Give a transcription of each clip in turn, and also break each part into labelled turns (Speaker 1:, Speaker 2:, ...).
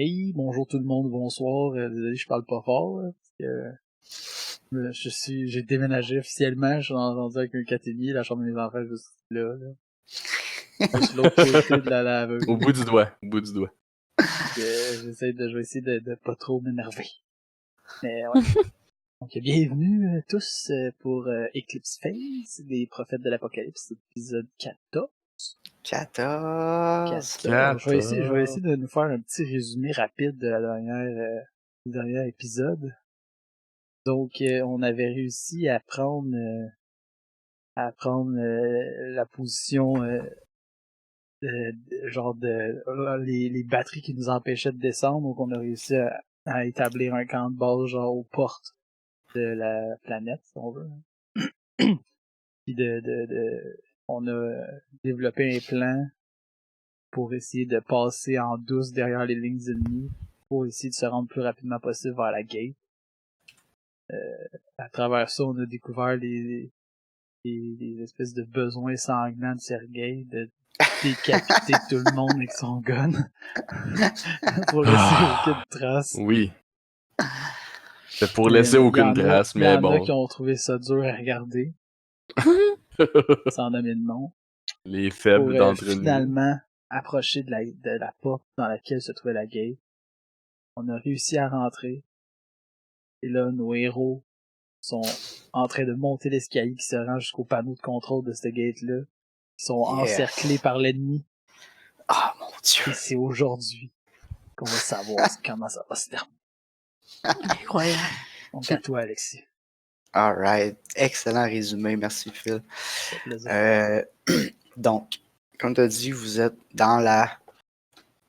Speaker 1: Hey, bonjour tout le monde, bonsoir. Désolé, je parle pas fort, là, parce que j'ai déménagé officiellement, je suis rendu avec un 4,5, la chambre de mes enfants est juste là. Juste l'autre côté de la laveuse.
Speaker 2: Au bout du doigt.
Speaker 1: Je vais essayer de pas trop m'énerver. Mais ouais. Donc bienvenue tous pour Eclipse Phase, les prophètes de l'Apocalypse, épisode 14.
Speaker 3: 14.
Speaker 1: Je vais essayer de nous faire un petit résumé rapide de la dernière épisode. Donc, on avait réussi à prendre la position les batteries qui nous empêchaient de descendre. Donc, on a réussi à établir un camp de base genre aux portes de la planète, si on veut. Puis on a développé un plan pour essayer de passer en douce derrière les lignes ennemies pour essayer de se rendre le plus rapidement possible vers la gate. À travers ça, on a découvert les espèces de besoins sanglants de Sergei de décapiter tout le monde avec son gun pour laisser aucune trace.
Speaker 2: Oui. C'est pour laisser aucune trace, mais bon.
Speaker 1: Il y en a qui ont trouvé ça dur à regarder. Sans nommer de nom.
Speaker 2: Les faibles d'entre nous.
Speaker 1: Finalement, approcher de la porte dans laquelle se trouvait la gate. On a réussi à rentrer. Et là, nos héros sont en train de monter l'escalier qui se rend jusqu'au panneau de contrôle de cette gate-là. Ils sont encerclés par l'ennemi.
Speaker 3: Ah, mon Dieu!
Speaker 1: Et c'est aujourd'hui qu'on va savoir comment ça va se terminer.
Speaker 4: Incroyable.
Speaker 1: Donc, à toi, Alexis.
Speaker 3: Alright. Excellent résumé. Merci, Phil. Donc, comme tu as dit, vous êtes dans la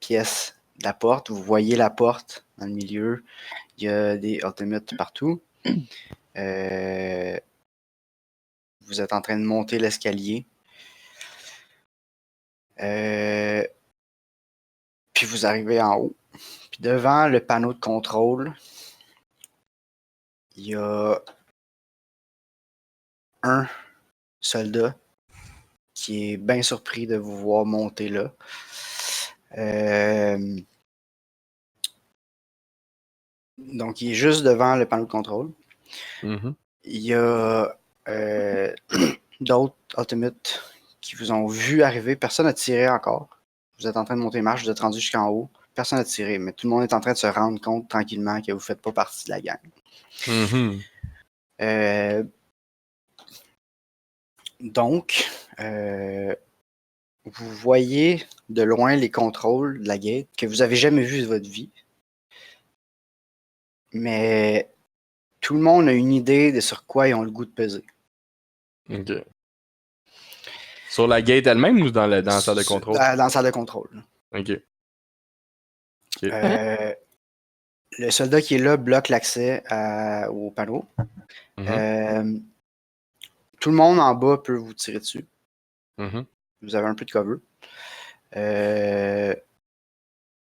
Speaker 3: pièce de la porte. Vous voyez la porte dans le milieu. Il y a des ultimates partout. Vous êtes en train de monter l'escalier. Puis vous arrivez en haut. Puis devant le panneau de contrôle, il y a un soldat qui est bien surpris de vous voir monter là. Donc, il est juste devant le panneau de contrôle.
Speaker 2: Mm-hmm.
Speaker 3: Il y a d'autres Ultimates qui vous ont vu arriver. Personne n'a tiré encore. Vous êtes en train de monter marche, vous êtes rendu jusqu'en haut. Personne n'a tiré, mais tout le monde est en train de se rendre compte tranquillement que vous ne faites pas partie de la gang.
Speaker 2: Mm-hmm.
Speaker 3: Donc, vous voyez de loin les contrôles de la gate que vous n'avez jamais vu de votre vie. Mais tout le monde a une idée de sur quoi ils ont le goût de peser.
Speaker 2: OK. Sur la gate elle-même ou dans la salle de contrôle?
Speaker 3: Dans la salle de contrôle.
Speaker 2: OK.
Speaker 3: Le soldat qui est là bloque l'accès au panneau.
Speaker 2: Mm-hmm.
Speaker 3: Tout le monde en bas peut vous tirer dessus.
Speaker 2: Mm-hmm.
Speaker 3: Vous avez un peu de cover.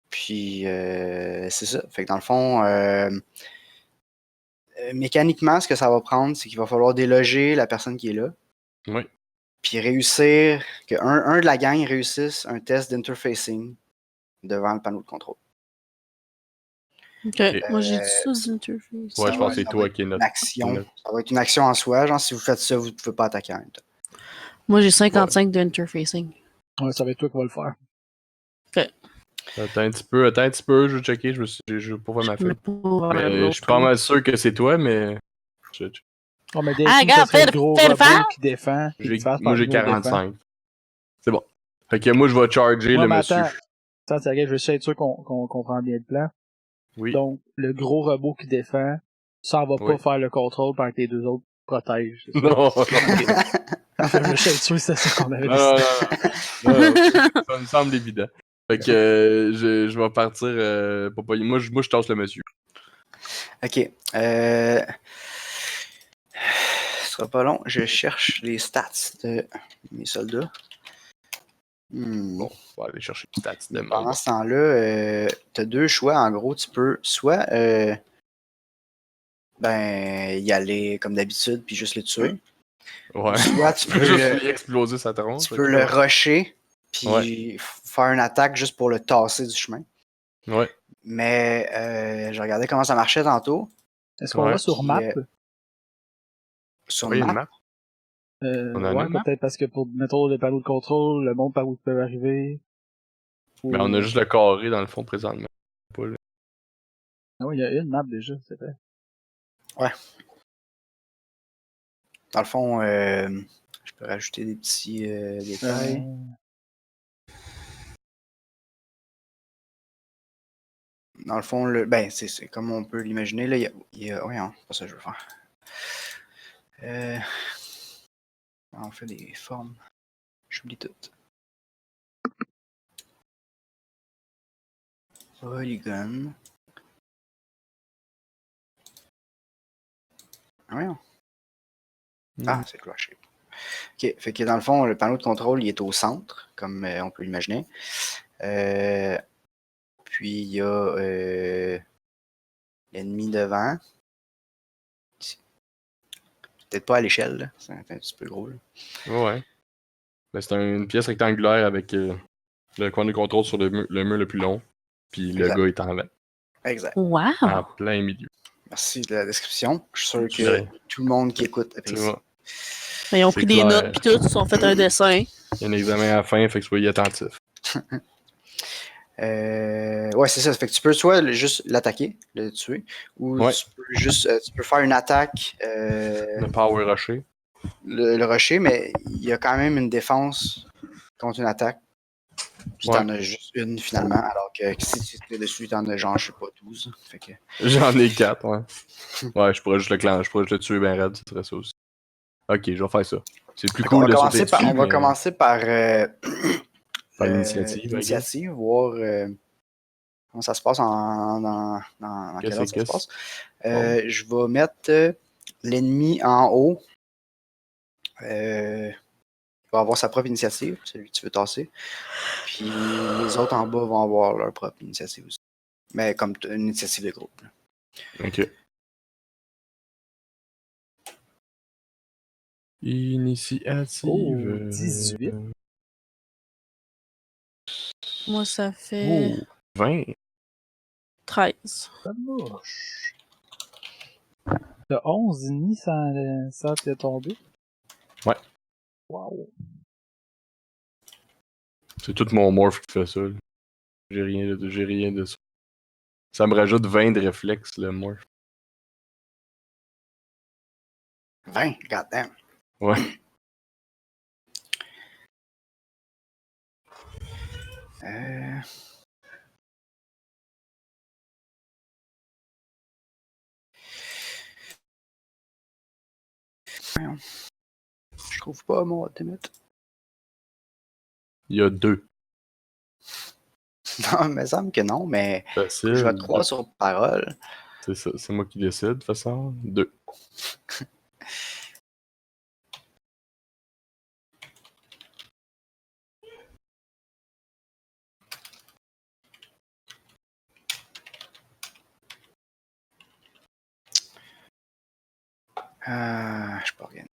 Speaker 3: Puis, c'est ça. Fait que dans le fond, mécaniquement, ce que ça va prendre, c'est qu'il va falloir déloger la personne qui est là.
Speaker 2: Oui.
Speaker 3: Puis réussir, qu'un de la gang réussisse un test d'interfacing devant le panneau de contrôle.
Speaker 4: Ok, moi j'ai dit ça d'interface.
Speaker 2: Ouais, je pense que c'est toi qui es notre
Speaker 3: action. Ça va être une action en soi. Genre, si vous faites ça, vous ne pouvez pas attaquer en même temps.
Speaker 4: Moi j'ai 55 d'interfacing.
Speaker 1: Ouais, ça va être toi qui va le faire.
Speaker 4: Ok.
Speaker 2: Attends un petit peu, je vais checker, je vais pas voir ma feuille. Mais je suis pas mal sûr que c'est toi, mais...
Speaker 1: Oh, mais
Speaker 4: regarde, fais le
Speaker 1: robot qui défend.
Speaker 2: Moi j'ai 45. C'est bon. Fait que moi je vais charger le monsieur.
Speaker 1: Attends, je vais juste être sûr qu'on comprend bien le plan.
Speaker 2: Oui.
Speaker 1: Donc, le gros robot qui défend, ça va pas faire le contrôle pendant que les deux autres protègent.
Speaker 2: Non.
Speaker 1: Je vais être sûr que c'est ça qu'on avait
Speaker 2: dit. Non, ça me semble évident. Fait que je vais partir. Moi, je tasse le monsieur.
Speaker 3: Ok. Ce sera pas long. Je cherche les stats de mes soldats.
Speaker 2: Bon, on va aller chercher les stats de
Speaker 3: Pendant ce temps-là, tu as deux choix. En gros, tu peux soit y aller comme d'habitude puis juste le tuer.
Speaker 2: Ouais.
Speaker 3: Soit tu peux
Speaker 2: juste lui exploser sa tronche.
Speaker 3: Tu peux le rusher puis faire une attaque juste pour le tasser du chemin.
Speaker 2: Ouais.
Speaker 3: Mais je regardais comment ça marchait tantôt.
Speaker 1: Est-ce qu'on
Speaker 2: Ouais.
Speaker 1: va sur
Speaker 3: Puis,
Speaker 1: map?
Speaker 3: Sur
Speaker 2: Oui, une
Speaker 3: map.
Speaker 2: map. On a
Speaker 1: Ouais,
Speaker 2: une map?
Speaker 1: peut-être parce que pour, mettons, le panneau de contrôle, le monde par où tu peux arriver.
Speaker 2: Mais on a juste le carré dans le fond présentement. Pas le-
Speaker 1: Ah oui, il y a une map déjà, c'est vrai.
Speaker 3: Dans le fond, je peux rajouter des petits détails. Dans le fond, ben, c'est comme on peut l'imaginer. Là, ouais, hein, c'est pas ça que je veux faire. On fait des formes. J'oublie tout. Polygon. Ouais. Ah, c'est Crash Shape. Ok, fait que dans le fond, le panneau de contrôle, il est au centre, comme on peut l'imaginer. Puis il y a l'ennemi devant. Peut-être pas à l'échelle, là. C'est un petit peu gros. Là.
Speaker 2: Ouais. Ben, c'est une pièce rectangulaire avec le coin de contrôle sur le mur le plus long. Puis le
Speaker 3: Exact.
Speaker 2: gars est en
Speaker 3: Exact.
Speaker 4: Wow!
Speaker 2: en plein milieu.
Speaker 3: Merci de la description. Je suis sûr que
Speaker 2: Ouais.
Speaker 3: tout le monde qui écoute
Speaker 2: Tu
Speaker 3: apprécie.
Speaker 2: vois,
Speaker 4: Ben, ils ont
Speaker 2: c'est
Speaker 4: pris des
Speaker 2: clair.
Speaker 4: notes pis tout, ils se sont fait un dessin.
Speaker 2: Il y a un examen à la fin, fait que soyez attentifs.
Speaker 3: Ouais, c'est ça. Fait que tu peux soit juste l'attaquer, le tuer, ou
Speaker 2: Ouais.
Speaker 3: tu peux juste tu peux faire une attaque,
Speaker 2: Le power rusher.
Speaker 3: le rusher, mais il y a quand même une défense contre une attaque. Puis
Speaker 2: Ouais.
Speaker 3: t'en as juste une finalement, alors que si tu te mets dessus, t'en as genre, je sais pas, 12. Fait que...
Speaker 2: J'en ai 4, ouais. Ouais, je pourrais juste le tuer ben raide, ce serait ça aussi. Ok, je vais faire ça. C'est plus cool de sauter dessus,
Speaker 3: on va
Speaker 2: mais
Speaker 3: commencer par
Speaker 2: par l'initiative.
Speaker 3: l'initiative, voir comment ça se passe dans quel ordre ça se passe. Je vais mettre l'ennemi en haut. Il va avoir sa propre initiative, celui que tu veux tasser. Puis les autres en bas vont avoir leur propre initiative aussi. Mais comme une initiative de groupe. Là.
Speaker 2: Ok. Initiative.
Speaker 1: Oh, 18.
Speaker 4: Moi, ça fait
Speaker 2: Oh, 20.
Speaker 4: 13.
Speaker 1: Ça moche. T'as 11 ennemis sans te tomber?
Speaker 2: Ouais.
Speaker 1: Wow.
Speaker 2: C'est tout mon morph qui fait ça. Là. J'ai rien de ça. Ça me rajoute 20 de réflexes, le morph.
Speaker 3: 20, goddamn.
Speaker 2: Ouais.
Speaker 3: Je trouve pas mon ultimate.
Speaker 2: Il y a 2.
Speaker 3: Non, il me semble que non, mais
Speaker 2: Facile.
Speaker 3: je vais te croire sur parole.
Speaker 2: C'est ça, c'est moi qui décide, de toute façon. 2.
Speaker 3: Je peux pas regarder.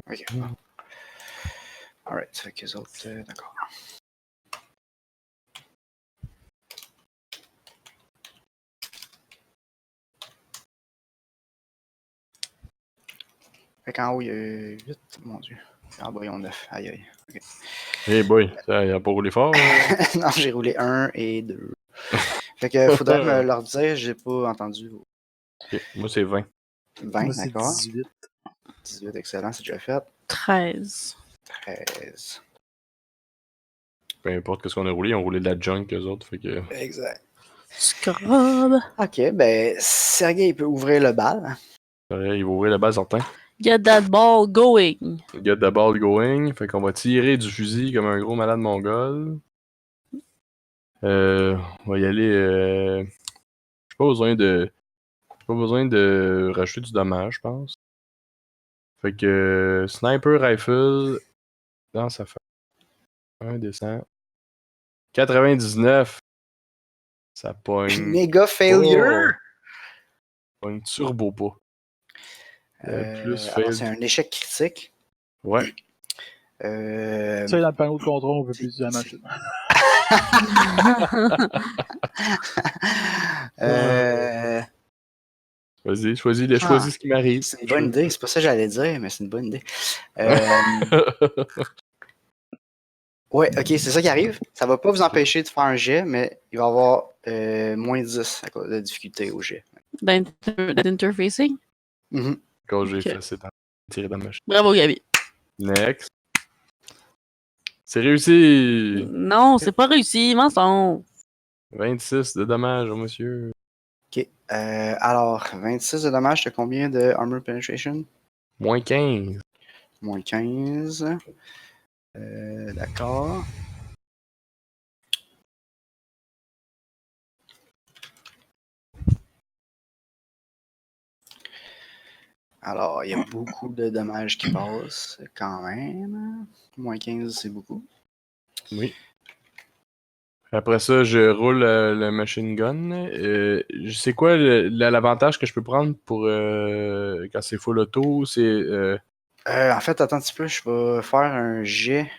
Speaker 3: Ok, bon. Alright, ça fait que les autres, d'accord. Fait qu'en haut, il y a 8, mon dieu. En bas, ils ont 9. Aïe aïe. Okay.
Speaker 2: Hey boy, ça il a pas roulé fort.
Speaker 3: Non, j'ai roulé 1 et 2. Fait que faudrait me leur dire, j'ai pas entendu.
Speaker 2: Okay. Moi c'est 20.
Speaker 3: 20,
Speaker 1: Moi, c'est
Speaker 3: d'accord.
Speaker 1: 18.
Speaker 3: 18, excellent, c'est déjà fait.
Speaker 4: 13.
Speaker 3: 13.
Speaker 2: Peu importe ce qu'on a roulé, on roulé de la junk eux autres. Fait que...
Speaker 3: Exact.
Speaker 4: Scrub.
Speaker 3: Ok, ben, Sergei peut ouvrir le bal.
Speaker 2: Il va ouvrir la base certain.
Speaker 4: Get that ball going.
Speaker 2: Get the ball going. Fait qu'on va tirer du fusil comme un gros malade mongol. On va y aller. J'ai pas besoin de rajouter du dommage, je pense. Fait que sniper rifle. Non, ça fait 1 descend. 99. Ça pogne.
Speaker 3: Méga failure!
Speaker 2: Pogne turbo pas. Plus
Speaker 3: Alors, c'est
Speaker 2: fail.
Speaker 3: un échec critique.
Speaker 2: Ouais.
Speaker 1: Ça, dans le panneau de contrôle, on peut plus utiliser la machine.
Speaker 2: Vas-y, choisis ce qui m'arrive.
Speaker 3: C'est une bonne idée, c'est pas ça que j'allais dire, mais c'est une bonne idée. Ouais, ok, c'est ça qui arrive. Ça va pas vous empêcher de faire un jet, mais il va y avoir moins 10 à cause de la difficulté au jet.
Speaker 4: D'interfacing?
Speaker 2: Quand j'ai
Speaker 4: Ok.
Speaker 2: fait, c'est tiré dans ma machine.
Speaker 4: Bravo, Gabi.
Speaker 2: Next. C'est réussi!
Speaker 4: Non, c'est pas réussi, mensonge.
Speaker 2: 26 de dommages, monsieur.
Speaker 3: Ok. Alors, 26 de dommages, t'as combien de armor penetration?
Speaker 2: Moins 15.
Speaker 3: Moins 15. D'accord. Alors, il y a beaucoup de dommages qui passent quand même. Moins 15, c'est beaucoup.
Speaker 2: Oui. Après ça, je roule le machine gun. C'est quoi l'avantage que je peux prendre pour quand c'est full auto? C'est.
Speaker 3: En fait, attends un petit peu, je vais faire un jet.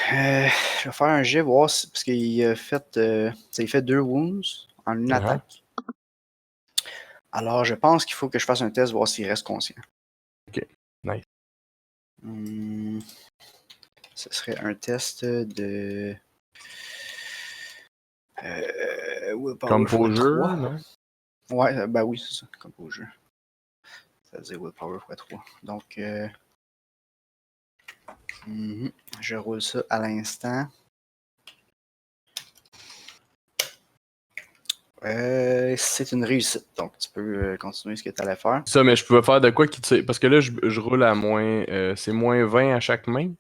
Speaker 3: Je vais faire un jet, voir parce qu'il a fait, il fait 2 wounds en une attaque. Alors, je pense qu'il faut que je fasse un test, voir s'il reste conscient.
Speaker 2: Ok, nice.
Speaker 3: Ce serait un test de.
Speaker 2: Composure, non?
Speaker 3: Ouais, ben oui, c'est ça, composure. Ça veut dire willpower x 3. Donc, je roule ça à l'instant. C'est une réussite, donc tu peux continuer ce que tu allais faire.
Speaker 2: Ça, mais je pouvais faire de quoi qui tire? Parce que là, je roule à moins. C'est moins 20 à chaque main.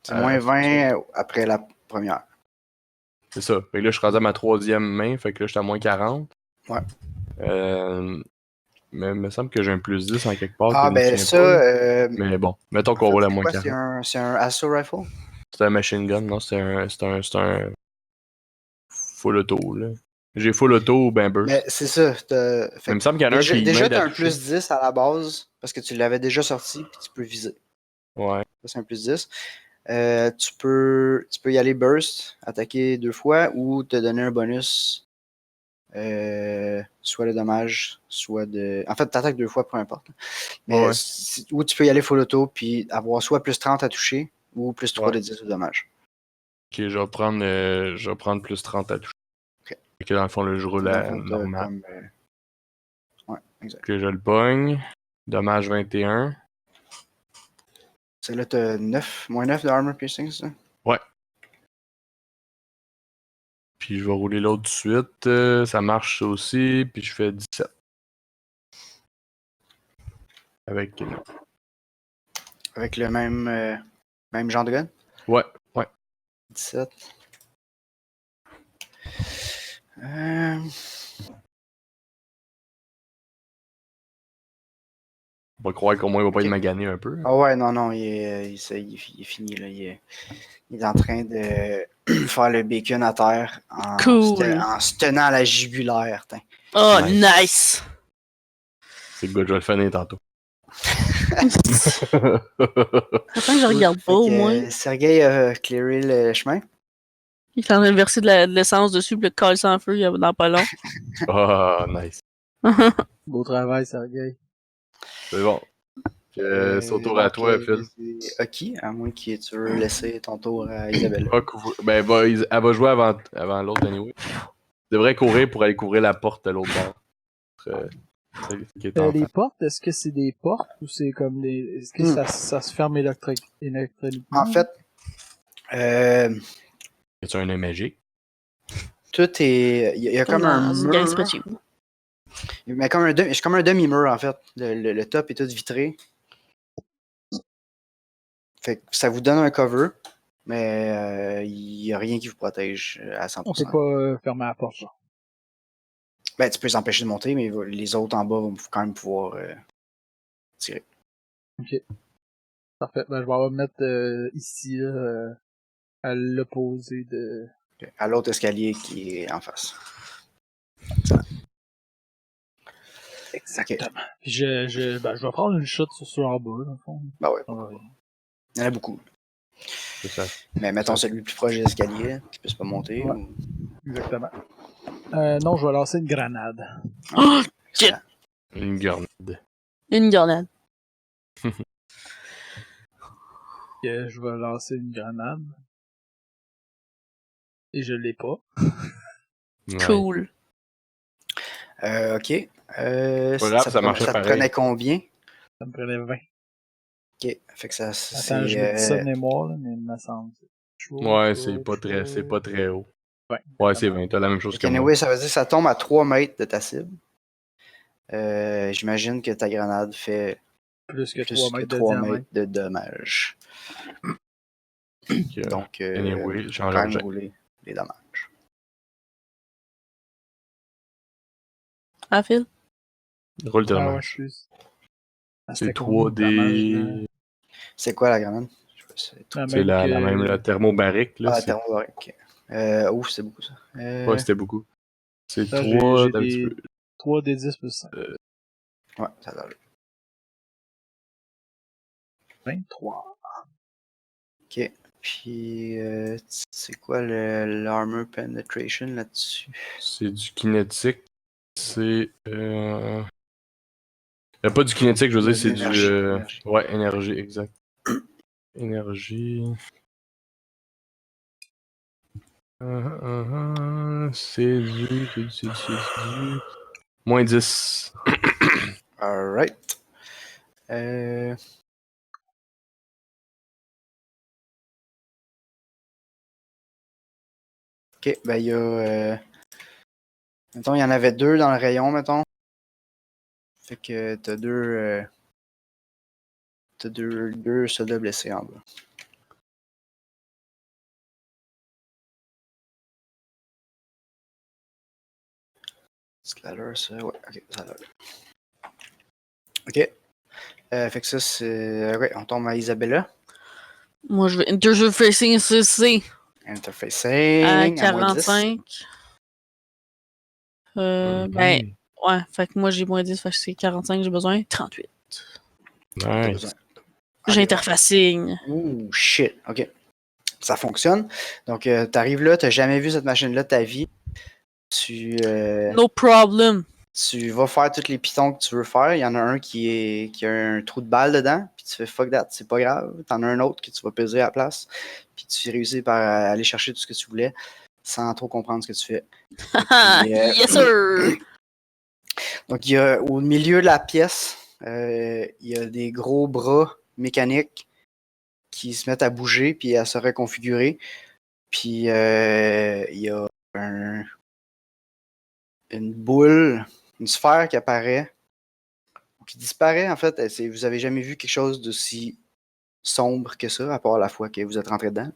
Speaker 3: C'est moins 20 après la première.
Speaker 2: C'est ça. Fait que là, je suis rendu à ma troisième main. Fait que là, je suis à moins 40.
Speaker 3: Ouais.
Speaker 2: Mais il me semble que j'ai un plus 10 en quelque part.
Speaker 3: Ah,
Speaker 2: que je me
Speaker 3: ben
Speaker 2: souviens pas,
Speaker 3: ça.
Speaker 2: mais bon, mettons qu'on roule à moins
Speaker 3: quoi,
Speaker 2: 40.
Speaker 3: c'est un assault rifle?
Speaker 2: C'est un machine gun, non? C'est un full auto, là. J'ai full auto ou ben burst.
Speaker 3: Mais c'est ça.
Speaker 2: Mais il me semble qu'il y en a un qui
Speaker 3: Déjà,
Speaker 2: m'aide
Speaker 3: tu as
Speaker 2: à
Speaker 3: un
Speaker 2: toucher.
Speaker 3: plus 10 à la base parce que tu l'avais déjà sorti puis tu peux viser.
Speaker 2: Ouais.
Speaker 3: Ça, c'est un plus 10. Tu peux y aller burst, attaquer 2 fois ou te donner un bonus. Soit le dommage, soit de. En fait, tu attaques 2 fois, peu importe. Mais
Speaker 2: Ouais.
Speaker 3: ou tu peux y aller full auto puis avoir soit plus 30 à toucher ou plus 3
Speaker 2: Ouais.
Speaker 3: de 10 au dommage.
Speaker 2: Ok, je vais prendre plus 30 à toucher.
Speaker 3: Ok.
Speaker 2: Fait que dans le fond, là, je roule à normal.
Speaker 3: Ouais, exact.
Speaker 2: Que je le pogne. Dommage 21.
Speaker 3: C'est là, tu as moins 9 de armor piercing, c'est ça?
Speaker 2: Ouais. Puis je vais rouler l'autre tout de suite. Ça marche aussi. Puis je fais 17. Avec
Speaker 3: Avec le même genre de gun?
Speaker 2: Ouais.
Speaker 3: 17.
Speaker 2: On va croire qu'au moins il va pas être magané un peu.
Speaker 3: Ah ouais, non, il est fini. Là. Il est en train de faire le bacon à terre en se tenant à la jugulaire. Tain.
Speaker 4: Oh, nice!
Speaker 2: C'est good, je vais le finir tantôt.
Speaker 4: Attends que je regarde pas, au moins.
Speaker 3: Sergei a clearé le chemin.
Speaker 4: Il est en train de verser de l'essence dessus, puis le colle sans feu dans pas long.
Speaker 2: Ah, nice.
Speaker 1: Beau travail, Sergei.
Speaker 2: C'est bon. C'est au tour à toi, Phil.
Speaker 3: C'est OK, à moins que tu veux laisser ton tour à Isabelle.
Speaker 2: Elle va jouer avant l'autre, anyway. Tu devrais courir pour aller couvrir la porte de l'autre bord.
Speaker 1: Les portes, est-ce que c'est des portes ou c'est comme des. Est-ce que ça se ferme électroniquement?
Speaker 3: En fait,
Speaker 2: Y a-tu un œil magique?
Speaker 3: Tout est. Il y a comme un mur. Mais comme un demi-mur, en fait. Le top est tout vitré. Fait que ça vous donne un cover, mais il n'y a rien qui vous protège à 100%.
Speaker 1: On peut pas fermer la porte, genre.
Speaker 3: Ben, tu peux les empêcher de monter, mais les autres en bas vont quand même pouvoir tirer.
Speaker 1: Ok. Parfait. Ben, je vais me mettre ici, là, à l'opposé de...
Speaker 3: Okay. À l'autre escalier qui est en face.
Speaker 1: Exactement. Okay. Puis je vais prendre une shot sur ceux en bas, dans le fond.
Speaker 3: Ben ouais. Il y en a beaucoup.
Speaker 2: C'est ça.
Speaker 3: Mais mettons celui le plus proche des escaliers, qui puisse pas monter.
Speaker 1: Ouais.
Speaker 3: Ou...
Speaker 1: Exactement. Non, je vais lancer une grenade.
Speaker 4: Oh,
Speaker 3: Excellent.
Speaker 2: Une grenade.
Speaker 4: une grenade.
Speaker 1: Je vais lancer une grenade. Et je l'ai pas.
Speaker 2: Ouais.
Speaker 4: Cool.
Speaker 3: Ok.
Speaker 2: Pas grave, ça marchait
Speaker 3: te
Speaker 2: pareil.
Speaker 3: prenait combien?
Speaker 1: Ça me prenait 20.
Speaker 3: Ok. Fait que ça,
Speaker 1: Attends, je me dis ça de mémoire, là, mais il me semble.
Speaker 2: Ouais, c'est pas très haut. Ouais, c'est 20. T'as la même chose que moi.
Speaker 3: Anyway, ça veut dire que ça tombe à 3 mètres de ta cible. J'imagine que ta grenade fait
Speaker 1: Plus que
Speaker 3: plus
Speaker 1: 3
Speaker 3: que
Speaker 1: mètres de
Speaker 3: 3
Speaker 1: diamètre.
Speaker 3: mètres de dommages. Donc,
Speaker 2: Anyway,
Speaker 3: faut
Speaker 2: change
Speaker 3: quand même
Speaker 2: jet.
Speaker 3: rouler les dommages.
Speaker 4: Ah, Phil?
Speaker 2: Roule tes
Speaker 1: Ah ouais,
Speaker 2: dommages.
Speaker 1: excuse. Ah,
Speaker 2: C'est
Speaker 1: c'était combien de dommages, là?
Speaker 2: 3D.
Speaker 3: C'est quoi la grenade?
Speaker 1: La
Speaker 2: C'est
Speaker 1: même
Speaker 2: la
Speaker 1: que...
Speaker 2: même, la thermobarique, là.
Speaker 3: Ah,
Speaker 2: c'est...
Speaker 3: thermobarique. Ouf, c'est beaucoup ça.
Speaker 2: Ouais, c'était beaucoup. C'est
Speaker 1: Ça,
Speaker 2: 3
Speaker 1: j'ai
Speaker 2: d'un petit
Speaker 1: des
Speaker 2: peu.
Speaker 1: 3 des 10 plus 5.
Speaker 3: Ouais, ça va aller.
Speaker 1: 23.
Speaker 2: Euh,
Speaker 3: Ok. Puis, c'est quoi l'armor penetration là-dessus?
Speaker 2: C'est du kinétique. C'est. Pas du kinétique, je veux dire, c'est du.
Speaker 3: Énergie.
Speaker 2: Ouais, énergie, exact. Énergie. C'est du. Moins 10.
Speaker 3: Alright. Ok, ben il y a. Mettons, il y en avait 2 dans le rayon, mettons. Fait que t'as 2. T'as deux soldats blessés en bas. Est-ce que l'heure, ça? Ouais, ok, ça a l'air. Ok. Fait que ça, c'est. Ouais, on tombe à Isabella.
Speaker 4: Moi, je vais interfacing CC
Speaker 3: Interfacing.
Speaker 4: à
Speaker 3: À moins 10.
Speaker 4: 45. Ben, ouais, fait que moi j'ai moins 10, fait que c'est 45, j'ai besoin. 38.
Speaker 3: T'as
Speaker 2: Nice.
Speaker 3: besoin.
Speaker 4: J'interfacing.
Speaker 3: Ouh, shit. Ok. Ça fonctionne. Donc, t'arrives là, t'as jamais vu cette machine-là de ta vie.
Speaker 4: No problem.
Speaker 3: Tu vas faire tous les pitons que tu veux faire. Il y en a un qui a un trou de balle dedans. Puis tu fais fuck that, c'est pas grave. T'en as un autre que tu vas peser à la place. Puis tu réussis par aller chercher tout ce que tu voulais sans trop comprendre ce que tu fais. Puis,
Speaker 4: Yes, sir!
Speaker 3: donc, au milieu de la pièce, il y a des gros bras mécaniques qui se mettent à bouger puis à se reconfigurer. Puis, il y a une boule, une sphère qui apparaît, qui disparaît en fait. Vous avez jamais vu quelque chose d'aussi sombre que ça, à part la fois que vous êtes rentré dedans.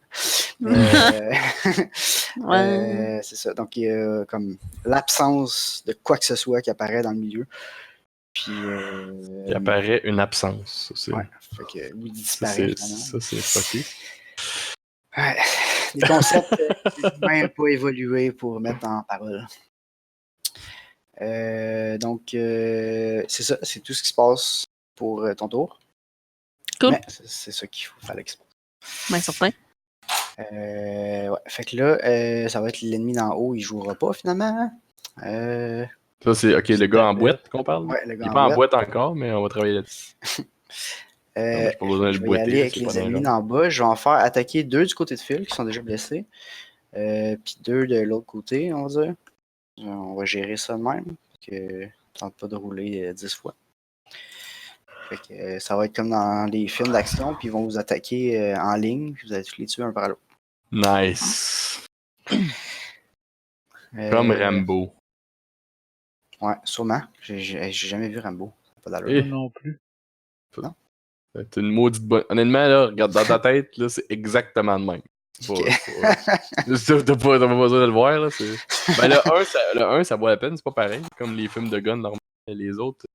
Speaker 4: Ouais.
Speaker 3: C'est ça. Donc, il y a comme l'absence de quoi que ce soit qui apparaît dans le milieu. Puis,
Speaker 2: Il apparaît une absence. Ça,
Speaker 3: ouais, fait que vous disparaît.
Speaker 2: ça, c'est fucké.
Speaker 3: Ouais, des concepts que l'humain n'a pas évolué pour mettre en parole. Donc, c'est ça, c'est tout ce qui se passe pour ton tour.
Speaker 4: Cool.
Speaker 3: Mais c'est ça qu'il fallait qu'il se passe.
Speaker 4: Ben, certain.
Speaker 3: Ouais, fait que là, ça va être l'ennemi d'en haut, il jouera pas finalement.
Speaker 2: Ça, c'est ok, le gars en boîte qu'on parle.
Speaker 3: Ouais, le
Speaker 2: Il
Speaker 3: gars
Speaker 2: n'est
Speaker 3: en
Speaker 2: pas en
Speaker 3: boîte.
Speaker 2: boîte encore, mais on va travailler là-dessus. J'ai pas besoin de
Speaker 3: Je
Speaker 2: le
Speaker 3: vais y aller
Speaker 2: boiter.
Speaker 3: avec les ennemis d'en bas. Je vais en faire attaquer 2 du côté de Phil qui sont déjà blessés. Puis 2 de l'autre côté, on va dire. On va gérer ça de même. Que tente pas de rouler 10 fois. Fait que ça va être comme dans les films d'action, puis ils vont vous attaquer en ligne, puis vous allez tous les tuer un par l'autre.
Speaker 2: Nice. Comme Rambo.
Speaker 3: Ouais, sûrement. J'ai jamais vu Rambo. Pas d'allure.
Speaker 2: Eh.
Speaker 1: Moi non plus.
Speaker 3: Non?
Speaker 2: C'est une maudite bonne. Honnêtement, là, regarde dans ta tête, là, c'est exactement le même. T'as pas besoin de le voir, là. Ben, le 1, ça vaut la peine, c'est pas pareil. Comme les films de gun normaux. Les autres,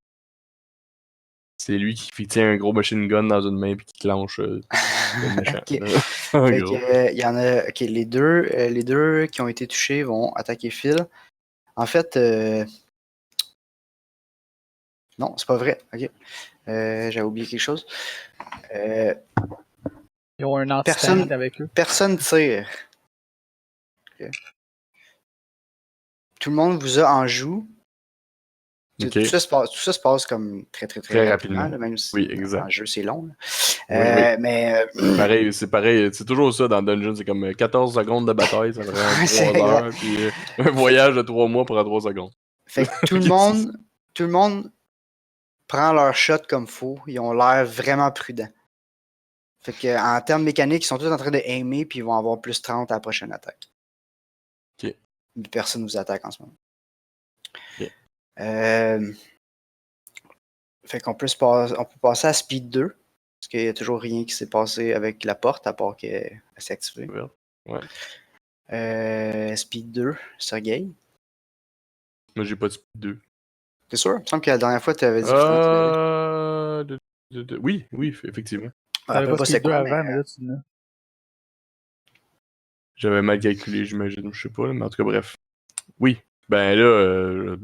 Speaker 2: c'est lui qui tient un gros machine gun dans une main et qui clenche le méchant.
Speaker 3: Ok.
Speaker 2: En
Speaker 3: Fait
Speaker 2: gros.
Speaker 3: que, il y en a. Ok, les deux qui ont été touchés vont attaquer Phil. En fait, non, c'est pas vrai. Ok. J'avais oublié quelque chose.
Speaker 1: Ils ont un anti-tank avec eux.
Speaker 3: Personne tire. Ok. Tout le monde vous a en joue.
Speaker 2: Ok.
Speaker 3: Tout ça se passe comme très rapidement, là, même si
Speaker 2: Oui, exact.
Speaker 3: en jeu c'est long.
Speaker 2: Oui.
Speaker 3: Mais
Speaker 2: C'est pareil, c'est toujours ça dans Dungeon, c'est comme 14 secondes de bataille, ça prend
Speaker 3: C'est
Speaker 2: 3 heures, puis un voyage de 3 mois pour 3 secondes.
Speaker 3: fait que tout le monde prend leur shot comme faut, ils ont l'air vraiment prudents. Fait que en termes mécaniques, ils sont tous en train de aimer puis ils vont avoir plus 30 à la prochaine attaque.
Speaker 2: Ok.
Speaker 3: Personne ne vous attaque en ce moment.
Speaker 2: Ok.
Speaker 3: Fait qu'on peut passer à Speed 2. Parce qu'il n'y a toujours rien qui s'est passé avec la porte, à part qu'elle s'est activée.
Speaker 2: Ouais.
Speaker 3: Speed 2, Sergei.
Speaker 2: Moi, j'ai pas de speed 2.
Speaker 3: T'es sûr? Il me semble que la dernière fois, tu avais dit que
Speaker 2: Oui, effectivement.
Speaker 1: T'avais pas Speed 2 avant, mais là, tu l'as.
Speaker 2: J'avais mal calculé, j'imagine, je sais pas, mais en tout cas, bref. Oui, ben là,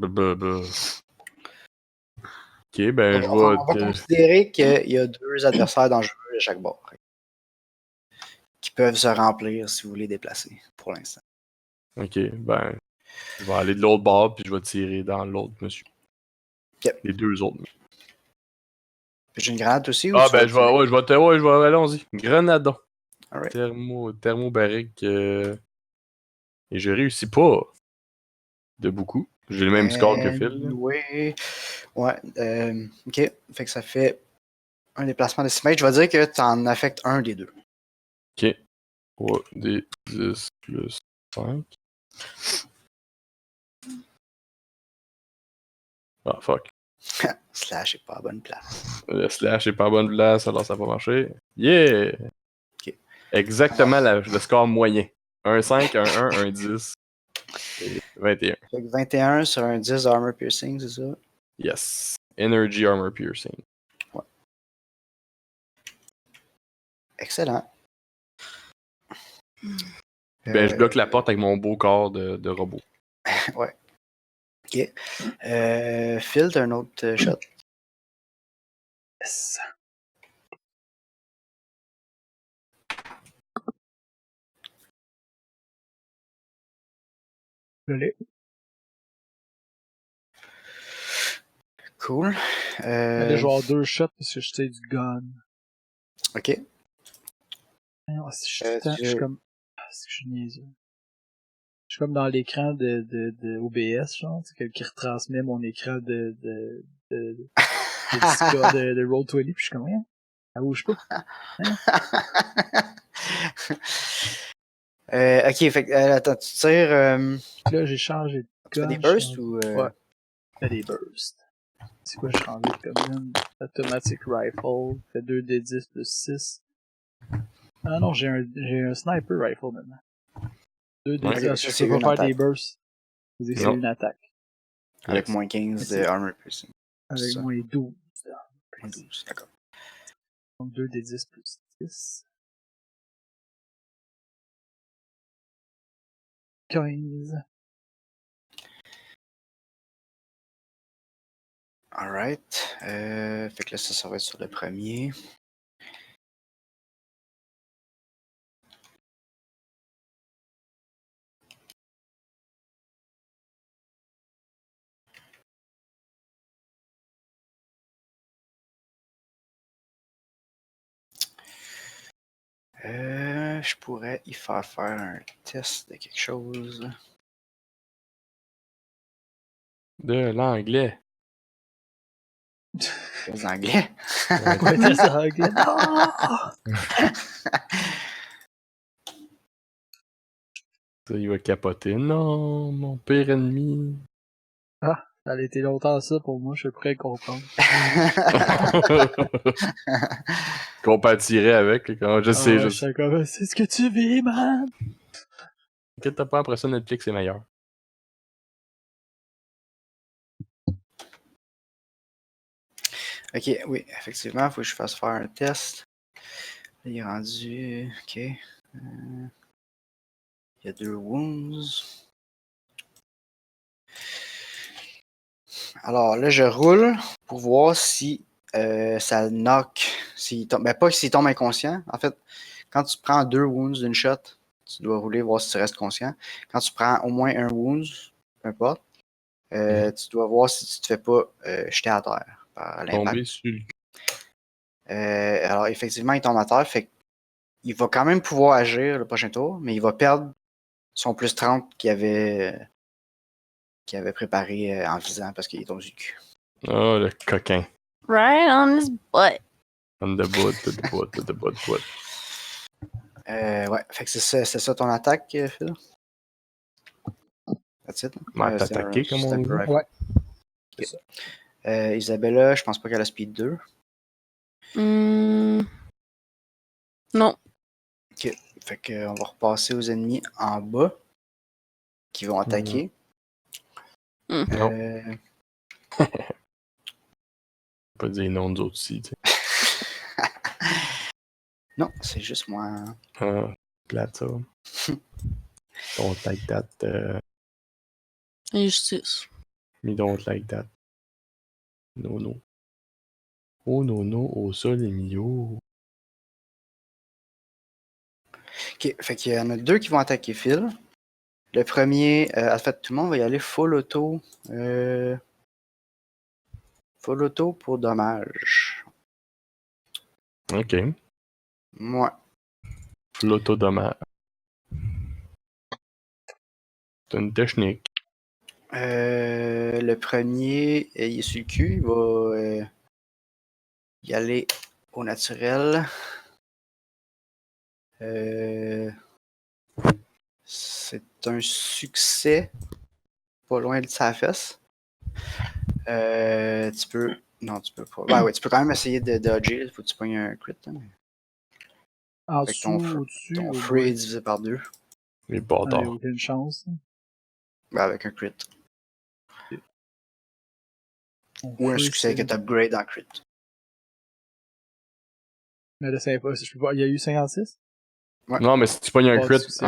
Speaker 2: Ok, ben je
Speaker 3: on va considérer qu'il y a 2 adversaires dangereux de chaque bord. Qui peuvent se remplir si vous voulez déplacer, pour l'instant.
Speaker 2: Ok, ben, je vais aller de l'autre bord, puis je vais tirer dans l'autre, monsieur.
Speaker 3: Ok.
Speaker 2: Les 2 autres.
Speaker 3: J'ai une grenade aussi?
Speaker 2: Ah, ben, je vais, allons-y. Grenadon.
Speaker 3: Alright.
Speaker 2: Thermobarique. Et je réussis pas de beaucoup. J'ai le même score que Phil. Là.
Speaker 3: Oui. Ouais. Ok. Fait que ça fait un déplacement de 6 mètres. Je vais dire que tu en affectes un des 2.
Speaker 2: Ok. 3 des 10 plus 5. Ah, fuck.
Speaker 3: Slash est pas à bonne place.
Speaker 2: Le slash est pas à bonne place, alors ça va marcher. Yeah!
Speaker 3: Ok.
Speaker 2: Exactement le score moyen. Un 5, un 1, un 10. Et 21.
Speaker 3: Fait que 21 sur un 10 armor piercing, c'est ça?
Speaker 2: Yes. Energy armor piercing.
Speaker 3: Ouais. Excellent.
Speaker 2: Ben, je bloque la porte avec mon beau corps de robot.
Speaker 3: Ouais. Ok. Phil, t'as un autre shot?
Speaker 1: Yes. Je l'ai.
Speaker 3: Cool.
Speaker 1: Là, je vais avoir 2 shots parce que je sais du gun.
Speaker 3: Ok.
Speaker 1: Si je suis comme. Si je suis niaiseux. Je suis comme dans l'écran de OBS, genre, qui retransmet mon écran de Discord, de Roll20, puis je suis comme rien. Ça bouge pas. Hein?
Speaker 3: Ok, fait que, attends, tu tires.
Speaker 1: Là, j'ai changé de
Speaker 3: Tu fais
Speaker 1: gun.
Speaker 3: des bursts ou.
Speaker 1: Ouais. Je fais des bursts. C'est quoi, je changé de gun? Automatic Rifle. Fait 2d10 plus 6. Ah non, j'ai un Sniper Rifle maintenant. 2d10,
Speaker 3: Ouais, ça,
Speaker 1: je
Speaker 3: c'est
Speaker 1: peux
Speaker 3: une
Speaker 1: pas faire
Speaker 3: attaque.
Speaker 1: des bursts. C'est
Speaker 2: Non.
Speaker 1: une attaque.
Speaker 3: Avec
Speaker 2: Yes.
Speaker 3: moins 15 de armor piercing.
Speaker 1: Avec
Speaker 3: ça.
Speaker 1: moins 12.
Speaker 3: Moins 12, d'accord.
Speaker 1: Donc 2d10 plus 10. 15.
Speaker 3: Alright. Fait que là, ça va être sur le premier. Je pourrais y faire un test de quelque chose.
Speaker 2: De l'anglais.
Speaker 3: Les anglais.
Speaker 1: Quoi, test anglais?
Speaker 2: Ça, il va capoter. Non, mon pire ennemi.
Speaker 1: Ah, ça a été longtemps ça pour moi, je suis prêt à comprendre.
Speaker 2: Compatirait avec. Je sais, je
Speaker 1: Je
Speaker 2: sais.
Speaker 1: sais comme, c'est ce que tu vis, man!
Speaker 2: Inquiète pas, après ça, Netflix est meilleur.
Speaker 3: Ok, oui, effectivement, il faut que je fasse faire un test. Là, il est rendu. Ok. Il y a 2 wounds. Alors là, je roule pour voir si ça knock. S'il tombe, ben pas s'il tombe inconscient. En fait, Quand tu prends 2 wounds d'une shot, tu dois rouler, voir si tu restes conscient. Quand tu prends au moins un wound, peu importe, tu dois voir si tu te fais pas jeter à terre par l'impact.
Speaker 2: Tomber sur le cul.
Speaker 3: Alors, effectivement, il tombe à terre, fait qu'il va quand même pouvoir agir le prochain tour, mais il va perdre son plus 30 qu'il avait préparé en visant parce qu'il tombe sur le cul.
Speaker 2: Oh, le coquin.
Speaker 4: Right on his butt.
Speaker 2: On the butt.
Speaker 3: Ouais, fait que c'est ça ton attaque, Phil? That's it?
Speaker 2: M'a
Speaker 3: C'est
Speaker 2: attaqué, comme on dit.
Speaker 3: sniper rifle.
Speaker 1: Ouais.
Speaker 3: Ok. Isabella, je pense pas qu'elle a speed 2.
Speaker 4: Non.
Speaker 3: Ok. Fait que on va repasser aux ennemis en bas qui vont attaquer.
Speaker 2: Non.
Speaker 3: Euh,
Speaker 2: Pas dire non nous autres aussi, tu sais.
Speaker 3: Non, c'est juste moi.
Speaker 2: Ah, plate ça. Don't like that.
Speaker 4: Injustice.
Speaker 2: Me don't like that. No, no. Oh, no, no. Au sol, Emilio.
Speaker 3: Ok, fait qu'il y en a 2 qui vont attaquer Phil. Le premier, en fait, tout le monde va y aller full auto. Full auto pour dommage.
Speaker 2: Ok.
Speaker 3: Moi.
Speaker 2: L'autodommage. C'est une technique.
Speaker 3: Le premier, il est sur le cul. Il va y aller au naturel. C'est un succès. Pas loin de sa fesse. Tu peux. Non, tu peux pas. Ouais, tu peux quand même essayer de dodger. Il faut que tu pognes un crit. Hein.
Speaker 1: En
Speaker 3: Fait que
Speaker 1: dessous, au-dessus,
Speaker 3: ton
Speaker 1: au
Speaker 3: free
Speaker 1: bas.
Speaker 3: est divisé par 2.
Speaker 2: Les
Speaker 1: Il n'y a
Speaker 2: bâtards.
Speaker 1: aucune chance.
Speaker 3: Avec un crit.
Speaker 1: Mon
Speaker 3: Ou un
Speaker 1: free,
Speaker 3: succès que
Speaker 1: c'est-
Speaker 3: tu upgrades en crit.
Speaker 1: Mais là, c'est pas. Je peux pas. Il y a eu 56?
Speaker 3: Ouais.
Speaker 2: Non, mais si tu pognes un
Speaker 1: Pas de
Speaker 2: crit,
Speaker 1: succès.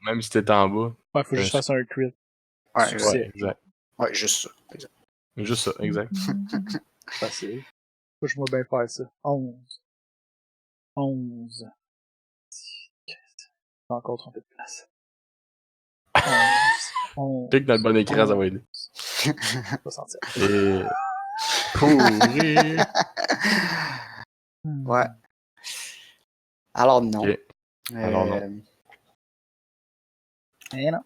Speaker 2: même si t'es en bas.
Speaker 1: Ouais, faut juste faire un crit.
Speaker 3: Ouais,
Speaker 1: Succès.
Speaker 2: Ouais, exact.
Speaker 3: Ouais, juste ça. Exact.
Speaker 2: Juste ça, exact.
Speaker 1: Facile. Faut que je vais bien faire ça. 11. 11. J'ai encore trompé de place. 11.
Speaker 2: Clique dans le bon écran, ça va aider.
Speaker 1: 60.
Speaker 2: Et. Pourri!
Speaker 3: Ouais. Alors non.
Speaker 2: Ok. Alors non.
Speaker 1: Eh non.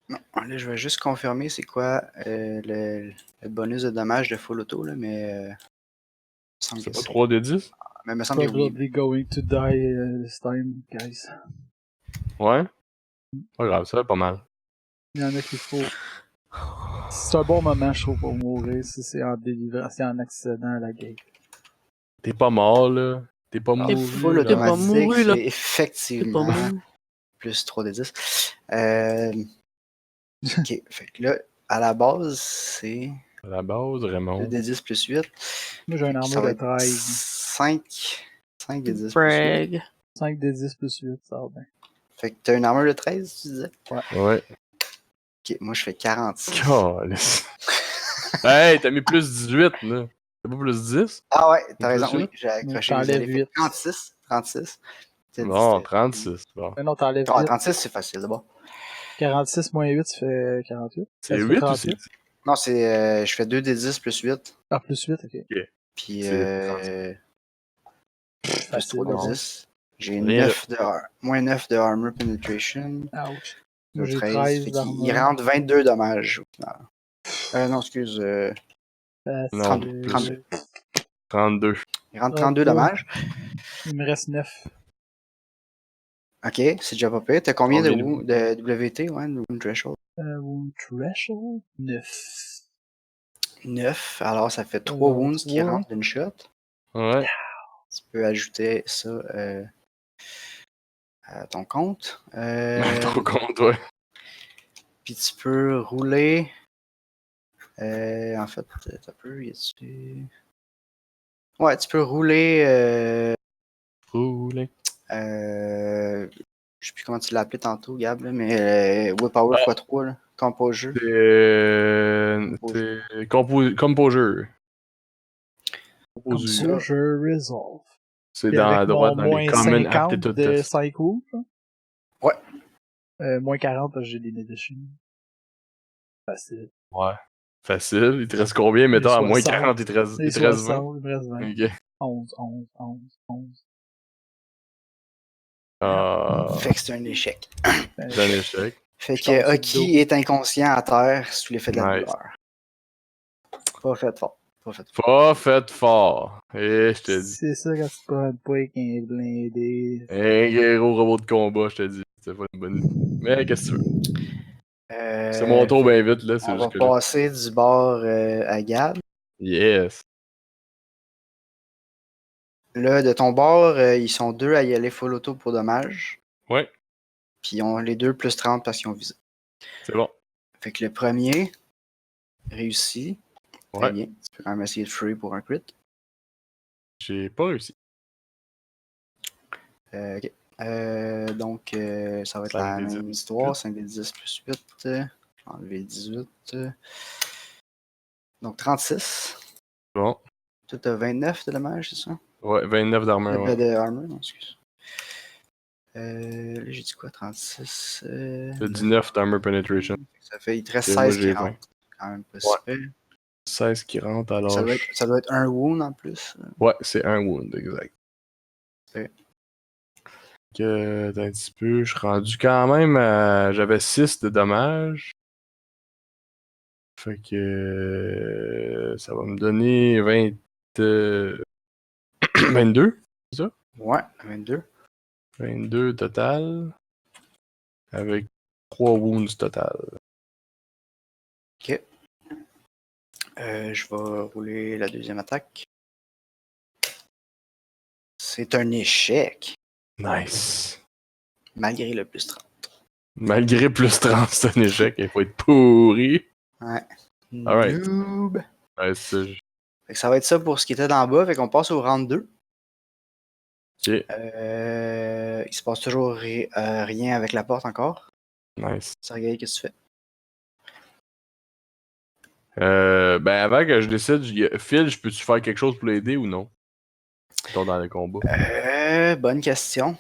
Speaker 3: Non, là, je vais juste confirmer c'est quoi le bonus de dommage de full auto, là, mais. Il me semble
Speaker 2: C'est
Speaker 3: que
Speaker 2: pas 3 des 10?
Speaker 3: Mais il me semble que oui.
Speaker 1: Probably going to die this time, guys.
Speaker 2: Ouais? Pas grave, ça va pas mal.
Speaker 1: Il y en a qu'il faut. C'est un bon moment, je trouve, pour mourir si c'est en délivrance, si en accident à la game.
Speaker 2: T'es pas mort, là. T'es pas
Speaker 3: Alors,
Speaker 2: mort.
Speaker 3: full
Speaker 4: T'es pas
Speaker 3: automatique,
Speaker 4: mouru, là.
Speaker 3: c'est
Speaker 4: C'est
Speaker 3: effectivement
Speaker 4: pas bon.
Speaker 3: plus 3 des 10. Ok, fait que là, à la base, c'est
Speaker 2: À la base,
Speaker 3: 2
Speaker 2: Raymond.
Speaker 3: des 10 plus 8.
Speaker 1: Moi, j'ai un
Speaker 3: Ça
Speaker 1: armure
Speaker 3: va
Speaker 1: de
Speaker 3: être
Speaker 1: 13.
Speaker 3: 5 des 10 plus 8.
Speaker 4: Brag.
Speaker 1: 5 des 10 plus 8, ça va bien.
Speaker 3: Fait que t'as une armure de 13, tu disais?
Speaker 2: Ouais.
Speaker 3: Ok, moi je fais 46.
Speaker 2: Calisse. Hey, t'as mis plus 18, là. T'as pas plus 10?
Speaker 3: Ah ouais, t'as
Speaker 2: Plus
Speaker 3: raison, oui,
Speaker 2: 8?
Speaker 3: j'ai accroché
Speaker 1: Non,
Speaker 3: les
Speaker 1: t'enlèves
Speaker 3: allées. Fait
Speaker 1: 8.
Speaker 3: 36. 36.
Speaker 2: Non, 36. Bon.
Speaker 1: Mais non, t'enlèves
Speaker 3: Ah,
Speaker 1: 8.
Speaker 3: 36, c'est facile d'abord.
Speaker 1: 46 moins 8, ça fait 48.
Speaker 2: C'est
Speaker 1: Ça fait
Speaker 2: 8 ou
Speaker 1: 38?
Speaker 2: c'est...
Speaker 3: Non, c'est. Je fais 2 des 10 plus 8.
Speaker 1: Ah, plus 8, ok.
Speaker 3: Puis
Speaker 2: C'est
Speaker 3: plus
Speaker 1: Facile
Speaker 3: 3 des
Speaker 1: d'abord.
Speaker 3: 10. J'ai
Speaker 2: Rien
Speaker 3: 9 moins 9 de armor penetration.
Speaker 1: Ouch.
Speaker 3: De
Speaker 1: Moi, j'ai
Speaker 3: 13.
Speaker 1: 13
Speaker 3: Fait qu'il
Speaker 1: d'armure.
Speaker 3: rentre 22 dommages au final. Non, excuse.
Speaker 2: Non,
Speaker 3: 32.
Speaker 2: plus 32.
Speaker 3: Il rentre 32
Speaker 1: 32.
Speaker 3: dommages.
Speaker 1: Il me reste 9.
Speaker 3: Ok, c'est déjà pas pire. T'as combien
Speaker 2: Combien
Speaker 3: de WT, ouais, de Wound Threshold?
Speaker 1: Wound Threshold? 9.
Speaker 3: 9. Alors, ça fait 3
Speaker 1: Alors,
Speaker 3: wounds qui
Speaker 1: 3.
Speaker 3: rentrent d'une shot.
Speaker 2: Ouais.
Speaker 3: Tu peux ajouter ça à ton compte.
Speaker 2: Trop compte, ouais.
Speaker 3: Puis tu peux rouler. En fait, t'as peu, y a-tu... Ouais, tu peux rouler.
Speaker 2: Rouler.
Speaker 3: Je sais plus comment tu l'as appelé tantôt, Gab, là, mais Willpower x3, là, Composure.
Speaker 2: C'est composure.
Speaker 1: Comme ça, je resolve.
Speaker 2: C'est
Speaker 1: Puis
Speaker 2: dans
Speaker 1: avec
Speaker 2: la droite,
Speaker 1: mon
Speaker 2: dans les
Speaker 1: moins
Speaker 2: Common
Speaker 1: 50
Speaker 2: Aptitude
Speaker 1: de
Speaker 2: Test.
Speaker 1: Psych Wound, là.
Speaker 3: Ouais.
Speaker 1: Moins 40 parce que j'ai des Negation. Facile.
Speaker 2: Ouais. Facile. Il te reste combien, mettons, à moins
Speaker 1: 60.
Speaker 2: 40, il te reste,
Speaker 1: C'est
Speaker 2: il te reste 20?
Speaker 1: 60, il me reste 20.
Speaker 2: Ok.
Speaker 1: 11, 11, 11, 11.
Speaker 3: Fait que c'est un échec.
Speaker 2: C'est un échec.
Speaker 3: Fait
Speaker 1: Je tombe
Speaker 3: que
Speaker 1: sur le
Speaker 3: Hockey est inconscient à terre sous l'effet de la
Speaker 2: Nice.
Speaker 3: douleur. Pas fait fort. Pas fait fort.
Speaker 2: Pas fait fort. Et je te dis.
Speaker 1: C'est ça quand tu te prends pas avec un blindé.
Speaker 2: Un gros robot de combat, je te dis. C'est pas une bonne idée. Mais qu'est-ce que tu veux? C'est mon tour
Speaker 3: Fait
Speaker 2: bien vite, là. C'est
Speaker 3: on va
Speaker 2: juste que là.
Speaker 3: passer du bord à Gab.
Speaker 2: Yes.
Speaker 3: Là, de ton bord, ils sont deux à y aller full auto pour dommage.
Speaker 2: Ouais,
Speaker 3: Puis ils ont les deux plus 30 parce qu'ils ont visé.
Speaker 2: c'est bon.
Speaker 3: Fait que le premier réussit. Très
Speaker 2: Ouais.
Speaker 3: bien. Tu peux quand même essayer de free pour un crit.
Speaker 2: J'ai pas réussi.
Speaker 3: Ok. Donc, ça va être
Speaker 2: 5
Speaker 3: la
Speaker 2: des 10
Speaker 3: même
Speaker 2: plus
Speaker 3: histoire.
Speaker 2: 8.
Speaker 3: 5 des 10 plus 8. Je vais enlever le 18. Donc, 36.
Speaker 2: Bon.
Speaker 3: Toi, t'as 29 de dommage, c'est ça?
Speaker 2: Ouais, 29 d'armure, ouais.
Speaker 3: De armor, non, excuse. Là, j'ai dit quoi? 36.
Speaker 2: T'as 19 d'armor penetration.
Speaker 3: Ça fait, il te reste
Speaker 2: Et moi,
Speaker 3: 16 qui
Speaker 2: j'ai 20.
Speaker 3: rentrent. Quand même pas
Speaker 2: Ouais.
Speaker 3: super.
Speaker 2: 16 qui rentrent, alors.
Speaker 3: Ça doit être un wound en plus.
Speaker 2: Ouais, c'est un wound, exact.
Speaker 3: Ouais.
Speaker 2: Que, t'as un petit peu. Je suis rendu quand même à. J'avais 6 de dommages. Fait que. Ça va me donner 20. 22, c'est ça?
Speaker 3: Ouais, 22.
Speaker 2: 22 total. Avec 3 wounds total.
Speaker 3: Ok. Je vais rouler la deuxième attaque. C'est un échec,
Speaker 2: Nice.
Speaker 3: malgré le plus 30.
Speaker 2: Malgré plus 30, c'est un échec. Il faut être pourri.
Speaker 3: Ouais.
Speaker 2: Alright.
Speaker 3: Noob.
Speaker 2: Ouais, c'est ça.
Speaker 3: Fait que ça va être ça pour ce qui était d'en bas. Fait qu'on passe au round 2.
Speaker 2: Ok.
Speaker 3: Il se passe toujours rien avec la porte encore.
Speaker 2: Nice.
Speaker 3: Sergei, qu'est-ce que tu fais?
Speaker 2: Ben avant que je décide, Phil, je peux-tu faire quelque chose pour l'aider ou non? Mettons dans le combat.
Speaker 3: Bonne question.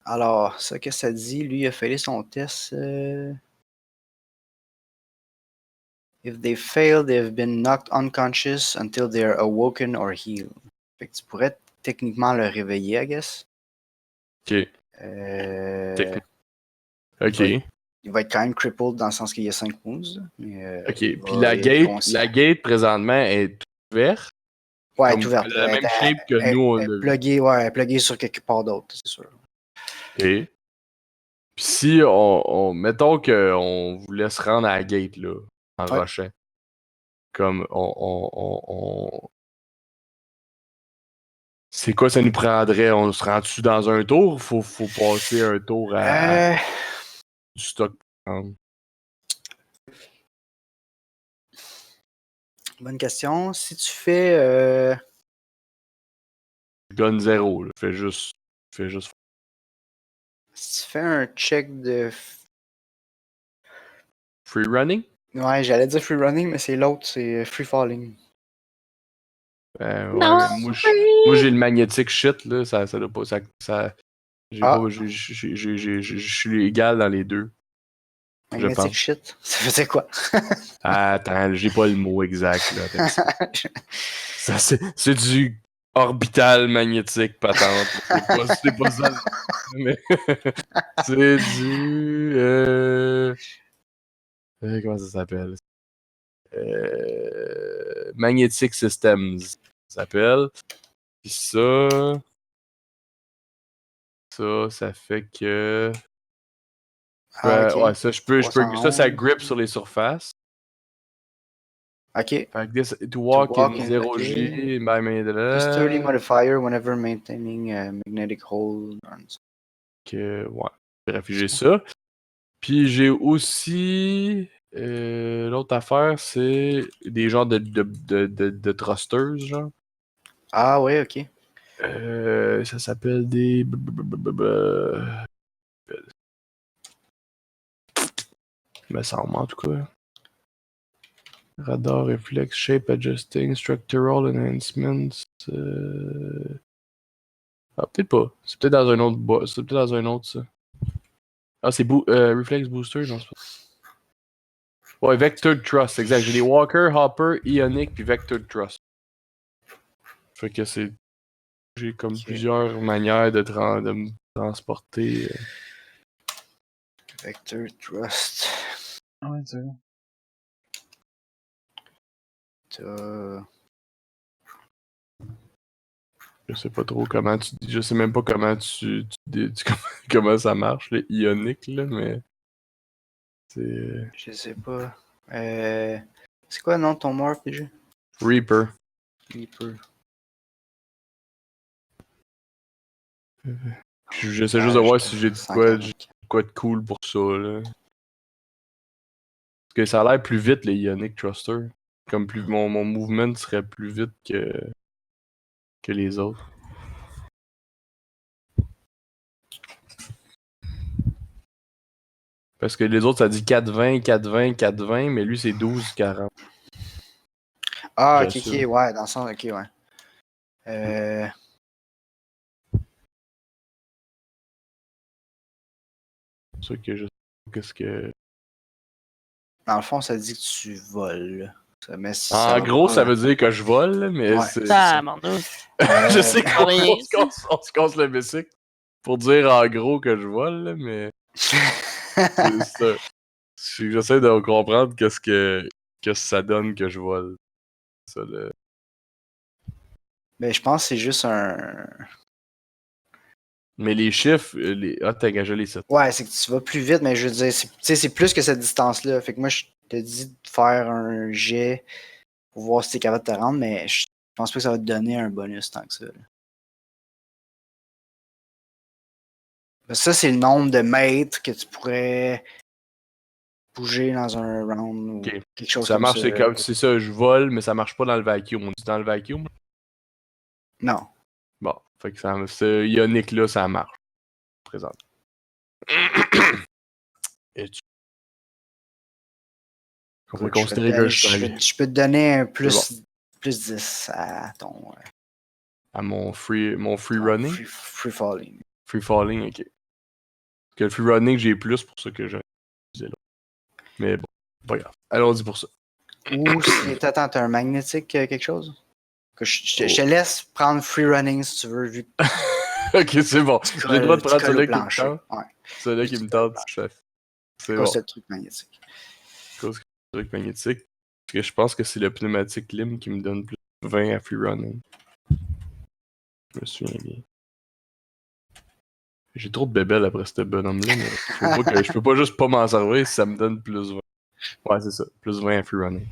Speaker 3: Alors, ça que ça dit, lui, il a fait son test. If they fail, they've been knocked unconscious until they are awoken or healed. Fait que tu pourrais techniquement le réveiller, I guess.
Speaker 2: Ok.
Speaker 3: Euh,
Speaker 2: Ok.
Speaker 3: il va être quand même crippled dans le sens qu'il y a 5 wounds. Mais,
Speaker 2: Ok.
Speaker 3: il
Speaker 2: Puis
Speaker 3: va être conscient.
Speaker 2: la gate présentement est ouverte.
Speaker 3: Ouais, elle
Speaker 2: Comme
Speaker 3: est ouverte.
Speaker 2: la même shape que nous, on l'a vu.
Speaker 3: Pluguée, ouais, elle est pluguée sur quelque part d'autre, c'est sûr.
Speaker 2: Ok. Puis si mettons qu'on vous laisse rendre à la gate là, en
Speaker 3: Ouais.
Speaker 2: rushant. Comme on. C'est quoi ça nous prendrait? On se rend dessus dans un tour? Faut passer un tour à du stock.
Speaker 3: Bonne question. Si tu fais.
Speaker 2: Gun 0, là. Fais juste.
Speaker 3: Si tu fais un check de.
Speaker 2: Free running?
Speaker 3: Ouais, j'allais dire free running, mais c'est l'autre, c'est free falling.
Speaker 2: Ouais,
Speaker 4: Non,
Speaker 2: moi j'ai le magnétique shit, là. Ça doit pas. J'ai
Speaker 3: Ah.
Speaker 2: pas. Je suis égal dans les deux. Je
Speaker 3: Magnetic
Speaker 2: pense.
Speaker 3: shit. Ça faisait quoi?
Speaker 2: Attends, j'ai pas le mot exact, là. Ça, c'est du orbital magnétique patente. C'est pas ça. Mais c'est du. Comment ça s'appelle? Magnetic Systems, ça s'appelle. Puis ça fait que.
Speaker 3: Ah, ok.
Speaker 2: Ouais, ça, je peux. Ça
Speaker 3: 311.
Speaker 2: grip sur les surfaces.
Speaker 3: Ok.
Speaker 2: Fait que to walk
Speaker 3: walk
Speaker 2: in
Speaker 3: in,
Speaker 2: 0G, by
Speaker 3: Plus 30 modifier whenever maintaining a magnetic hold.
Speaker 2: Ouais. Bref, j'ai ça. Puis j'ai aussi. L'autre affaire, c'est des genres de thrusters, genre.
Speaker 3: Ah, ouais, ok.
Speaker 2: Ça s'appelle des. Il me semble, en tout cas. Radar, Reflex, Shape Adjusting, Structural Enhancements. Ah, peut-être pas. C'est peut-être dans un autre c'est peut-être dans un autre, ça. Ah, c'est Reflex Booster, non, c'est pas. Ouais, Vector Trust, exact. J'ai des Walker, Hopper, Ionic, puis Vector Trust. Fait que c'est. J'ai comme plusieurs manières de me transporter.
Speaker 3: Vector Trust.
Speaker 1: Ouais, tu vois.
Speaker 3: T'as.
Speaker 2: Je sais pas trop comment je sais même pas comment comment ça marche, le Ionic, là, mais. C'est.
Speaker 3: Je sais pas. C'est quoi le nom de ton morph déjà?
Speaker 2: Reaper.
Speaker 3: Reaper.
Speaker 2: J'essaie juste de voir si j'ai de quoi de cool pour ça, là. Parce que ça a l'air plus vite, les Ionic Thruster. Comme mon mouvement serait plus vite que les autres. Parce que les autres, ça dit 4-20, 4-20, 4-20, mais lui, c'est 12-40.
Speaker 3: Ah, ok, ouais, dans le sens, ok, ouais.
Speaker 2: C'est sûr que je sais pas qu'est-ce que.
Speaker 3: Dans le fond, ça dit que tu voles. Mais
Speaker 2: En gros, ça veut dire que je vole, mais
Speaker 3: ouais,
Speaker 2: c'est.
Speaker 4: Ah, mon dieu.
Speaker 2: Je sais qu'on
Speaker 4: rien,
Speaker 2: on se casse le bicycle pour dire en gros que je vole, là, mais. C'est ça. J'essaie de comprendre qu'est-ce que ça donne que je vole. Ça, le...
Speaker 3: Mais je pense que c'est juste un.
Speaker 2: Mais les chiffres, ah, t'as engagé les 7.
Speaker 3: Ouais, c'est que tu vas plus vite, mais je veux dire, c'est plus que cette distance-là. Fait que moi, je te dis de faire un jet pour voir si t'es capable de te rendre, mais je pense pas que ça va te donner un bonus tant que ça. Là. Ça, c'est le nombre de mètres que tu pourrais bouger dans un round ou
Speaker 2: Ok.
Speaker 3: quelque chose
Speaker 2: Ça
Speaker 3: comme
Speaker 2: marche,
Speaker 3: ça.
Speaker 2: c'est ça, je vole, mais ça marche pas dans le vacuum. On dit dans le vacuum?
Speaker 3: Non.
Speaker 2: Bon, fait que ce Ionic là, ça marche. Présent. Et tu... On peut considérer que
Speaker 3: je peux te donner un plus 10 à ton.
Speaker 2: À mon free running?
Speaker 3: Free falling.
Speaker 2: Free falling, ok. Parce que le free running, j'ai plus pour ça que j'ai utilisé là. Mais bon, pas grave. Allons-y pour ça.
Speaker 3: Ou si. Attends, t'as un magnétique quelque chose? Que je te laisse prendre free running si tu veux, vu que
Speaker 2: ok, c'est bon. J'ai le droit de prendre celui-là qui me tente.
Speaker 3: Ouais.
Speaker 2: Celui-là qui me tente, chef. C'est bon.
Speaker 3: C'est le truc magnétique.
Speaker 2: Cause le truc magnétique. Parce que je pense que c'est le pneumatique lim qui me donne plus 20 à free running. Je me souviens bien. J'ai trop de bébelles après ce bonhomme-là, mais je peux pas juste pas m'en servir si ça me donne plus 20. Ouais, c'est ça. Plus 20 à free running.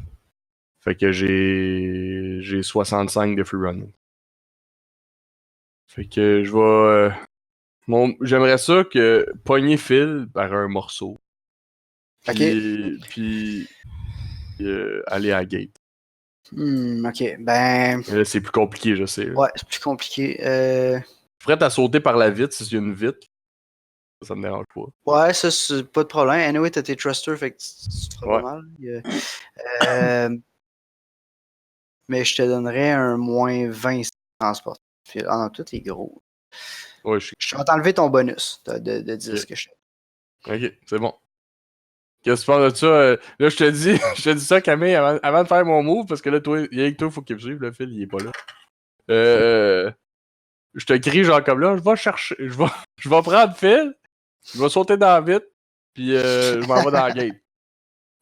Speaker 2: Fait que j'ai 65 de free running. Fait que je vais... j'aimerais ça que pogner Phil par un morceau. Puis aller à la gate.
Speaker 3: Ok, ben.
Speaker 2: Mais là, c'est plus compliqué, je sais. Là.
Speaker 3: Ouais, c'est plus compliqué.
Speaker 2: Je suis prêt à sauter par la vitre si y a une vitre. Ça me dérange pas.
Speaker 3: Ouais, ça, c'est pas de problème. Anyway, t'as tes thrusters, fait que tu te feras pas mal. Mais je te donnerais un moins 20 si tu transportes. Ah non, tout est gros.
Speaker 2: Ouais,
Speaker 3: je vais t'enlever ton bonus de 10 que je fais.
Speaker 2: Ok, c'est bon. Qu'est-ce que tu penses de ça? Là, je te dis ça, Camille, avant de faire mon move, parce que là, il y a que toi, faut qu'il me suive, le fil, il est pas là. Je te crie, genre, comme là, je vais chercher, je vais prendre Phil, je vais sauter dans la vitre, puis je m'en vais dans la gate.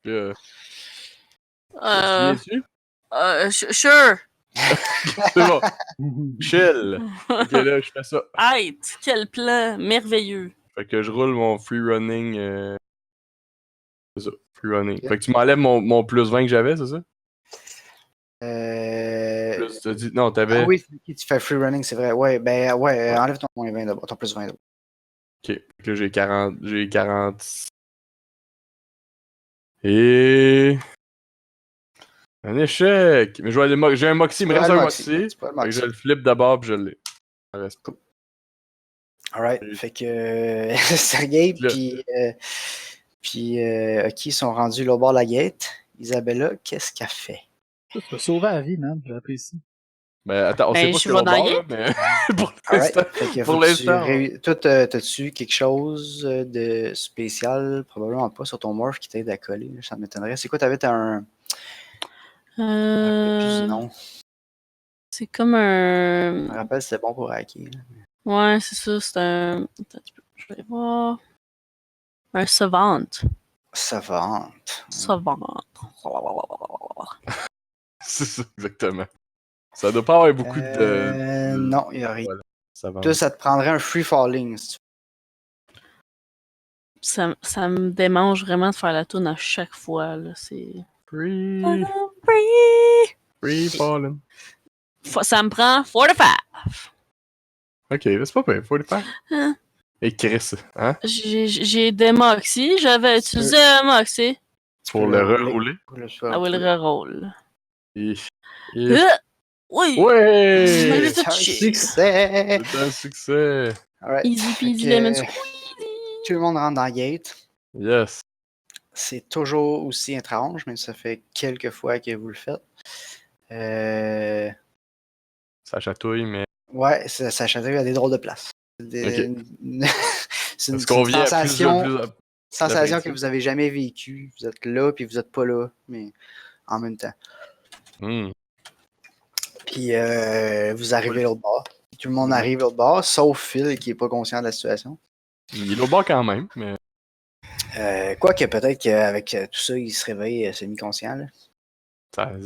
Speaker 2: Puis, tu viens-tu?
Speaker 4: Sure.
Speaker 2: C'est bon. Chill. Ok, là, je fais ça.
Speaker 4: Height, quel plan merveilleux.
Speaker 2: Fait que je roule mon free running. C'est ça, free running. Fait que tu m'enlèves mon plus 20 que j'avais, c'est ça? Plus, t'as dit, non, t'avais.
Speaker 3: Ah oui, tu fais free running, c'est vrai. Ouais, ben ouais, enlève ton moins 20 d'abord, ton plus 20 d'abord.
Speaker 2: Ok, là j'ai 40. J'ai 40. Et. Un échec! Mais j'ai un Moxie, il me reste un Moxie. Fait que je le flip d'abord puis je l'ai. Ça reste pas.
Speaker 3: Alright, fait que Sergei puis ok, ils sont rendus là au bord de la gate. Isabella, qu'est-ce qu'elle fait?
Speaker 1: Tu m'as sauvé la vie, man. J'apprécie.
Speaker 2: Ben, attends, on
Speaker 4: Ben,
Speaker 2: sait pas
Speaker 4: je
Speaker 2: ce que
Speaker 4: vais
Speaker 2: l'autre
Speaker 4: dans
Speaker 2: bord,
Speaker 4: la
Speaker 2: là, mais pour
Speaker 3: Alright.
Speaker 2: l'instant,
Speaker 3: Fait que
Speaker 2: pour
Speaker 3: faut que tu
Speaker 2: l'instant,
Speaker 3: Toi, t'as-tu quelque chose de spécial? Probablement pas sur ton morph qui t'aide à coller. Ça m'étonnerait. C'est quoi, t'avais un. Plus du
Speaker 4: Euh,
Speaker 3: nom.
Speaker 4: c'est comme
Speaker 3: Je me
Speaker 4: un.
Speaker 3: rappelle, c'était bon pour hacker. Là.
Speaker 4: Ouais, c'est ça, c'est un. Attends un petit peu, je vais voir. Un savant.
Speaker 3: Savante.
Speaker 4: Savant.
Speaker 2: c'est ça, exactement. Ça doit pas avoir beaucoup de...
Speaker 3: Non, il n'y a rien.
Speaker 2: Voilà, ça va.
Speaker 3: Toi, ça te prendrait un free falling. Si tu
Speaker 4: Ça me démange vraiment de faire la tourne à chaque fois, là. C'est.
Speaker 2: Free, free falling.
Speaker 4: Ça me prend 45.
Speaker 2: Ok, c'est pas pire, faut le faire.
Speaker 4: Hein?
Speaker 2: Et Chris, hein?
Speaker 4: J'ai des Moxie, j'avais
Speaker 3: Tu
Speaker 4: utilisé un Moxie.
Speaker 2: Pour
Speaker 3: peux
Speaker 2: le
Speaker 3: rouler.
Speaker 2: rerouler.
Speaker 3: Pour le
Speaker 4: Ah oui, le reroll.
Speaker 2: Et...
Speaker 4: Oui!
Speaker 2: Ouais!
Speaker 3: C'est un succès!
Speaker 2: C'est un succès!
Speaker 3: Alright.
Speaker 4: Easy
Speaker 3: Fait
Speaker 4: peasy
Speaker 3: que
Speaker 4: lemon squeezy.
Speaker 3: tout le monde rentre dans la gate.
Speaker 2: Yes!
Speaker 3: C'est toujours aussi étrange, mais ça fait quelques fois que vous le faites.
Speaker 2: Ça chatouille, mais...
Speaker 3: Ouais, ça chatouille à des drôles de places. C'est une
Speaker 2: Est-ce qu'on vient à
Speaker 3: sensation que
Speaker 2: plus
Speaker 3: vous avez jamais vécue. Vous êtes là, puis vous êtes pas là, mais en même temps. Puis vous arrivez l'autre bord. Tout le monde arrive l'autre bord, sauf Phil qui est pas conscient de la situation.
Speaker 2: Il est au bord quand même, mais...
Speaker 3: Quoique peut-être qu'avec tout ça, il se réveille semi-conscient. Là.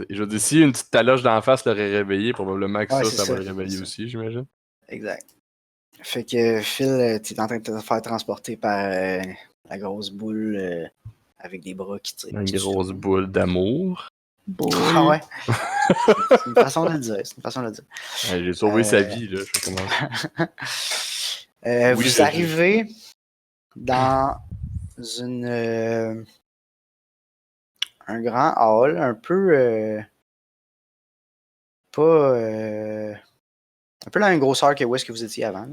Speaker 2: Je veux dire, si une petite taloche d'en face l'aurait réveillé, probablement que
Speaker 3: Ouais,
Speaker 2: ça va
Speaker 3: c'est
Speaker 2: le réveiller
Speaker 3: ça.
Speaker 2: aussi, j'imagine.
Speaker 3: Exact. Fait que Phil, tu es en train de te faire transporter par la grosse boule avec des bras qui tirent.
Speaker 2: Une grosse boule d'amour.
Speaker 3: Ah ouais. C'est une façon de le dire. C'est une façon de le dire.
Speaker 2: Ouais, j'ai sauvé sa vie, là. Je commence. Oui,
Speaker 3: Vous arrivez dans un grand hall, un peu un peu la même grosseur que où est-ce que vous étiez avant.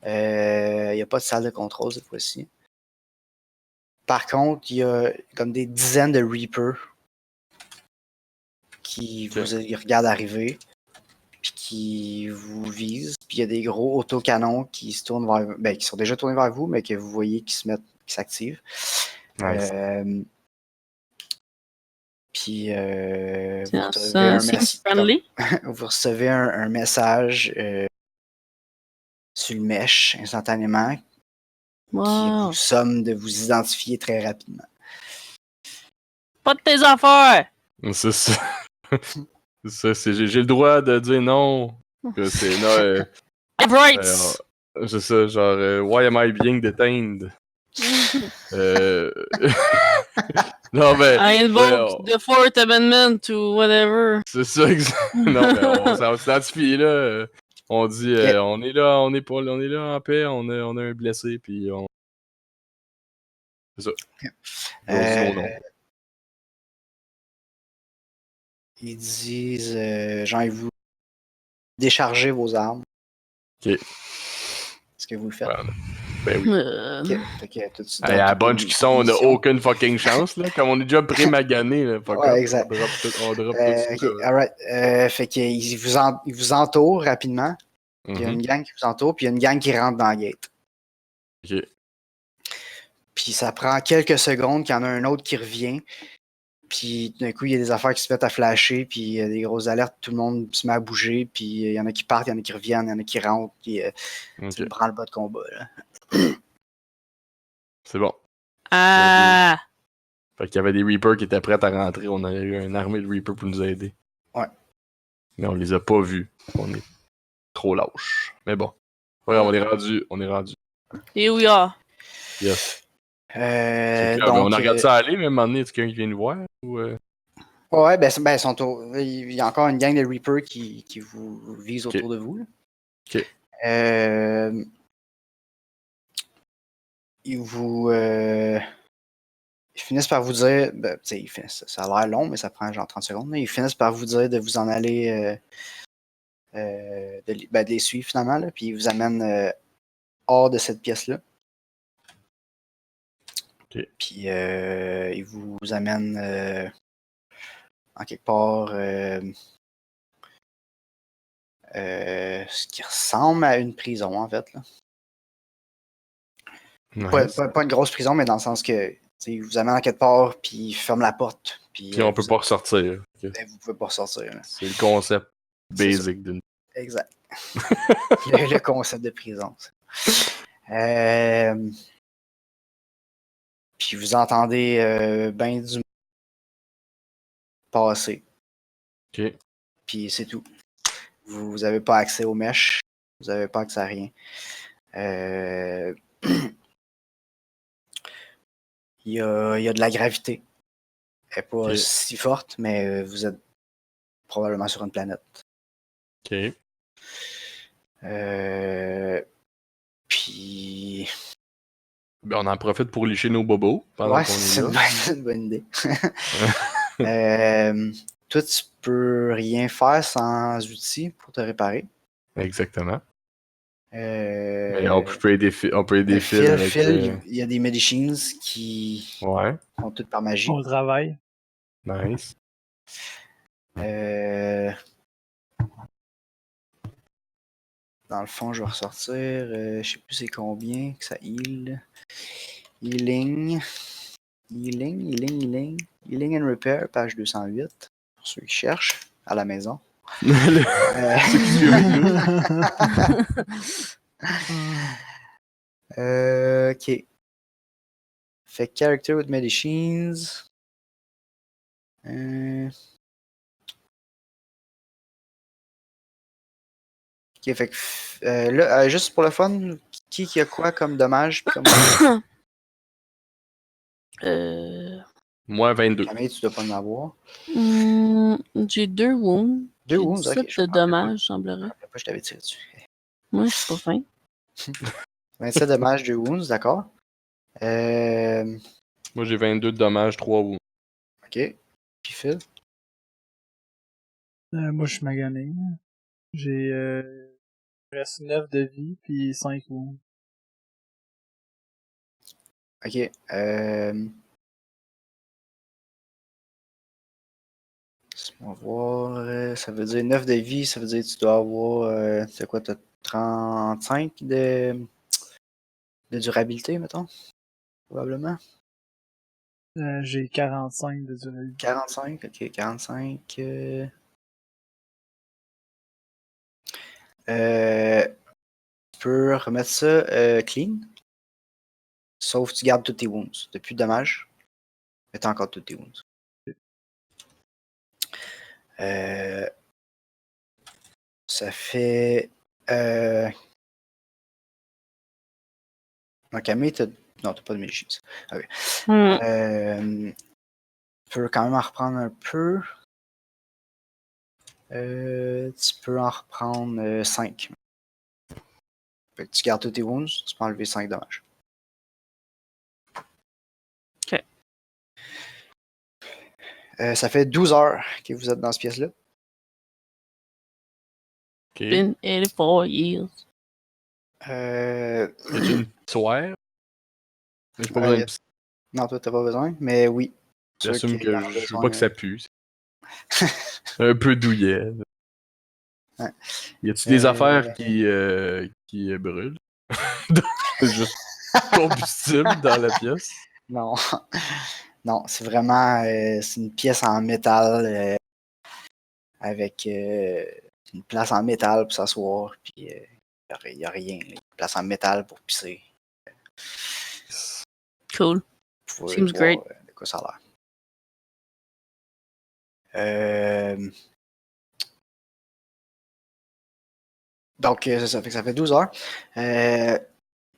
Speaker 3: Il n'y a pas de salle de contrôle cette fois-ci. Par contre, il y a comme des dizaines de Reapers qui vous regardent arriver, puis qui vous visent. Puis il y a des gros autocanons qui se tournent vers, qui sont déjà tournés vers vous, mais que vous voyez qui s'activent.
Speaker 2: Nice.
Speaker 3: Puis vous recevez un message sur le mesh instantanément qui vous somme de vous identifier très rapidement.
Speaker 4: Pas de tes affaires!
Speaker 2: C'est ça. C'est ça, j'ai le droit de dire non. Que c'est non.
Speaker 4: Rights!
Speaker 2: C'est ça, genre, why am I being detained? Non, mais.
Speaker 4: I invoke the Fourth Amendment to whatever.
Speaker 2: C'est ça, non, mais on s'identifie là. On dit, on est là, on est là en paix, on a un blessé, puis on. C'est ça. On dit non, non.
Speaker 3: Ils disent, genre, ils vous déchargez vos armes.
Speaker 2: Ok.
Speaker 3: Est-ce que vous le faites?
Speaker 2: Ouais, ben oui.
Speaker 3: À
Speaker 2: la bunch qui sont, on n'a aucune fucking chance, là. Comme on est déjà pré-magané, là.
Speaker 3: Ouais, exact.
Speaker 2: On drop tout ça.
Speaker 3: Alright. Fait qu'ils vous entourent rapidement. Il y a une gang qui vous entoure, puis il y a une gang qui rentre dans la gate.
Speaker 2: Ok.
Speaker 3: Puis ça prend quelques secondes qu'il y en a un autre qui revient. Puis d'un coup, il y a des affaires qui se mettent à flasher, puis il y a des grosses alertes, tout le monde se met à bouger, puis il y en a qui partent, il y en a qui reviennent, il y en a qui rentrent, puis c'est le branle-bas de combat. Là.
Speaker 2: C'est bon.
Speaker 4: Ah!
Speaker 2: Fait qu'il y avait des Reapers qui étaient prêts à rentrer, on a eu une armée de Reapers pour nous aider.
Speaker 3: Ouais.
Speaker 2: Mais on les a pas vus. On est trop lâches. Mais bon. Ouais, on est rendu.
Speaker 4: Et we are.
Speaker 2: Yes.
Speaker 3: Donc,
Speaker 2: on a regardé ça aller, mais à un moment donné, est-ce qu'il y a quelqu'un qui vient nous voir? Ou,
Speaker 3: Ouais, il y a encore une gang de Reapers qui vous vise autour de vous. Là.
Speaker 2: Ok.
Speaker 3: Ils finissent par vous dire, ça a l'air long, mais ça prend genre 30 secondes. Ils finissent par vous dire de vous en aller, de les suivre finalement, là, puis ils vous amènent hors de cette pièce-là. Puis il vous amène en quelque part ce qui ressemble à une prison, en fait. Là.
Speaker 2: Nice.
Speaker 3: Pas une grosse prison, mais dans le sens que il vous amène en quelque part, puis il ferme la porte.
Speaker 2: Puis on peut pas ressortir. Ok.
Speaker 3: Vous pouvez pas ressortir. Là.
Speaker 2: C'est le concept
Speaker 3: C'est
Speaker 2: basic d'une.
Speaker 3: Exact. le concept de prison. Puis vous entendez ben du passer.
Speaker 2: Ok.
Speaker 3: Puis c'est tout. Vous n'avez pas accès aux mèches. Vous n'avez pas accès à rien. Il y a de la gravité. Elle n'est pas si forte, mais vous êtes probablement sur une planète.
Speaker 2: Ok.
Speaker 3: Puis.
Speaker 2: Ben, on en profite pour licher nos bobos pendant
Speaker 3: Ouais,
Speaker 2: qu'on
Speaker 3: c'est
Speaker 2: est là.
Speaker 3: une bonne idée. Toi, tu peux rien faire sans outils pour te réparer.
Speaker 2: Exactement. Mais on peut aider Phil avec...
Speaker 3: Phil, il y a des medicines qui
Speaker 2: Ouais,
Speaker 3: sont toutes par magie.
Speaker 1: On travaille.
Speaker 2: nice.
Speaker 3: Dans le fond, je vais ressortir. Je sais plus c'est combien que ça heal. Healing and Repair, page 208. Pour ceux qui cherchent à la maison. Ok. Fait Character with Medicines. Ok, fait que là, juste pour le fun, qui a quoi comme dommage? Comme...
Speaker 2: Moi, 22.
Speaker 3: Camille, tu dois pas en avoir.
Speaker 4: J'ai 2 wounds.
Speaker 3: Deux
Speaker 4: J'ai
Speaker 3: wounds,
Speaker 4: 17
Speaker 3: ok.
Speaker 4: de dommages, semblerait.
Speaker 3: Je t'avais tiré dessus.
Speaker 4: Moi, c'est pas fin.
Speaker 3: 27 dommages, 2 wounds, d'accord.
Speaker 2: Moi, j'ai 22 de dommages, 3 wounds.
Speaker 3: Ok. Puis Phil?
Speaker 1: Moi, je suis magané. J'ai il me reste 9 de vie, puis 5 wounds.
Speaker 3: Ok. Laisse-moi voir. Ça veut dire 9 de vie, ça veut dire que tu dois avoir. C'est quoi, t'as 35 de durabilité, mettons? Probablement.
Speaker 1: J'ai 45 de durée.
Speaker 3: 45, ok, 45. Tu peux remettre ça clean. Sauf que tu gardes tous tes wounds. T'as plus de dommages. Mais t'as encore tous tes wounds. Ça fait. Non, Camille, non, t'as pas de magicians. Ok. Tu peux quand même en reprendre un peu. Tu peux en reprendre 5. Fait que tu gardes tous tes wounds, tu peux enlever 5 dommages.
Speaker 4: Ok.
Speaker 3: Ça fait 12 heures que vous êtes dans cette pièce-là.
Speaker 2: Ok.
Speaker 4: Been 84 years.
Speaker 2: As-tu une soirée? J'ai pas besoin de...
Speaker 3: Non, toi, t'as pas besoin, mais oui.
Speaker 2: J'assume que je veux pas que ça pue. Un peu douillet.
Speaker 3: Ouais.
Speaker 2: Y a-tu des affaires qui brûlent? Juste combustible dans la pièce?
Speaker 3: Non. Non, c'est vraiment c'est une pièce en métal avec une place en métal pour s'asseoir, puis il n'y a rien. Là. Une place en métal pour pisser.
Speaker 4: Cool.
Speaker 3: Vous pouvez
Speaker 4: Seems
Speaker 3: voir
Speaker 4: great.
Speaker 3: de quoi ça a l'air. Donc, c'est ça. Fait que ça fait 12 heures.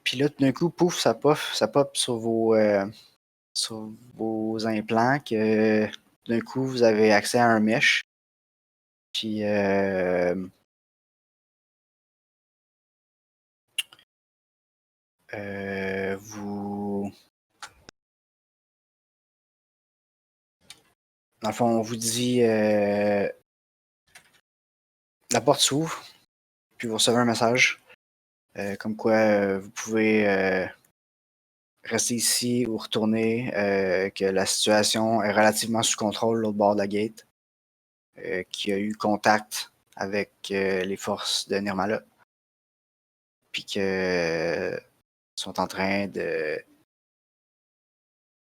Speaker 3: Puis là, tout d'un coup, pouf, ça pop sur vos implants que d'un coup, vous avez accès à un mesh. Puis vous... Dans le fond, on vous dit la porte s'ouvre, puis vous recevez un message comme quoi vous pouvez rester ici ou retourner, que la situation est relativement sous contrôle l'autre bord de la gate, qu'il y a eu contact avec les forces de Nirmala, puis que sont en train de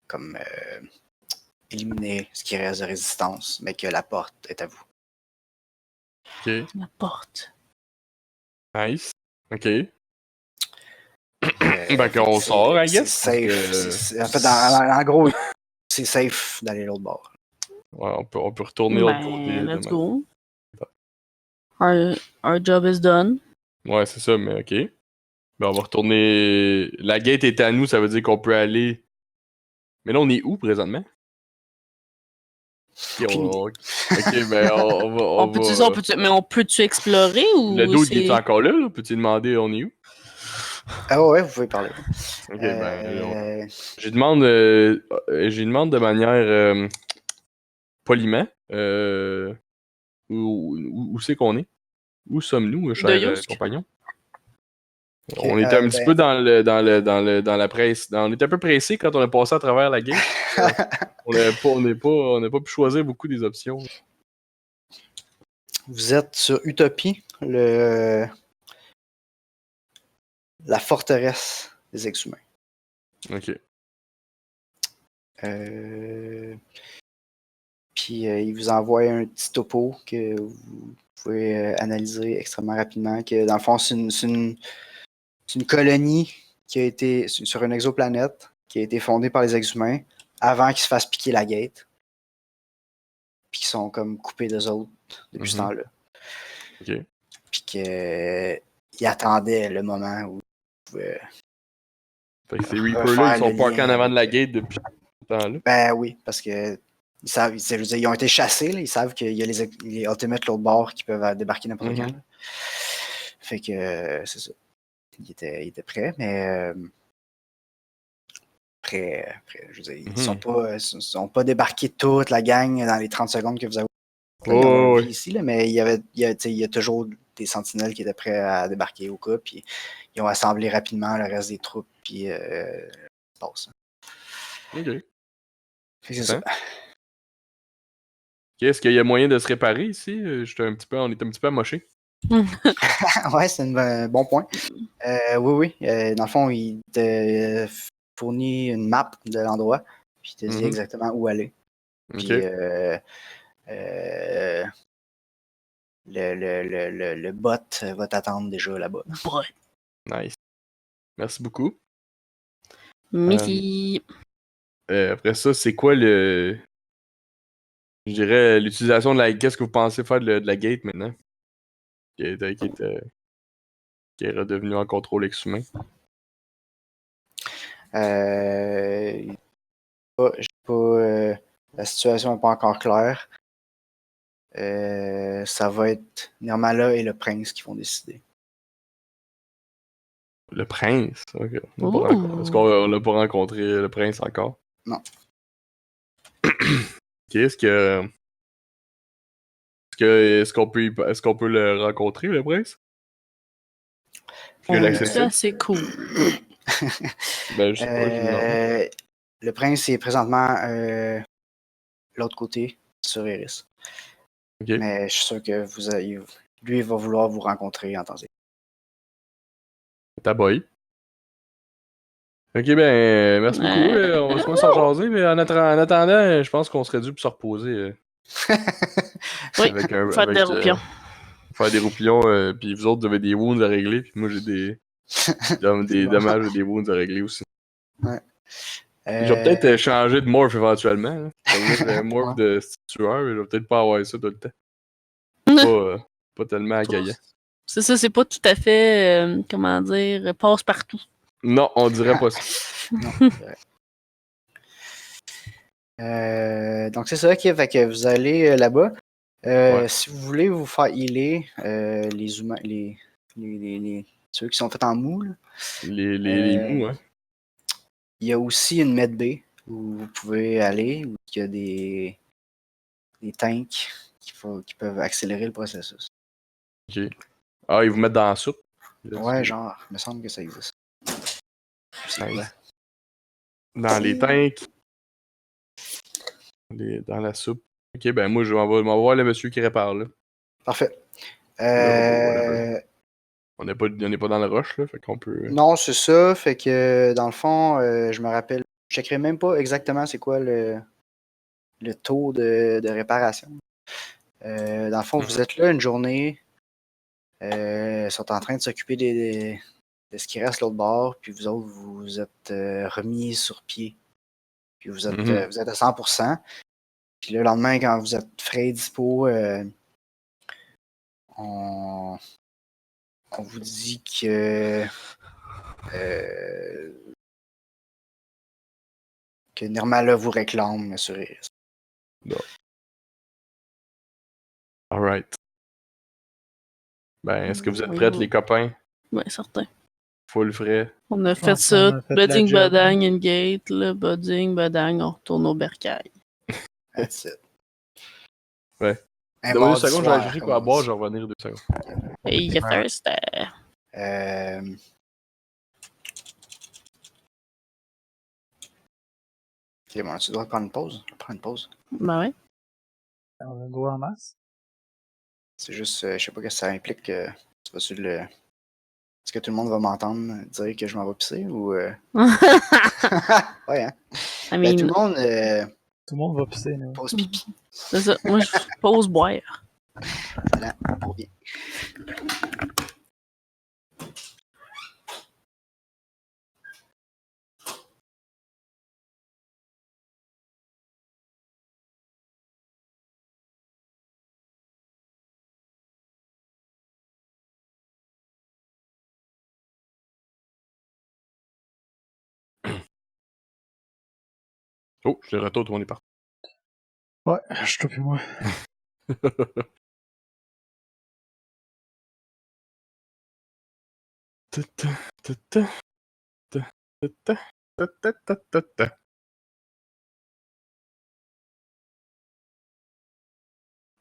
Speaker 3: comme éliminer ce qui reste de résistance, mais que la porte est à vous.
Speaker 2: Ok.
Speaker 4: La porte.
Speaker 2: Nice. Ok.
Speaker 3: Fait
Speaker 2: qu'on
Speaker 3: que
Speaker 2: sort, I
Speaker 3: c'est
Speaker 2: guess,
Speaker 3: safe.
Speaker 2: parce que-
Speaker 3: En fait, en gros, c'est safe d'aller l'autre bord.
Speaker 2: Ouais, on peut retourner de l'autre côté.
Speaker 4: Ben, let's
Speaker 2: demain.
Speaker 4: go. Our job is done.
Speaker 2: Ouais, c'est ça, mais ok. Ben, on va retourner. La gate est à nous, ça veut dire qu'on peut aller. Mais là, on est où présentement? Ok,
Speaker 3: Aucune idée.
Speaker 2: ok, ben, on va.
Speaker 4: Mais on peut-tu explorer
Speaker 2: Le
Speaker 4: ou
Speaker 2: dude, il est
Speaker 4: c'est.
Speaker 2: encore là, là? Peux-tu demander on est où?
Speaker 3: Ah ouais, vous pouvez parler.
Speaker 2: Ok, ben,
Speaker 3: Euh,
Speaker 2: je lui demande de manière poliment où c'est qu'on est? Où sommes-nous, cher
Speaker 4: De Yusk?
Speaker 2: compagnon?
Speaker 3: ok,
Speaker 2: On était un petit peu
Speaker 3: ben,
Speaker 2: dans la presse. On était un peu pressé quand on a passé à travers la gate. On n'a pas pu choisir beaucoup des options.
Speaker 3: vous êtes sur Utopie, la forteresse des ex-humains.
Speaker 2: Ok.
Speaker 3: Puis il vous envoie un petit topo que vous pouvez analyser extrêmement rapidement. Que dans le fond, c'est une colonie qui a été sur une exoplanète qui a été fondée par les ex-humains avant qu'ils se fassent piquer la gate. Puis qu'ils sont comme coupés d'eux autres depuis ce temps-là.
Speaker 2: Ok.
Speaker 3: Puis qu'ils attendaient le moment où ils pouvaient.
Speaker 2: Fait que ces Reapers-là,
Speaker 3: Refaire
Speaker 2: ils sont
Speaker 3: le
Speaker 2: parkés
Speaker 3: lien
Speaker 2: en avant de la
Speaker 3: avec,
Speaker 2: gate depuis ce temps-là.
Speaker 3: Ben oui, parce que ils savent, je veux dire, ils ont été chassés, là, ils savent qu'il y a les Ultimates l'autre bord qui peuvent débarquer n'importe quand. Là. Fait que c'est ça. Ils étaient prêts, mais prêts, je veux dire, ils sont pas débarqués toute la gang dans les 30 secondes que vous avez dans votre vie ici, là, mais il y a toujours des sentinelles qui étaient prêts à débarquer au cas, puis ils ont assemblé rapidement le reste des troupes, puis ça passe.
Speaker 2: Ok.
Speaker 3: Fait que c'est ça.
Speaker 2: Ok, est-ce qu'il y a moyen de se réparer ici? On est un petit peu amoché.
Speaker 3: Ouais, c'est un bon point. Oui. Dans le fond, il te fournit une map de l'endroit, puis il te dit exactement où aller. Puis le bot va t'attendre déjà là-bas.
Speaker 2: Nice. Merci beaucoup.
Speaker 4: Merci.
Speaker 2: Après ça, c'est quoi je dirais l'utilisation de la. Qu'est-ce que vous pensez faire de la gate maintenant? Qui est redevenu en contrôle ex-humain.
Speaker 3: La situation n'est pas encore claire. Ça va être Nirmala et le prince qui vont décider.
Speaker 2: Le prince? Ok. Est-ce qu'on n'a pas rencontré le prince encore?
Speaker 3: Non.
Speaker 2: Ok, est-ce qu'on peut le rencontrer, le prince?
Speaker 4: Ça, c'est cool.
Speaker 2: Ben, je sais pas, je me demande.
Speaker 3: Le prince est présentement l'autre côté, sur Eris.
Speaker 2: Okay.
Speaker 3: Mais je suis sûr que lui va vouloir vous rencontrer en temps et.
Speaker 2: Ta boy. Ok, ben, merci beaucoup. On va se s'en jaser, mais en attendant, je pense qu'on serait dû pour se reposer.
Speaker 4: Oui, faire des roupillons.
Speaker 2: Faire des roupillons, puis vous autres, vous avez des wounds à régler, puis moi, j'ai des dommages et des wounds à régler aussi.
Speaker 3: Ouais.
Speaker 2: Je vais peut-être changer de morph éventuellement. Hein. J'ai un morph de tueur, mais je vais peut-être pas avoir ça tout le temps. Pas tellement accueillant.
Speaker 4: C'est ça, c'est pas tout à fait, comment dire, passe partout.
Speaker 2: Non, on dirait pas ça.
Speaker 3: Non, donc c'est ça, ok, fait que vous allez là-bas. Si vous voulez vous faire healer, les humains, ceux qui sont faits en mou, là,
Speaker 2: les mous, hein.
Speaker 3: Il y a aussi une medbay où vous pouvez aller, où il y a des tanks qui peuvent accélérer le processus.
Speaker 2: Ok. Ah, ils vous mettent dans la soupe.
Speaker 3: Ouais, genre, il me semble que ça existe.
Speaker 2: Nice. Dans les tanks. Dans la soupe. Ok, ben moi, je m'en vais voir le monsieur qui répare, là.
Speaker 3: Parfait.
Speaker 2: whatever. On n'est pas dans le rush, là, fait qu'on peut...
Speaker 3: Non, c'est ça. Fait que, dans le fond, je me rappelle, je checkerai même pas exactement c'est quoi le taux de réparation. Dans le fond, vous êtes là une journée. Ils sont en train de s'occuper de ce qui reste l'autre bord, puis vous autres, vous êtes remis sur pied. Puis vous êtes à 100%. Puis le lendemain, quand vous êtes frais et dispo, on vous dit que Nirmala vous réclame sur Iris.
Speaker 2: Bon. Alright. Ben, est-ce que vous êtes prêts, les copains?
Speaker 4: Ouais, certain.
Speaker 2: Full frais.
Speaker 4: On a
Speaker 1: Je
Speaker 4: fait
Speaker 1: pense
Speaker 4: ça.
Speaker 1: qu'on a fait la
Speaker 4: Budding,
Speaker 1: job.
Speaker 4: badang, engate, là. Budding, badang, on retourne au bercail.
Speaker 3: That's it.
Speaker 2: Ouais.
Speaker 3: Un
Speaker 2: Donne-moi 2
Speaker 3: mardi
Speaker 2: secondes, je vais
Speaker 3: soir,
Speaker 2: aller chercher
Speaker 3: comme
Speaker 2: quoi à
Speaker 3: on
Speaker 2: boire,
Speaker 3: dit.
Speaker 2: je vais revenir 2 secondes.
Speaker 4: Hey, you thirsty.
Speaker 3: Ok, bon, tu dois prendre une pause. Je vais prendre une pause.
Speaker 4: Ben ouais.
Speaker 1: On va go en masse.
Speaker 3: C'est juste, je sais pas ce que ça implique que tu vas sur le. Est-ce que tout le monde va m'entendre dire que je m'en vais pisser ou. Ouais, hein.
Speaker 4: I
Speaker 3: Ben,
Speaker 4: mean,
Speaker 3: tout le monde
Speaker 1: Tout le monde va pisser, nous.
Speaker 3: pose pipi.
Speaker 4: c'est ça. Moi, je pose boire.
Speaker 3: Voilà, pour bien.
Speaker 2: Oh, je suis de retour, tout le monde est parti.
Speaker 1: Ouais, je te plus moi.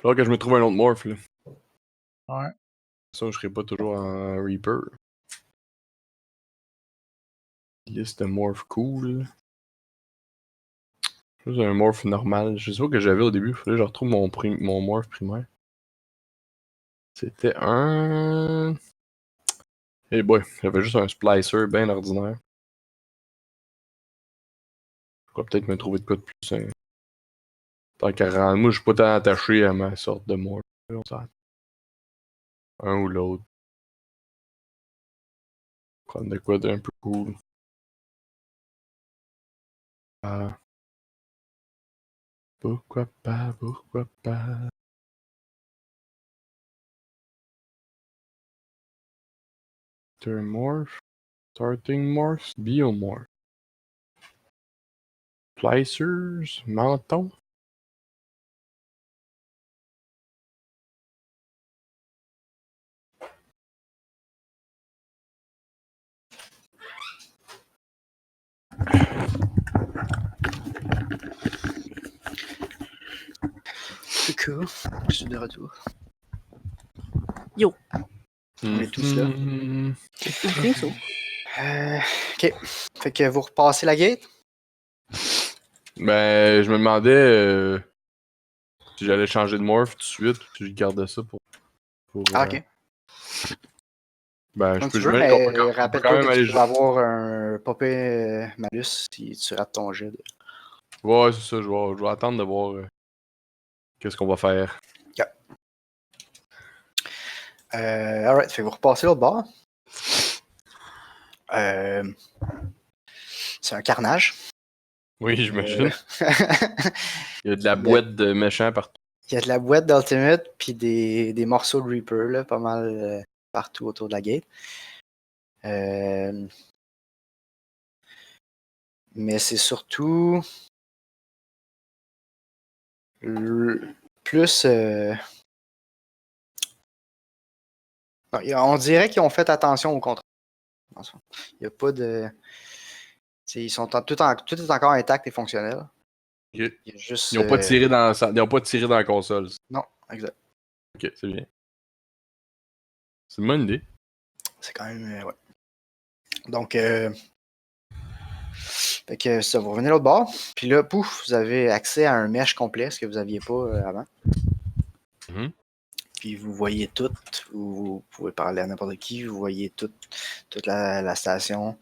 Speaker 2: Faudra que je me trouve un autre morph, là.
Speaker 1: Ouais.
Speaker 2: Ça, je serai pas toujours en Reaper. Liste de morph cool. Juste un morph normal. Je sais pas que j'avais au début. Faudrait que je retrouve mon morph primaire. C'était un... Hey boy, j'avais juste un splicer bien ordinaire. Je pourrais peut-être me trouver de quoi de plus. Tant qu'à rendre. Moi, je suis pas tant attaché à ma sorte de morph. On s'en- Un ou l'autre. Prendre de quoi d'un peu cool. Ah. Pourquoi pas, pourquoi pas. Morph. Starting morph. Biomorph. Splicers. Menton.
Speaker 3: Coucou, je suis de retour.
Speaker 4: Yo.
Speaker 3: On est tous là.
Speaker 4: I think so.
Speaker 3: Ok. Fait que vous repassez la gate?
Speaker 2: Ben, je me demandais si j'allais changer de morph tout de suite ou si je gardais ça pour
Speaker 3: Ah, ok.
Speaker 2: ben,
Speaker 3: Comme
Speaker 2: je peux,
Speaker 3: tu veux,
Speaker 2: j'imagine qu'on peut
Speaker 3: mais
Speaker 2: quand
Speaker 3: rappelle-toi
Speaker 2: même
Speaker 3: que
Speaker 2: aller.
Speaker 3: tu peux avoir un popé malus si tu rates ton jet.
Speaker 2: Ouais, c'est ça, je vais attendre de voir qu'est-ce qu'on va faire.
Speaker 3: Ok. Alright, fait que vous repassez l'autre bord. C'est un carnage.
Speaker 2: Oui, j'imagine.
Speaker 3: Euh,
Speaker 2: Il y a de la boîte de méchants partout.
Speaker 3: Il y a de la boîte d'Ultimate puis des morceaux de Reaper, là, pas mal partout autour de la gate. Mais c'est surtout plus. Non, on dirait qu'ils ont fait attention au contraire. Il n'y a pas de. Ils sont tout est encore intact et fonctionnel.
Speaker 2: Ok.
Speaker 3: Il y a juste.
Speaker 2: Ils n'ont pas tiré dans la console.
Speaker 3: Non, exact.
Speaker 2: Ok, c'est bien. C'est une bonne idée.
Speaker 3: C'est quand même. Ouais. Donc, Fait que ça, vous revenez l'autre bord, puis là, pouf, vous avez accès à un mesh complet, ce que vous aviez pas avant.
Speaker 2: Mhm.
Speaker 3: Puis vous voyez tout, vous pouvez parler à n'importe qui, vous voyez toute la station.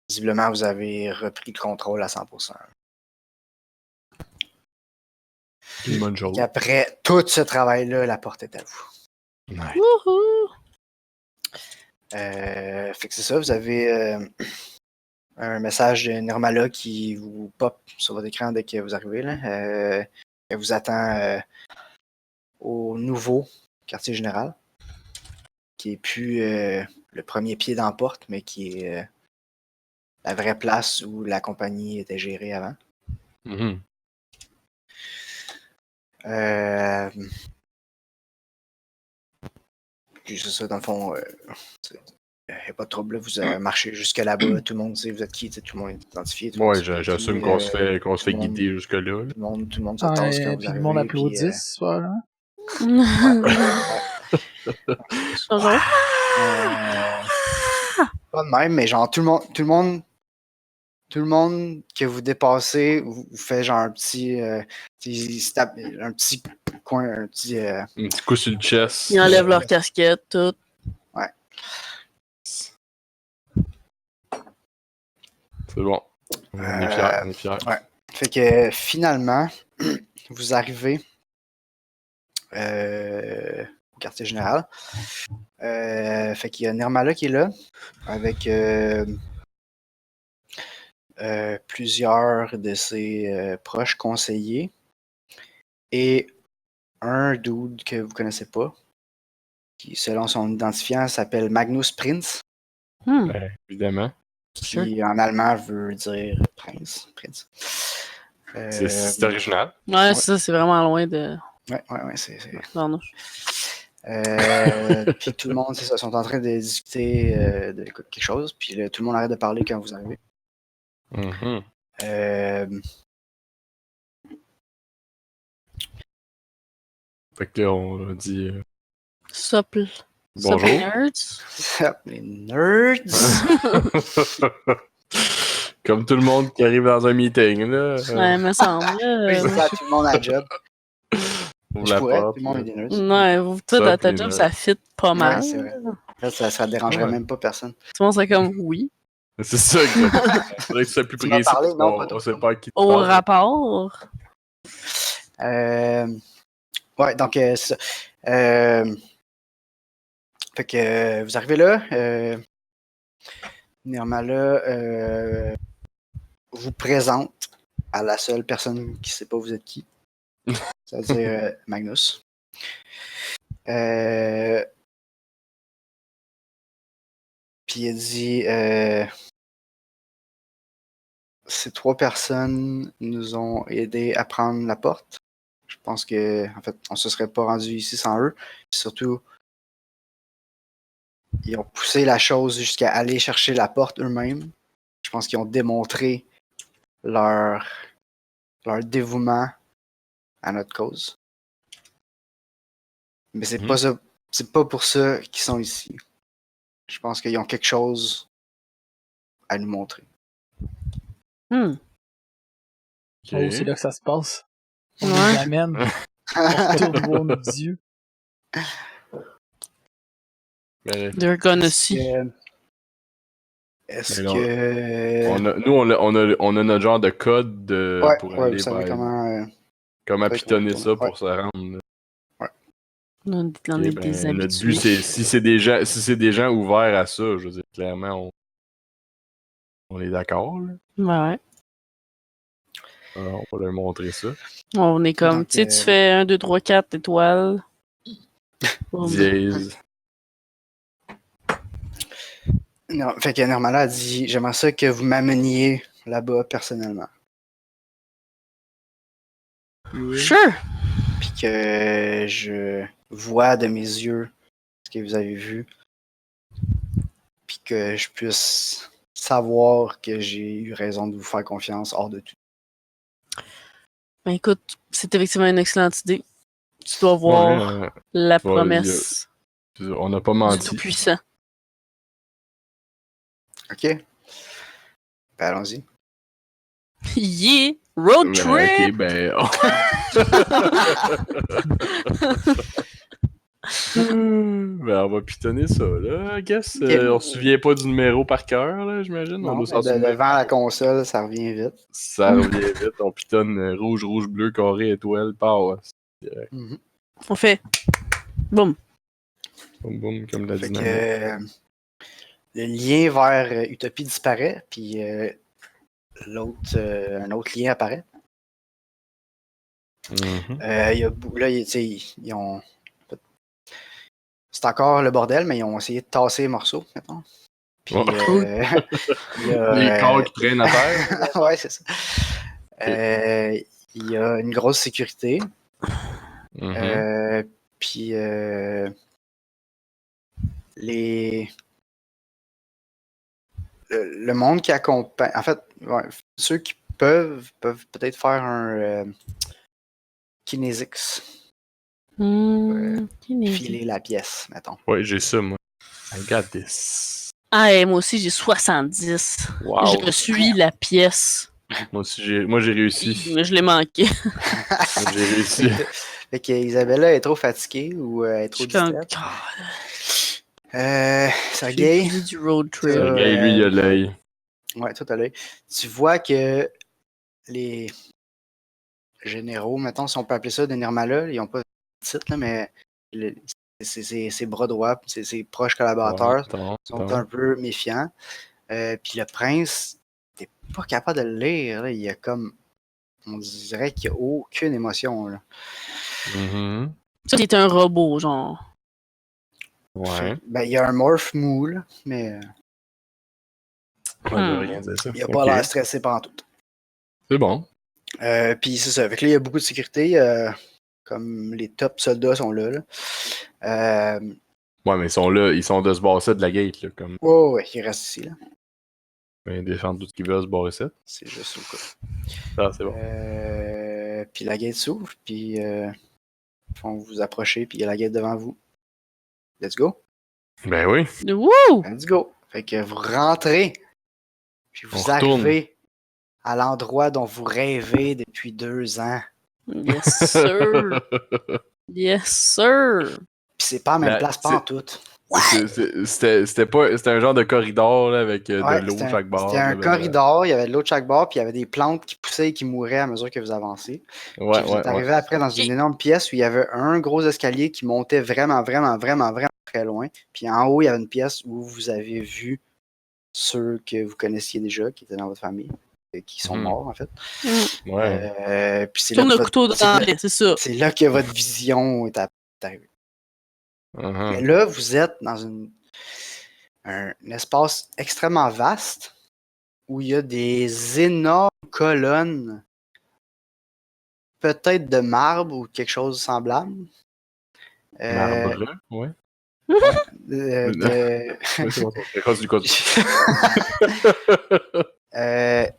Speaker 3: Visiblement, vous avez repris le contrôle à 100%.
Speaker 2: Une bonne chose.
Speaker 3: Et après tout ce travail-là, la porte est à vous.
Speaker 2: Ouais.
Speaker 4: Wouhou!
Speaker 3: Fait que c'est ça, vous avez un message de Nirmala qui vous pop sur votre écran dès que vous arrivez. Là. Elle vous attend au nouveau quartier général, qui est plus le premier pied dans la porte, mais qui est la vraie place où la compagnie était gérée avant.
Speaker 2: Mhm.
Speaker 3: Puis c'est ça, dans le fond, il n'y a pas de trouble. Là, vous avez marché jusque là-bas, tout le monde sait vous êtes qui, tout le monde est identifié. Tout le monde
Speaker 2: Ouais,
Speaker 3: sait vous êtes
Speaker 2: j'assume
Speaker 3: qui,
Speaker 2: qu'on se fait,
Speaker 3: tout le monde-
Speaker 2: guider jusque-là. Là.
Speaker 3: Tout le monde se tasse quand vous
Speaker 1: Puis
Speaker 3: arrivez.
Speaker 1: le monde
Speaker 3: puis,
Speaker 1: applaudit ce soir-là.
Speaker 4: Genre,
Speaker 3: pas de même, mais genre tout le monde que vous dépassez vous fait genre un petit un petit coin, un petit
Speaker 2: Un petit coup sur le chest.
Speaker 4: ils enlèvent leur casquette, tout.
Speaker 2: C'est bon. On est fiers, on est fiers.
Speaker 3: ouais. Fait que finalement, vous arrivez au quartier général. Fait qu'il y a Nirmala qui est là avec plusieurs de ses proches conseillers et un dude que vous connaissez pas, qui selon son identifiant s'appelle Magnus Prince,
Speaker 2: Ben, évidemment.
Speaker 3: qui en allemand veut dire prince.
Speaker 2: C'est original.
Speaker 4: Ouais, ça, c'est vraiment loin de.
Speaker 3: Ouais, c'est.
Speaker 4: Barnouche.
Speaker 3: Puis tout le monde, c'est ça, sont en train de discuter de quelque chose, puis là, tout le monde arrête de parler quand vous arrivez.
Speaker 2: Mhm. Fait que là, on dit
Speaker 4: Supple.
Speaker 2: bonjour.
Speaker 4: Supple nerds.
Speaker 3: Sup, les nerds!
Speaker 2: Comme tout le monde qui arrive dans un meeting, là.
Speaker 4: Ouais, me semble.
Speaker 3: Oui, c'est ça, tout le monde a job.
Speaker 2: Ouvre
Speaker 3: Je
Speaker 2: la
Speaker 3: pourrais,
Speaker 2: porte.
Speaker 3: tout le monde
Speaker 2: là.
Speaker 3: est des nerds.
Speaker 4: Ouais, vous, toi, dans ta
Speaker 2: les
Speaker 4: job,
Speaker 2: nerds.
Speaker 4: ça fit pas mal.
Speaker 3: c'est vrai. En fait, ça dérangerait
Speaker 2: Ouais.
Speaker 3: même pas personne.
Speaker 4: Tout le monde serait comme oui.
Speaker 2: C'est ça, exactement. Faudrait que tu sois plus
Speaker 3: Tu m'as
Speaker 2: précis.
Speaker 3: parlé?
Speaker 2: Parce
Speaker 3: Non,
Speaker 2: qu'on
Speaker 3: pas trop.
Speaker 2: on sait pas à qui tu
Speaker 4: Au
Speaker 2: parles.
Speaker 4: rapport.
Speaker 3: Ouais, donc c'est ça. Fait que vous arrivez là. Nirmala vous présente à la seule personne qui sait pas vous êtes qui. C'est-à-dire Magnus. Puis il dit ces 3 personnes nous ont aidé à prendre la porte. Je pense que en fait, on se serait pas rendu ici sans eux. Puis surtout, ils ont poussé la chose jusqu'à aller chercher la porte eux-mêmes. Je pense qu'ils ont démontré leur dévouement à notre cause. Mais c'est pas ça, c'est pas pour ça qu'ils sont ici. Je pense qu'ils ont quelque chose à nous montrer.
Speaker 4: Hmm.
Speaker 2: Ok.
Speaker 1: Oh, c'est là que ça se passe. On
Speaker 4: Ouais.
Speaker 1: les amène. On retourne voir nos dieux.
Speaker 2: Mais,
Speaker 4: They're gonna see.
Speaker 3: Est-ce
Speaker 2: Mais non,
Speaker 3: que
Speaker 2: on a notre genre de code pour
Speaker 3: ouais,
Speaker 2: aller
Speaker 3: vous savez
Speaker 2: vers.
Speaker 3: comment
Speaker 2: Comment
Speaker 3: peut-être
Speaker 2: pitonner
Speaker 3: qu'on
Speaker 2: ça
Speaker 3: retourne.
Speaker 2: pour se rendre. Là.
Speaker 4: On
Speaker 2: Et
Speaker 4: est
Speaker 2: ben,
Speaker 4: des
Speaker 2: notre
Speaker 4: habitués.
Speaker 2: but, c'est si c'est des gens ouverts à ça, je veux dire, clairement, on est d'accord. Là.
Speaker 4: Ouais.
Speaker 2: Alors, on va leur montrer ça.
Speaker 4: On est comme,
Speaker 3: Donc,
Speaker 4: tu sais, tu fais 1, 2, 3, 4 étoiles. Boum.
Speaker 2: Dièse.
Speaker 3: Non, fait que Nirmala a dit j'aimerais ça que vous m'ameniez là-bas personnellement.
Speaker 4: Sure.
Speaker 3: Puis que je vois de mes yeux ce que vous avez vu. Puis que je puisse savoir que j'ai eu raison de vous faire confiance hors de tout.
Speaker 4: Ben écoute, c'est effectivement une excellente idée. Tu dois voir
Speaker 2: Ouais,
Speaker 4: la
Speaker 2: tu vois,
Speaker 4: promesse
Speaker 2: on n'a pas
Speaker 4: du
Speaker 2: menti.
Speaker 4: Tout-Puissant.
Speaker 3: OK? Ben, allons-y.
Speaker 4: Yeah! Road trip!
Speaker 2: Ok, ben. Ben, on va pitonner ça, là, I guess. On se souvient pas du numéro par cœur, là, j'imagine. On
Speaker 3: Non,
Speaker 2: doit s'en
Speaker 3: mais
Speaker 2: souvenir.
Speaker 3: devant la console, ça revient vite.
Speaker 2: Ça revient vite. On pitonne rouge, rouge, bleu, carré, étoile, power.
Speaker 3: Mhm.
Speaker 4: On fait. Boum.
Speaker 2: Boum, boum, comme la
Speaker 3: Fait que
Speaker 2: dynamique.
Speaker 3: le lien vers Utopie disparaît, puis un autre lien apparaît.
Speaker 2: Mhm.
Speaker 3: Là, tu sais, ils ont. C'est encore le bordel, mais ils ont essayé de tasser les morceaux, maintenant. Puis,
Speaker 2: Oh.
Speaker 3: il y a,
Speaker 2: Les corps qui traînent à terre.
Speaker 3: ouais, c'est ça. Il y a une grosse sécurité.
Speaker 2: Mhm.
Speaker 3: Puis le monde qui accompagne. En fait, ouais, ceux qui peuvent peut-être faire un Kinesix. Filer la pièce, mettons.
Speaker 2: Ouais, j'ai ça, moi. I got this.
Speaker 4: Ah, et moi aussi, j'ai 70.
Speaker 2: Wow.
Speaker 4: Je suis la pièce.
Speaker 2: Moi aussi, j'ai réussi.
Speaker 4: Mais je l'ai manqué.
Speaker 2: Moi, j'ai réussi.
Speaker 3: Fait que Isabella est trop fatiguée ou est
Speaker 4: Je
Speaker 3: trop
Speaker 4: suis comme.
Speaker 3: distraite.
Speaker 4: J'ai
Speaker 3: Sergei,
Speaker 4: épuisé du road trip.
Speaker 2: Sergei, lui, il a l'œil.
Speaker 3: ouais, tout à l'œil. Tu vois que les généraux, mettons, si on peut appeler ça des Nirmala, ils n'ont pas de titre, là, mais ses bras droits, ses proches collaborateurs sont un peu méfiants. Puis le prince, t'es pas capable de le lire. Là. Il y a comme. On dirait qu'il n'y a aucune émotion. Là.
Speaker 2: Mhm.
Speaker 4: Ça, c'est un robot, genre.
Speaker 2: Ouais.
Speaker 3: Ben, il y a un morph mou, là, mais
Speaker 2: Ouais, je veux rien dire ça.
Speaker 3: il n'a pas l'air stressé pendant tout.
Speaker 2: C'est bon.
Speaker 3: Puis c'est ça. Avec là, il y a beaucoup de sécurité. Comme les top soldats sont là.
Speaker 2: Ouais, mais ils sont là, ils sont de ce bord-ci de la gate, là, comme.
Speaker 3: Ouais, ils restent ici. Là.
Speaker 2: Ils défendent tout ce qu'ils veulent se barrer ça.
Speaker 3: C'est juste au cas.
Speaker 2: Ah, c'est bon.
Speaker 3: Puis la gate s'ouvre, puis ils vont vous approcher, puis il y a la gate devant vous. Let's go.
Speaker 2: Ben oui.
Speaker 4: Wouh!
Speaker 3: Let's go. Fait que vous rentrez, puis vous
Speaker 2: On retourne.
Speaker 3: arrivez à l'endroit dont vous rêvez depuis 2 ans.
Speaker 4: Yes, sir! Yes, sir!
Speaker 3: Puis c'est pas la même
Speaker 2: La-
Speaker 3: place, pas en tout.
Speaker 2: C'était un genre de corridor là, avec
Speaker 3: Ouais,
Speaker 2: de l'eau
Speaker 3: c'était
Speaker 2: chaque bord.
Speaker 3: C'était un corridor, il y avait de l'eau de chaque bord, puis il y avait des plantes qui poussaient et qui mouraient à mesure que vous avancez.
Speaker 2: Ouais,
Speaker 3: Puis vous êtes
Speaker 2: ouais,
Speaker 3: arrivé après dans une énorme pièce où il y avait un gros escalier qui montait vraiment très loin. Puis en haut, il y avait une pièce où vous avez vu ceux que vous connaissiez déjà, qui étaient dans votre famille, qui sont morts en fait.
Speaker 2: ouais.
Speaker 3: Puis c'est là,
Speaker 4: Tourne
Speaker 3: que
Speaker 4: le couteau dans les, c'est ça.
Speaker 3: c'est là que votre vision est arrivée.
Speaker 2: Uh-huh.
Speaker 3: Mais là, vous êtes dans un espace extrêmement vaste où il y a des énormes colonnes, peut-être de marbre ou quelque chose de semblable.
Speaker 2: Marbre, ouais.
Speaker 3: De-
Speaker 2: Ouais, c'est bon, c'est cause du code.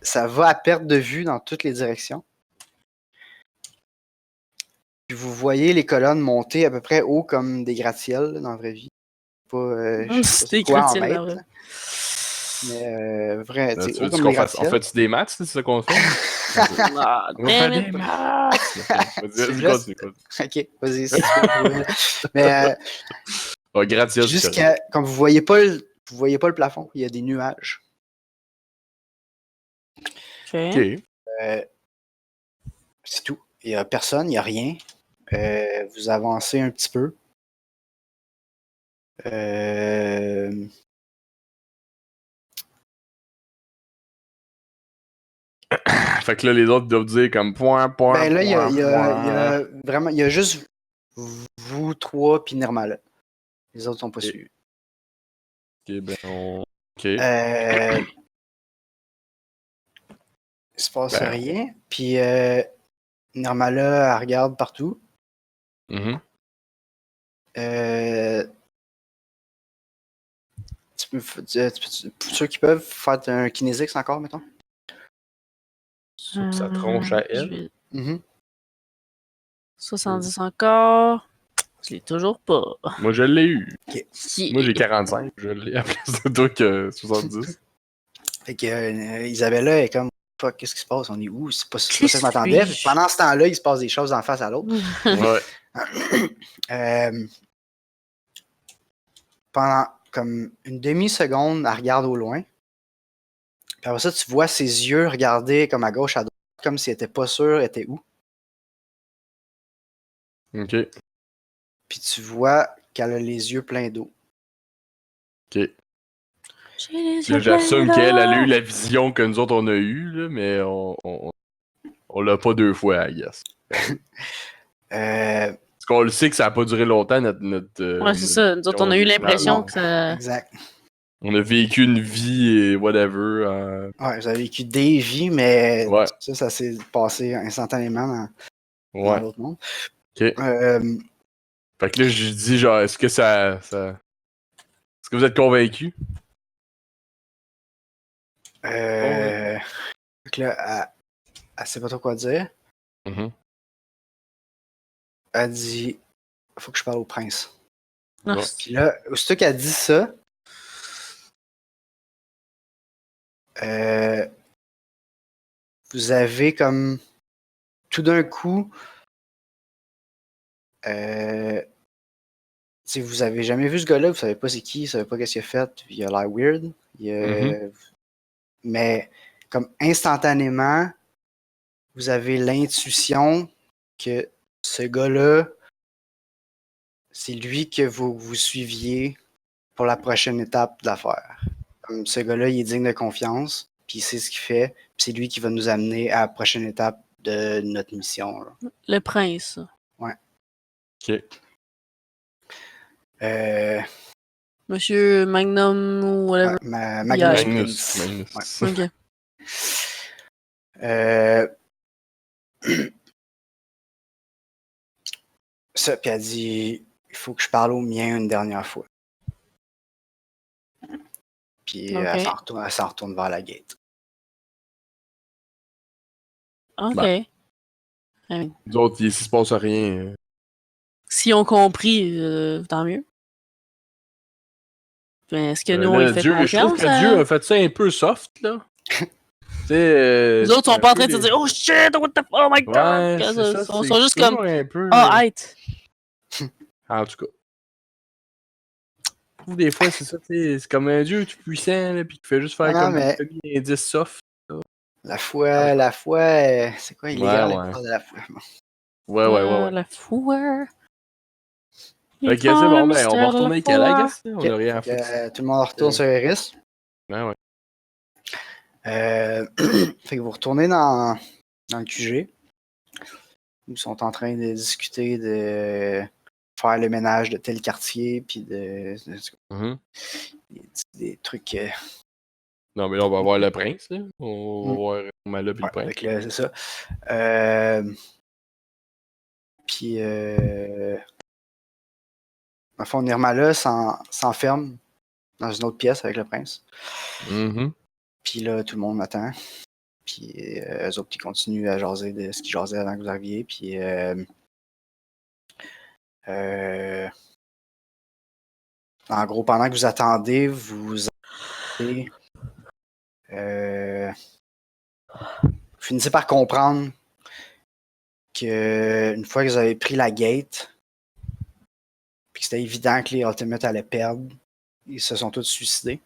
Speaker 3: ça va à perte de vue dans toutes les directions. Puis vous voyez les colonnes monter à peu près haut comme des gratte-ciels là, dans la vraie vie. Pas, je sais pas
Speaker 4: C'était
Speaker 3: c'est quoi en
Speaker 4: gratte-ciel,
Speaker 3: mètres,
Speaker 4: la vraie.
Speaker 3: là. Mais vrai,
Speaker 2: Là,
Speaker 3: tu sais,
Speaker 2: tu
Speaker 3: haut
Speaker 2: veux
Speaker 3: comme
Speaker 2: qu'on
Speaker 3: des
Speaker 2: fasse, on
Speaker 3: gratte-ciels.
Speaker 2: fait-tu des maths, c'est ça qu'on fait?
Speaker 4: Ah,
Speaker 2: On va faire
Speaker 4: damn
Speaker 2: des
Speaker 4: it!
Speaker 2: maths! Vas-y,
Speaker 3: Juste-
Speaker 2: continue.
Speaker 3: Ok, vas-y. Si tu veux. Mais
Speaker 2: Oh, gratte-ciel, c'est correct.
Speaker 3: jusqu'à quand vous voyez pas le plafond, il y a des nuages.
Speaker 4: Ok.
Speaker 2: Ok.
Speaker 3: C'est tout. Il n'y a personne, il n'y a rien. Vous avancez un petit peu.
Speaker 2: Fait que là, les autres doivent dire comme point.
Speaker 3: Ben là, il y a
Speaker 2: point.
Speaker 3: vraiment, il y a juste vous trois puis Nirmala. Les autres sont pas suivis.
Speaker 2: Ok, ben on. Ok.
Speaker 3: Il se passe
Speaker 2: Ben.
Speaker 3: rien. Puis Nirmala, elle regarde partout.
Speaker 2: Mhm.
Speaker 3: Pour ceux qui peuvent faire un kinésix encore, mettons.
Speaker 2: Sur sa tronche à
Speaker 4: Je
Speaker 2: elle.
Speaker 4: vais-
Speaker 3: Mhm.
Speaker 4: 70 encore. Je l'ai toujours pas.
Speaker 2: Moi, je l'ai eu.
Speaker 3: Ok.
Speaker 4: Yeah.
Speaker 2: Moi, j'ai 45. Je l'ai à place de toi que 70.
Speaker 3: Fait que Isabella est comme fuck, qu'est-ce qui se passe? On est où? C'est pas ça que je
Speaker 4: Qu'est-ce
Speaker 3: m'attendais.
Speaker 4: que je-
Speaker 3: Pendant ce temps-là, il se passe des choses d'en face à l'autre.
Speaker 2: Ouais.
Speaker 3: Pendant comme une demi-seconde, elle regarde au loin. Puis après ça, tu vois ses yeux regarder comme à gauche, à droite, comme s'il était pas sûr, elle était où.
Speaker 2: Ok.
Speaker 3: Puis tu vois qu'elle a les yeux pleins d'eau.
Speaker 2: Ok.
Speaker 4: J'ai les
Speaker 2: Là,
Speaker 4: yeux
Speaker 2: j'assume
Speaker 4: pleins
Speaker 2: qu'elle a
Speaker 4: d'or.
Speaker 2: eu la vision que nous autres on a eue, là, mais on l'a pas 2 fois, I guess.
Speaker 3: Euh,
Speaker 2: Parce qu'on le sait que ça a pas duré longtemps, notre
Speaker 4: Ouais, c'est ça. Nous autres, on a eu l'impression
Speaker 3: non.
Speaker 4: que ça.
Speaker 3: exact.
Speaker 2: On a vécu une vie et whatever.
Speaker 3: Ouais, vous avez vécu des vies, mais
Speaker 2: Ouais.
Speaker 3: ça s'est passé instantanément dans
Speaker 2: Ouais.
Speaker 3: l'autre monde.
Speaker 2: Ok. Fait que là, je dis, genre, est-ce que ça... Est-ce que vous êtes convaincus?
Speaker 3: Fait que là, elle sait pas trop quoi dire.
Speaker 2: Mhm.
Speaker 3: Elle dit faut que je parle au prince.
Speaker 4: Ah,
Speaker 2: Ouais.
Speaker 3: Puis là, aussitôt qu'elle dit ça, vous avez comme tout d'un coup, si vous avez jamais vu ce gars-là, vous savez pas c'est qui, vous savez pas qu'est-ce qu'il a fait, il a l'air weird. Mais comme instantanément, vous avez l'intuition que ce gars-là, c'est lui que vous suiviez pour la prochaine étape de l'affaire. Comme ce gars-là, il est digne de confiance, puis il sait ce qu'il fait, puis c'est lui qui va nous amener à la prochaine étape de notre mission. Là.
Speaker 4: le prince.
Speaker 2: Ok.
Speaker 4: Monsieur Magnum ou whatever.
Speaker 3: Magnus
Speaker 2: Magnus.
Speaker 3: Prince.
Speaker 2: Magnus.
Speaker 3: Ouais.
Speaker 4: Ok.
Speaker 3: Ça, puis elle dit il faut que je parle au mien une dernière fois. Puis
Speaker 4: Ok.
Speaker 3: elle s'en retourne vers la gate.
Speaker 4: Ok.
Speaker 2: Ben. Nous autres, il se passe rien.
Speaker 4: S'ils ont compris, tant mieux. Mais est-ce que nous, on
Speaker 2: Là,
Speaker 4: y fait
Speaker 2: Dieu, je trouve
Speaker 4: confiance?
Speaker 2: que Dieu a fait ça un peu soft, là. Tu sais,
Speaker 4: Les autres sont pas en train de se dire oh shit, what the oh my god!
Speaker 2: Ouais,
Speaker 4: Ils
Speaker 2: c'est ça.
Speaker 4: sont
Speaker 2: c'est
Speaker 4: juste comme
Speaker 2: toujours un peu...
Speaker 4: ah, hâte.
Speaker 2: En tout cas. Je trouve des fois, c'est ça, tu sais, c'est comme un dieu tout puissant, là, pis qui fait juste faire
Speaker 3: Non,
Speaker 2: comme
Speaker 3: mais-
Speaker 2: des indices soft.
Speaker 3: La foi, c'est quoi illégal la plupart de la foi? Bon.
Speaker 2: Ouais.
Speaker 4: La foi.
Speaker 2: Ok, c'est bon, ben, on va retourner avec elle, I guess. On
Speaker 3: Ok.
Speaker 2: a rien à
Speaker 3: Fait que,
Speaker 2: foutre.
Speaker 3: tout le monde retourne sur Eris.
Speaker 2: Ouais.
Speaker 3: Fait que vous retournez dans le QG. Ils sont en train de discuter de faire le ménage de tel quartier, puis
Speaker 2: Mhm.
Speaker 3: des trucs.
Speaker 2: Non, mais là, on va voir le prince, là. On va voir Mala pis le
Speaker 3: Ouais,
Speaker 2: prince.
Speaker 3: fait que là, c'est ça. Puis, en fond, Nirmala s'enferme dans une autre pièce avec le prince.
Speaker 2: Mhm.
Speaker 3: Puis là, tout le monde m'attend. Puis eux autres qui continuent à jaser de ce qu'ils jasaient avant que vous arriviez. Puis en gros, pendant que vous attendez, vous finissez par comprendre que une fois que vous avez pris la gate, puis que c'était évident que les Ultimates allaient perdre, ils se sont tous suicidés.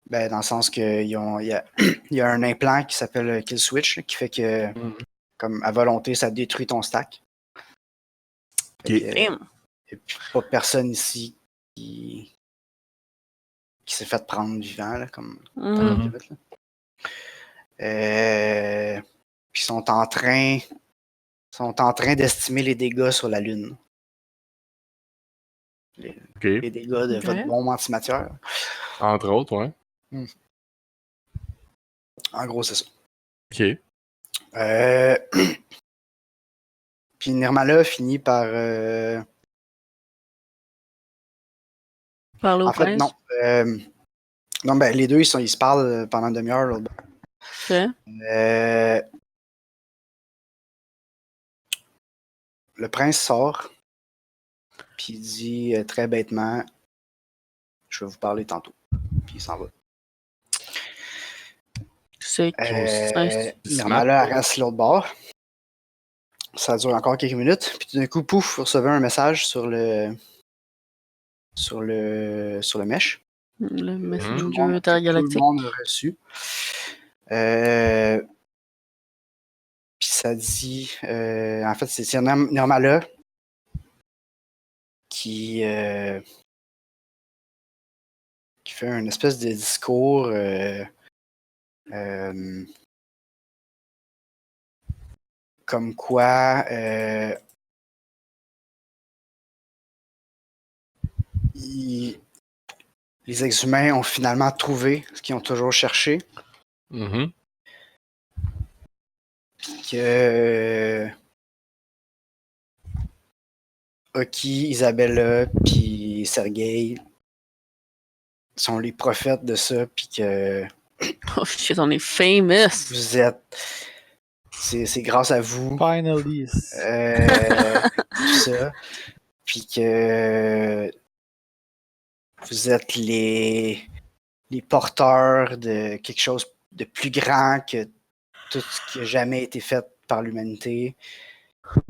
Speaker 3: Ben, dans le sens qu'il y a un implant qui s'appelle Kill Switch là, qui fait que, comme à volonté, ça détruit ton stack. Fait que,
Speaker 4: Damn.
Speaker 3: et puis pas personne ici qui s'est fait prendre vivant, là, comme
Speaker 4: Mhm.
Speaker 3: Ultimate, là. Puis ils sont en train d'estimer les dégâts sur la Lune.
Speaker 2: Ok.
Speaker 3: Les dégâts de
Speaker 4: Ok.
Speaker 3: votre bombe antimatière.
Speaker 2: Entre autres, ouais.
Speaker 3: En gros, c'est ça.
Speaker 2: Ok.
Speaker 3: Puis Nirmala finit par.
Speaker 4: Parle au
Speaker 3: En fait,
Speaker 4: prince.
Speaker 3: non. Non, ben, les deux, ils se parlent pendant une demi-heure. Là.
Speaker 4: Ok.
Speaker 3: Le prince sort. Puis il dit très bêtement je vais vous parler tantôt. Puis il s'en va.
Speaker 4: C'est
Speaker 3: Nirmala reste l'autre bord. Ça dure encore quelques minutes. Puis tout d'un coup, pouf, vous recevez un message sur le mesh.
Speaker 4: le
Speaker 3: Tout le
Speaker 4: Messenger
Speaker 3: monde, que tout le
Speaker 4: intergalactique.
Speaker 3: monde a reçu. Puis ça dit... en fait, c'est Nirmala qui fait une espèce de discours comme quoi les ex-humains ont finalement trouvé ce qu'ils ont toujours cherché.
Speaker 2: Mhm.
Speaker 3: Que Oki, Isabella, puis Sergei sont les prophètes de ça, puis que
Speaker 4: Oh shit, on est famous!
Speaker 3: vous êtes... C'est grâce à vous,
Speaker 1: Finally.
Speaker 3: tout ça, puis que vous êtes les porteurs de quelque chose de plus grand que tout ce qui a jamais été fait par l'humanité,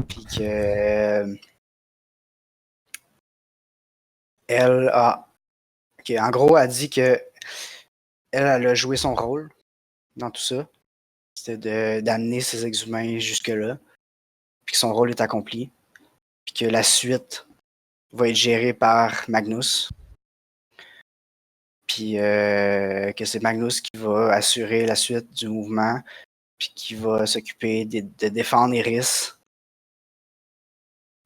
Speaker 3: puis que en gros, elle dit que elle a joué son rôle dans tout ça. C'était d'amener ces ex-humains jusque-là. Puis que son rôle est accompli. Puis que la suite va être gérée par Magnus. Puis que c'est Magnus qui va assurer la suite du mouvement. Puis qui va s'occuper de défendre Iris.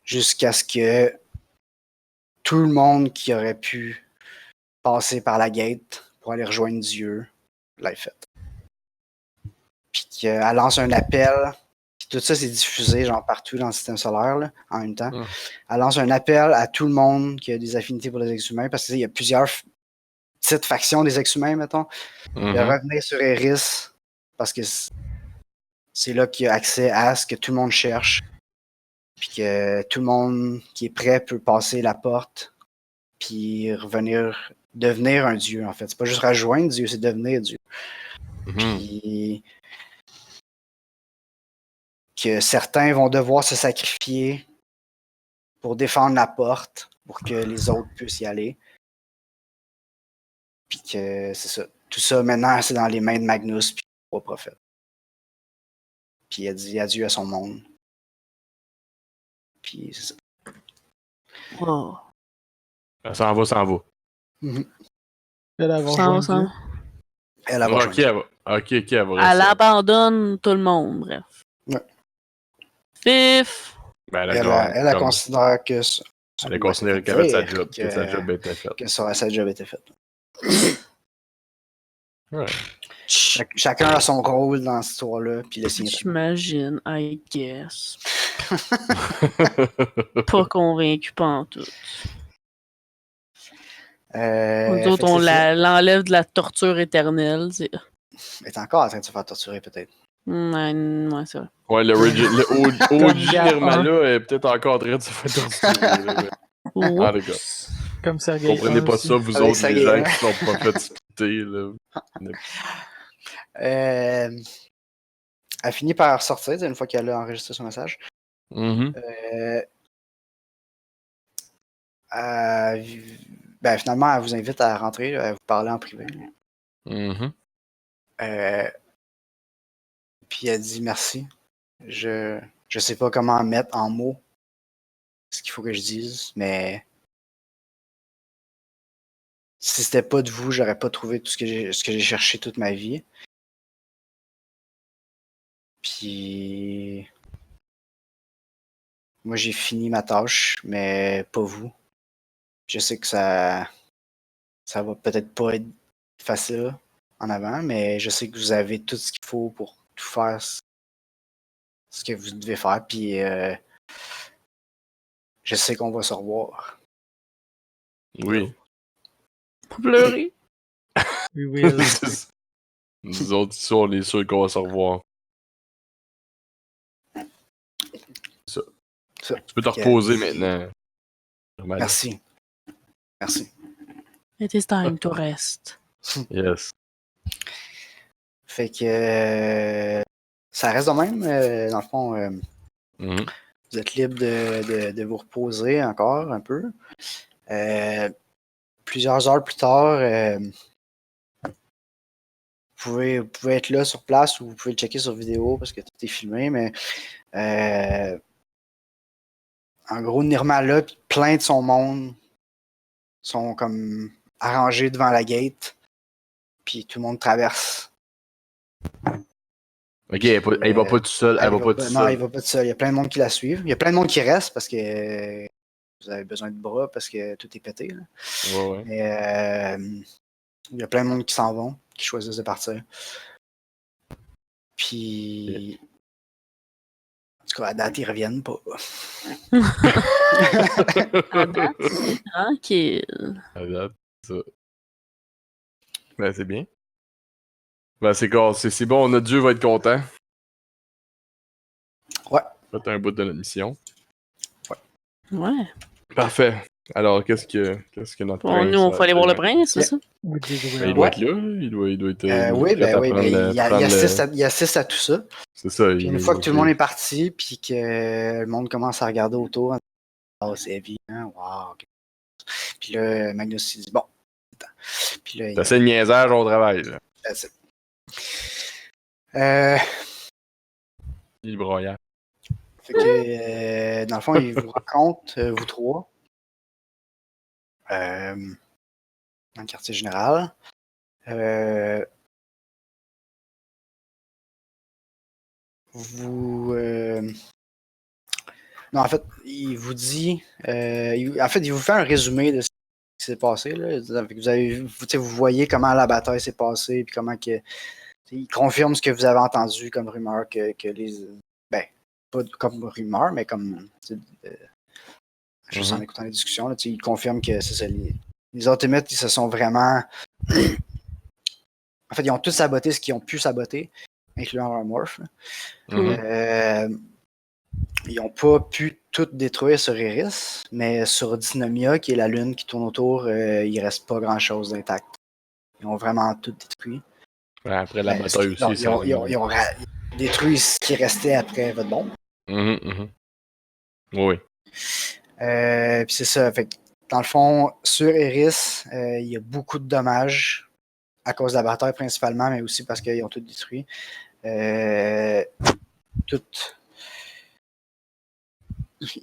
Speaker 3: Jusqu'à ce que tout le monde qui aurait pu passer par la gate pour aller rejoindre Dieu l'ait fait. Puis qu'elle lance un appel. Puis tout ça, c'est diffusé genre partout dans le système solaire là, en même temps. Elle lance un appel à tout le monde qui a des affinités pour les ex-humains, parce qu'il y a plusieurs petites factions des ex-humains, mettons. De revenir sur Eris, parce que c'est là qu'il y a accès à ce que tout le monde cherche. Puis que tout le monde qui est prêt peut passer la porte, puis devenir un dieu, en fait. C'est pas juste rejoindre Dieu, c'est devenir Dieu. Puis que certains vont devoir se sacrifier pour défendre la porte, pour que les autres puissent y aller. Puis que c'est ça. Tout ça, maintenant, c'est dans les mains de Magnus puis les trois prophètes. Puis il a dit adieu à son monde. Puis c'est ça.
Speaker 4: Oh.
Speaker 2: Ça en va.
Speaker 1: Elle a
Speaker 4: Ça,
Speaker 1: rejoint
Speaker 4: ça.
Speaker 1: Dieu.
Speaker 3: Elle a
Speaker 2: Ok,
Speaker 3: rejoint.
Speaker 2: elle va rester.
Speaker 4: Elle abandonne tout le monde, bref.
Speaker 3: Ouais.
Speaker 4: Fif!
Speaker 2: Ben,
Speaker 3: Elle considère que
Speaker 2: elle a considéré qu'elle avait sa job, que sa job était faite.
Speaker 3: Que sa job était faite.
Speaker 2: Ouais.
Speaker 3: Chacun a son rôle dans cette histoire-là, puis le sien.
Speaker 4: J'imagine, I guess. Pas convaincu pantoute. Nous autres, on l'enlève de la torture éternelle.
Speaker 3: Elle est encore en train de se faire torturer, peut-être.
Speaker 4: Ouais, c'est vrai.
Speaker 2: Ouais, le OG Nirmala est peut-être encore en train de se faire torturer. Ah, les gars.
Speaker 1: Comme Sergei.
Speaker 2: Comprenez pas ça, vous
Speaker 3: Avec
Speaker 2: autres,
Speaker 3: Sergei,
Speaker 2: les gens
Speaker 3: hein.
Speaker 2: qui sont prophètes splittés, là.
Speaker 3: Elle finit par sortir une fois qu'elle a enregistré son message. Finalement, elle vous invite à rentrer, à vous parler en privé. Puis elle dit merci. Je sais pas comment mettre en mots ce qu'il faut que je dise, mais si c'était pas de vous, j'aurais pas trouvé tout ce que j'ai cherché toute ma vie. Puis moi j'ai fini ma tâche, mais pas vous. Je sais que ça va peut-être pas être facile en avant, mais je sais que vous avez tout ce qu'il faut pour tout faire ce que vous devez faire. Puis je sais qu'on va se revoir.
Speaker 2: Oui.
Speaker 4: Pas pleurer.
Speaker 1: We will.
Speaker 2: Nous autres, ici, on est sûrs qu'on va se revoir. Ça. Tu peux te reposer maintenant.
Speaker 3: Merci.
Speaker 4: It is time to rest.
Speaker 2: Yes.
Speaker 3: Fait que ça reste de même. Dans le fond,
Speaker 2: Mhm.
Speaker 3: vous êtes libre de vous reposer encore un peu. Plusieurs heures plus tard, vous pouvez être là sur place ou vous pouvez le checker sur vidéo parce que tout est filmé, mais en gros, Nirmala puis plein de son monde sont comme arrangés devant la gate, puis tout le monde traverse.
Speaker 2: Ok, elle va pas tout seul. Elle va pas tout
Speaker 3: Non, il
Speaker 2: seul.
Speaker 3: va pas tout seul. Il y a plein de monde qui la suivent. Il y a plein de monde qui reste parce que vous avez besoin de bras parce que tout est pété. Là.
Speaker 2: Ouais.
Speaker 3: Mais il y a plein de monde qui s'en vont, qui choisissent de partir. Puis, en tout cas, à date, ils reviennent pas.
Speaker 4: À date, c'est tranquille.
Speaker 2: À date, ça. Ben, c'est bien. Ben, c'est bon, c'est bon, notre Dieu va être content.
Speaker 3: Ouais.
Speaker 2: Faites un bout de notre mission.
Speaker 4: Ouais.
Speaker 2: Parfait. Alors, qu'est-ce que notre
Speaker 4: Bon,
Speaker 2: prince
Speaker 4: nous, on
Speaker 2: a
Speaker 4: faut aller
Speaker 2: à
Speaker 4: voir le
Speaker 2: dire?
Speaker 4: prince, c'est ça?
Speaker 1: Vous dites
Speaker 2: Ben,
Speaker 1: oui.
Speaker 2: il doit
Speaker 3: Ouais.
Speaker 2: être là. Il doit être
Speaker 3: Oui,
Speaker 2: prêt à
Speaker 3: oui,
Speaker 2: prendre
Speaker 3: il
Speaker 2: prendre le...
Speaker 3: assiste à tout ça.
Speaker 2: C'est ça.
Speaker 3: Puis une fois que tout le monde est parti, puis que le monde commence à regarder autour, oh, c'est évident, wow. Ok. Puis là, Magnus, il dit, bon, attends. Puis là,
Speaker 2: C'est assez de niaisage au travail, là.
Speaker 3: that's it. Euh,
Speaker 2: Il est broyant.
Speaker 3: Fait que, dans le fond, il vous raconte, vous trois, dans le quartier général. Non, en fait, il vous dit. Il vous fait un résumé de ce qui s'est passé. Là. Vous voyez comment la bataille s'est passée, puis comment que. Il confirme ce que vous avez entendu comme rumeur que les. Ben, pas comme rumeur, mais comme. Juste en écoutant les discussions, là, il confirme que c'est ça. Les Ultimates, ils se sont vraiment. En fait, ils ont tous saboté ce qu'ils ont pu saboter, incluant leur morph. Ils n'ont pas pu tout détruire sur Eris, mais sur Dynamia, qui est la lune qui tourne autour, il reste pas grand-chose d'intact. Ils ont vraiment tout détruit.
Speaker 2: Ouais, après la bataille aussi,
Speaker 3: Ils ont détruit ce qui restait après votre bombe.
Speaker 2: Oui.
Speaker 3: Puis c'est ça. Fait que, dans le fond, sur Eris, il y a beaucoup de dommages à cause de la bataille principalement, mais aussi parce qu'ils ont tout détruit. Il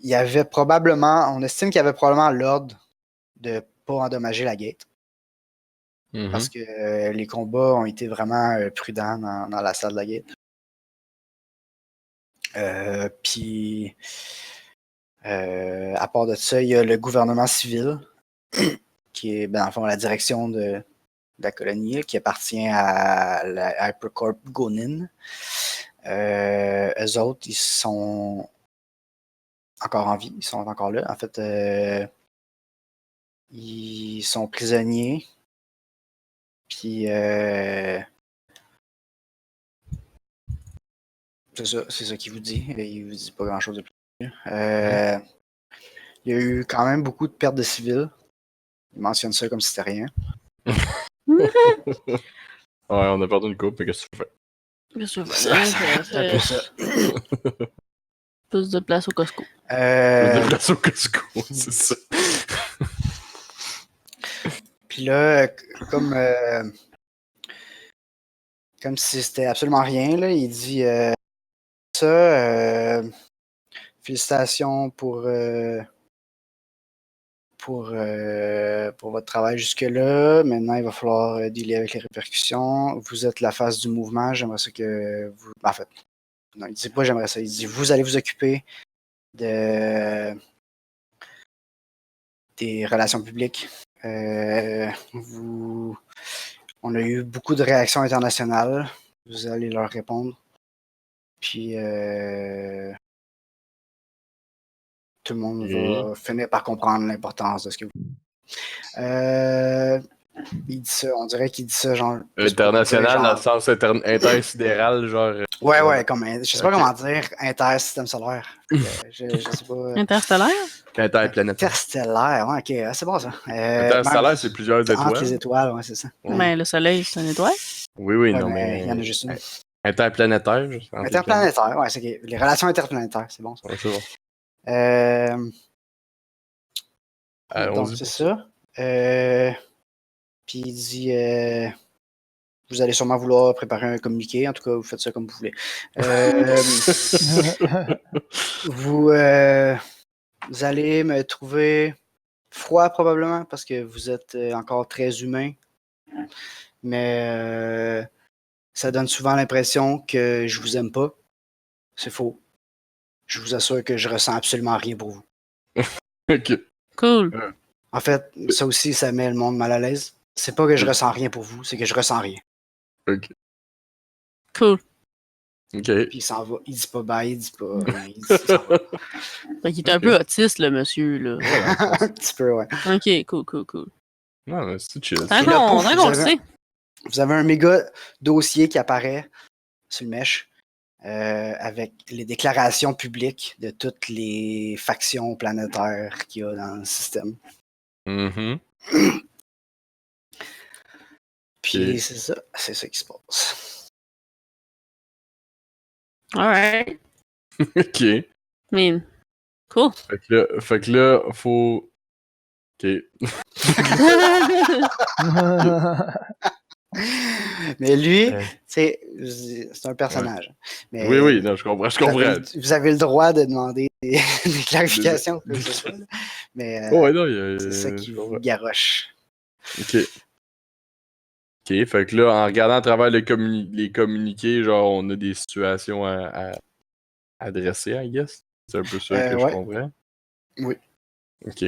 Speaker 3: y avait probablement, on estime qu'il y avait probablement l'ordre de pas endommager la gate. Parce que les combats ont été vraiment prudents dans la salle de la gate. Puis, à part de ça, il y a le gouvernement civil, qui est, dans le fond, la direction de la colonie, qui appartient à la Hypercorp Gonin. Eux autres, ils sont encore en vie, ils sont encore là. En fait, ils sont prisonniers. Puis, c'est ça qu'il vous dit. Il vous dit pas grand-chose de plus. Il y a eu quand même beaucoup de pertes de civils. Il mentionne ça comme si c'était rien.
Speaker 2: Ouais, on a perdu une coupe, mais qu'est-ce que tu fais?
Speaker 4: Qu'est-ce que tu veux?
Speaker 3: C'est un peu ça.
Speaker 4: Plus de place au Costco.
Speaker 2: Je me déplace au Costco, c'est ça.
Speaker 3: Puis là, comme si c'était absolument rien, là, il dit félicitations pour votre travail jusque-là. Maintenant, il va falloir dealer avec les répercussions. Vous êtes la face du mouvement. J'aimerais ça que vous. En fait, non, il dit pas j'aimerais ça. Il dit vous allez vous occuper des relations publiques. On a eu beaucoup de réactions internationales. Vous allez leur répondre. Puis tout le monde va finir par comprendre l'importance de ce que vous. Il dit ça, on dirait qu'il dit ça, genre.
Speaker 2: International,
Speaker 3: genre-
Speaker 2: dans le sens intersidéral, genre.
Speaker 3: Ouais, comme. Je sais pas comment dire intersystème solaire. Je sais pas.
Speaker 4: Interstellaire?
Speaker 2: Interplanétaire.
Speaker 3: Interstellaire, ouais, ok, c'est bon ça.
Speaker 2: Interstellaire, c'est plusieurs
Speaker 3: Entre les
Speaker 2: étoiles.
Speaker 3: étoiles, ouais, c'est ça.
Speaker 2: Ouais.
Speaker 4: Ben, le soleil, c'est une étoile.
Speaker 2: Oui, oui,
Speaker 3: Ouais,
Speaker 2: non,
Speaker 3: mais il y en a
Speaker 2: mais.
Speaker 3: juste une.
Speaker 2: Interplanétaire. entre les planètes.
Speaker 3: Interplanétaire, ouais, c'est ok. Les relations interplanétaires, c'est bon ça.
Speaker 2: Ouais, c'est bon.
Speaker 3: Donc,
Speaker 2: Allons-y.
Speaker 3: c'est ça. Puis il dit vous allez sûrement vouloir préparer un communiqué. En tout cas, vous faites ça comme vous voulez. Vous allez me trouver froid probablement parce que vous êtes encore très humain. Mais ça donne souvent l'impression que je vous aime pas. C'est faux. Je vous assure que je ressens absolument rien pour vous.
Speaker 2: Ok.
Speaker 4: Cool.
Speaker 3: En fait, ça aussi, ça met le monde mal à l'aise. C'est pas que je ressens rien pour vous, c'est que je ressens rien.
Speaker 2: Ok.
Speaker 4: Cool.
Speaker 2: Ok.
Speaker 3: Puis il s'en va. Il dit pas bye, il dit pas rien. Il s'en va.
Speaker 4: Fait qu'il est un peu autiste, le monsieur, là.
Speaker 3: Un petit peu, ouais.
Speaker 4: Ok, cool.
Speaker 2: Non, mais c'est chill.
Speaker 4: Tant
Speaker 3: là,
Speaker 4: qu'on
Speaker 3: pouf,
Speaker 4: tant
Speaker 3: vous
Speaker 4: qu'on le
Speaker 3: avez-
Speaker 4: sait.
Speaker 3: Vous avez un méga dossier qui apparaît sur le mesh avec les déclarations publiques de toutes les factions planétaires qu'il y a dans le système.
Speaker 2: Mhm.
Speaker 3: Puis
Speaker 2: Ok.
Speaker 3: c'est ça qui se passe.
Speaker 4: Alright.
Speaker 2: Ok.
Speaker 4: I mean, cool.
Speaker 2: Fait que là, faut. Ok.
Speaker 3: Mais lui,
Speaker 2: Ouais.
Speaker 3: c'est un personnage. Mais,
Speaker 2: Oui, non, je comprends.
Speaker 3: Vous avez le droit de demander des clarifications, quoi que ce soit. Là. Mais
Speaker 2: Oh, ouais, non,
Speaker 3: c'est ça qui vous garoche.
Speaker 2: Ok. Ok, fait que là, en regardant à travers les communiqués, genre, on a des situations à adresser, I guess. C'est un peu ça que je
Speaker 3: ouais.
Speaker 2: comprends.
Speaker 3: Oui.
Speaker 2: Ok.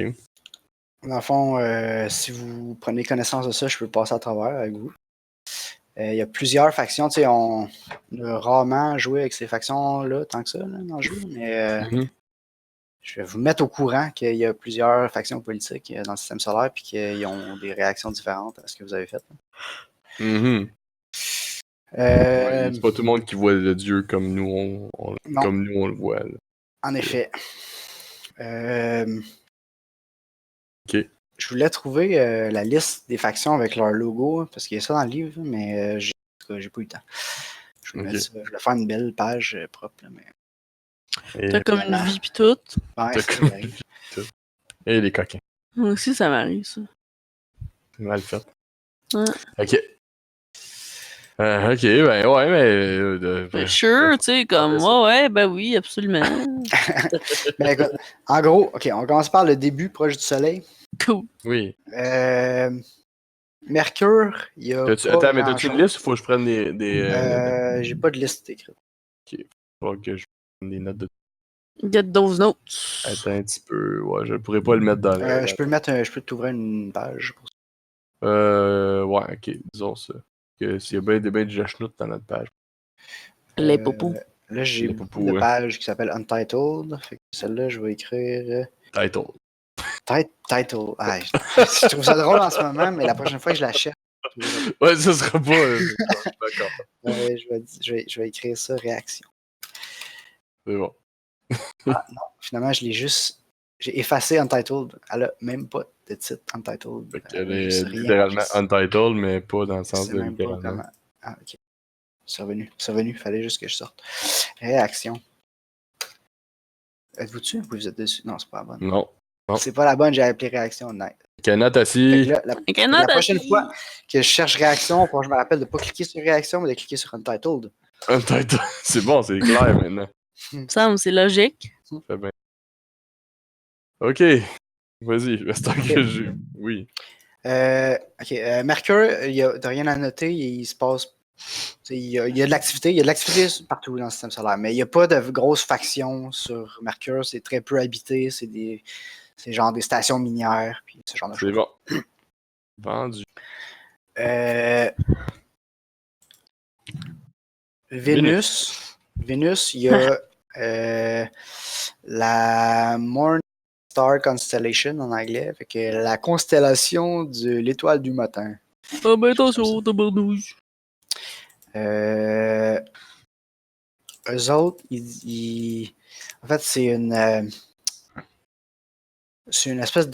Speaker 3: Dans le fond, si vous prenez connaissance de ça, je peux passer à travers avec vous. Il y a plusieurs factions. Tu sais, on a rarement joué avec ces factions-là, tant que ça, là, dans le jeu. Mais
Speaker 2: Mhm.
Speaker 3: je vais vous mettre au courant qu'il y a plusieurs factions politiques dans le système solaire puis qu'ils ont des réactions différentes à ce que vous avez fait.
Speaker 2: Mhm.
Speaker 3: Euh,
Speaker 2: Ouais, c'est pas tout le monde qui voit le dieu comme nous,
Speaker 3: Non.
Speaker 2: comme nous on le voit. Là.
Speaker 3: En effet.
Speaker 2: Ok.
Speaker 3: Je voulais trouver la liste des factions avec leur logo, parce qu'il y a ça dans le livre, mais en tout cas, j'ai pas eu le temps. Je vais,
Speaker 2: Ok.
Speaker 3: mettre ça. Je vais faire une belle page propre. Là, mais...
Speaker 2: Et,
Speaker 4: T'as comme une vie pis tout.
Speaker 3: Ouais,
Speaker 2: T'as
Speaker 3: c'est ça
Speaker 2: comme-
Speaker 3: qui arrive.
Speaker 2: et les coquins.
Speaker 4: Moi aussi, ça m'arrive, ça.
Speaker 2: C'est mal fait.
Speaker 4: Ouais.
Speaker 2: Ok. Ok, ben ouais, mais.
Speaker 4: Ben, sure, tu sais, comme, ouais, ben oui, absolument.
Speaker 3: Mais écoute, en gros, OK, on commence par le début, proche du soleil.
Speaker 4: Cool.
Speaker 2: Oui.
Speaker 3: Mercure, il y a
Speaker 2: Attends, mais t'as-tu une liste ou faut que je prenne des
Speaker 3: J'ai pas de liste écrite.
Speaker 2: faut que je prenne des notes de.
Speaker 4: Get those notes.
Speaker 2: Attends un petit peu. Ouais, je pourrais pas le mettre dans le.
Speaker 3: Je peux t'ouvrir une page. Pour ça.
Speaker 2: Ouais, ok, disons ça. Que s'il y a bien de jachnoutes dans notre page.
Speaker 4: Les popos.
Speaker 3: Là, j'ai
Speaker 2: Les
Speaker 3: beaucoup
Speaker 2: popos,
Speaker 3: de
Speaker 2: ouais.
Speaker 3: pages qui s'appellent Untitled. Fait que celle-là, je vais écrire
Speaker 2: Title.
Speaker 3: Title. Ah, je trouve ça drôle en ce moment, mais la prochaine fois que je la cherche,
Speaker 2: Ouais, ça sera pas. D'accord.
Speaker 3: je vais écrire ça réaction.
Speaker 2: C'est bon.
Speaker 3: Ah non, finalement, j'ai effacé Untitled. Elle a même pas de titre Untitled.
Speaker 2: Fait qu'elle
Speaker 3: a
Speaker 2: est
Speaker 3: juste rien.
Speaker 2: littéralement untitled, mais pas dans le
Speaker 3: Je
Speaker 2: sens
Speaker 3: sais
Speaker 2: de
Speaker 3: même pas
Speaker 2: littéralement.
Speaker 3: comment. Ah, ok. C'est revenu. Fallait juste que je sorte. Réaction. Êtes-vous dessus? Oui, vous êtes dessus. Non, c'est pas la bonne.
Speaker 2: Non. Non.
Speaker 3: C'est pas la bonne, j'ai appelé réaction night.
Speaker 2: Canat
Speaker 3: Fait
Speaker 2: assis.
Speaker 3: que là, la prochaine
Speaker 4: Canada,
Speaker 3: fois que je cherche réaction, faut que je me rappelle de pas cliquer sur réaction, mais de cliquer sur Untitled.
Speaker 2: Untitled. C'est bon, c'est clair maintenant.
Speaker 4: me semble, c'est logique.
Speaker 2: Ça fait bien. Ok. Vas-y, reste en que j'ai. Oui.
Speaker 3: Ok, Mercure, il y a de rien à noter, il se passe. Il y a de l'activité, partout dans le système solaire, mais il n'y a pas de grosses factions sur Mercure, c'est très peu habité, c'est genre des stations minières, puis ce genre de
Speaker 2: C'est
Speaker 3: choses.
Speaker 2: bon. Vendu.
Speaker 3: Vénus, il y a la Morning Star Constellation en anglais. Fait que la constellation de l'étoile du matin.
Speaker 4: Ah, ben attention, tabarnouche.
Speaker 3: Eux autres, en fait, c'est une espèce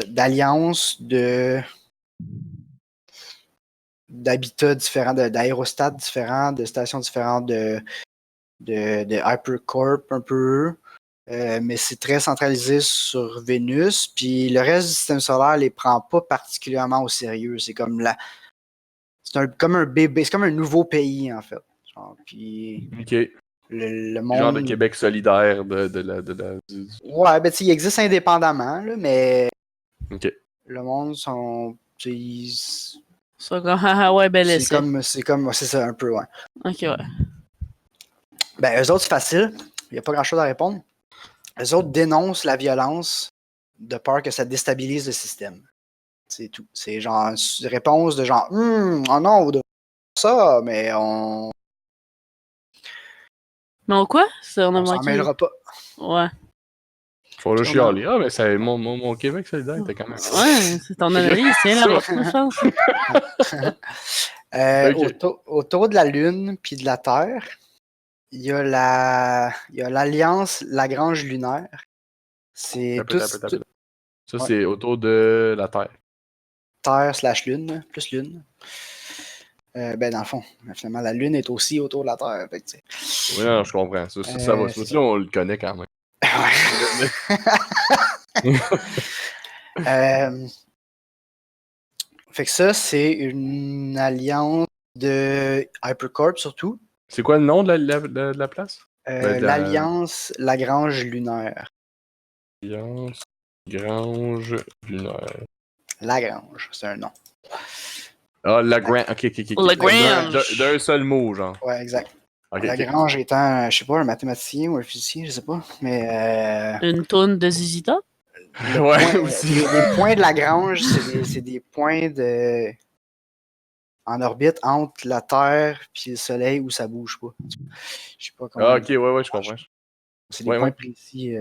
Speaker 3: d'alliance d'habitats différents, d'aérostats différents, de stations différentes, de Hypercorp un peu. Mais c'est très centralisé sur Vénus. Puis le reste du système solaire les prend pas particulièrement au sérieux. C'est comme comme un bébé, c'est comme un nouveau pays en fait. Genre, puis
Speaker 2: Ok.
Speaker 3: le monde.
Speaker 2: Genre de Québec solidaire
Speaker 3: Ouais, ben tu sais, il existe indépendamment, là, mais
Speaker 2: Ok.
Speaker 3: le monde sont. Tu sais,
Speaker 4: Ça, comme, haha, ouais, bel essai.
Speaker 3: c'est ça un peu, ouais.
Speaker 4: Ok, ouais.
Speaker 3: Ben, eux autres, c'est facile. Il n'y a pas grand chose à répondre. Eux autres dénoncent la violence de peur que ça déstabilise le système. C'est tout. C'est genre une réponse de genre, oh non, vous devez faire ça, mais on
Speaker 4: Mais quoi? On a
Speaker 3: s'en
Speaker 4: manqué.
Speaker 3: mêlera pas.
Speaker 4: Ouais.
Speaker 2: Faut le
Speaker 3: Puis
Speaker 2: chialer. Ah, mais ça, mon Québec solidaire était quand même.
Speaker 4: Ouais, c'est ton analyse, c'est la vôtre, je pense.
Speaker 2: Ok.
Speaker 3: Autour de la Lune puis de la Terre, il y a l'Alliance Lagrange lunaire. C'est tout
Speaker 2: Ça,
Speaker 3: Ouais.
Speaker 2: c'est autour de la Terre.
Speaker 3: Terre/Lune, plus Lune. Ben, dans le fond, finalement, la Lune est aussi autour de la Terre. Fait que, tu sais.
Speaker 2: Oui, non, je comprends. Ça va.
Speaker 3: c'est
Speaker 2: Là, on le connaît quand même.
Speaker 3: Fait que ça, c'est une alliance de Hypercorp surtout.
Speaker 2: C'est quoi le nom de la place?
Speaker 3: L'Alliance Lagrange lunaire.
Speaker 2: Alliance Grange lunaire.
Speaker 3: Lagrange, c'est un nom.
Speaker 2: Ah, Lagrange. Ok.
Speaker 4: Lagrange.
Speaker 2: D'un seul mot, genre.
Speaker 3: Ouais, exact.
Speaker 2: Ok,
Speaker 3: Lagrange étant, je sais pas, un mathématicien ou un physicien, je sais pas. Mais
Speaker 4: Une toune de ZZ Top?
Speaker 2: Ouais, aussi.
Speaker 3: les points de Lagrange, c'est des points en orbite entre la Terre et le Soleil où ça bouge pas. Je sais pas comment.
Speaker 2: Ah, ok, ouais, je comprends.
Speaker 3: C'est des
Speaker 2: Ouais,
Speaker 3: points
Speaker 2: ouais.
Speaker 3: précis.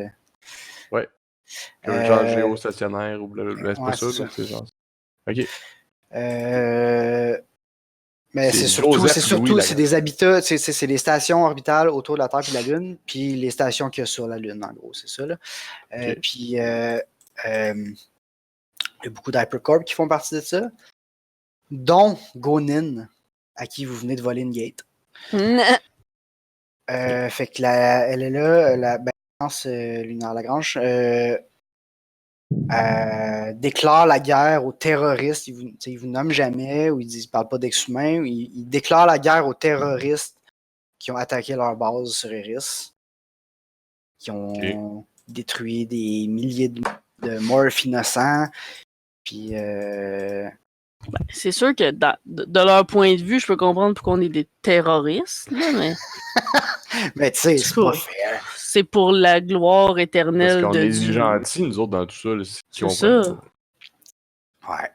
Speaker 2: Ouais. Genre
Speaker 3: Euh,
Speaker 2: géostationnaire ou blablabla. C'est
Speaker 3: ouais,
Speaker 2: pas ça,
Speaker 3: c'est
Speaker 2: là. C'est genre. Ok.
Speaker 3: Mais
Speaker 2: C'est
Speaker 3: c'est surtout,
Speaker 2: Joseph Louis
Speaker 3: c'est des habitats, c'est les stations orbitales autour de la Terre et de la Lune, puis les stations qu'il y a sur la Lune, en gros, c'est ça. Là.
Speaker 2: Ok.
Speaker 3: Puis il y a beaucoup d'Hypercorp qui font partie de ça, dont Gonin, à qui vous venez de voler une gate. Fait que elle est là, la balance lunaire Lagrange déclare la guerre aux terroristes. Il vous nomme jamais, ou il parle pas d'ex-humains. Il déclare la guerre aux terroristes qui ont attaqué leur base sur Eris, qui ont détruit des milliers de morphes innocents. Puis
Speaker 4: C'est sûr que de leur point de vue, je peux comprendre pourquoi on est des terroristes, là, mais
Speaker 3: mais tu sais, c'est pas fair.
Speaker 4: c'est pour la gloire
Speaker 2: Parce
Speaker 4: éternelle
Speaker 2: qu'on
Speaker 4: de
Speaker 2: est
Speaker 4: Dieu.
Speaker 2: gentils, nous autres, dans tout ça. Là,
Speaker 4: C'est ça.
Speaker 3: Ouais.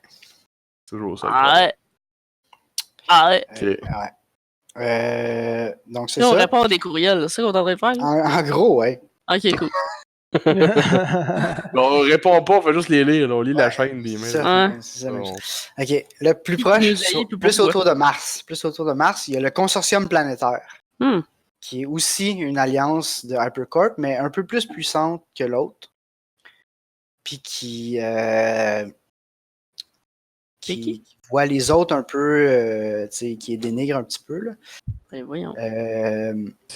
Speaker 2: C'est toujours ça. Le problème.
Speaker 4: Ah,
Speaker 3: ouais. Donc c'est
Speaker 4: on
Speaker 3: ça.
Speaker 4: répond à des courriels, c'est ça qu'on est en train de faire? Là?
Speaker 3: En gros, ouais.
Speaker 4: Ok, cool.
Speaker 2: On répond pas, on fait juste les lire. Là. On lit la
Speaker 3: Ouais,
Speaker 2: chaîne des
Speaker 3: c'est
Speaker 2: mails.
Speaker 3: ça, c'est ça, même
Speaker 2: On-
Speaker 3: chose. OK. Le plus proche,
Speaker 4: nous aille, puis
Speaker 3: plus
Speaker 4: pourquoi?
Speaker 3: autour de Mars. Plus autour de Mars, il y a le consortium planétaire,
Speaker 4: Hmm.
Speaker 3: qui est aussi une alliance de Hypercorp, mais un peu plus puissante que l'autre. Puis qui voit les autres un peu, tu sais, qui les dénigre un petit peu, là.
Speaker 4: Ben voyons.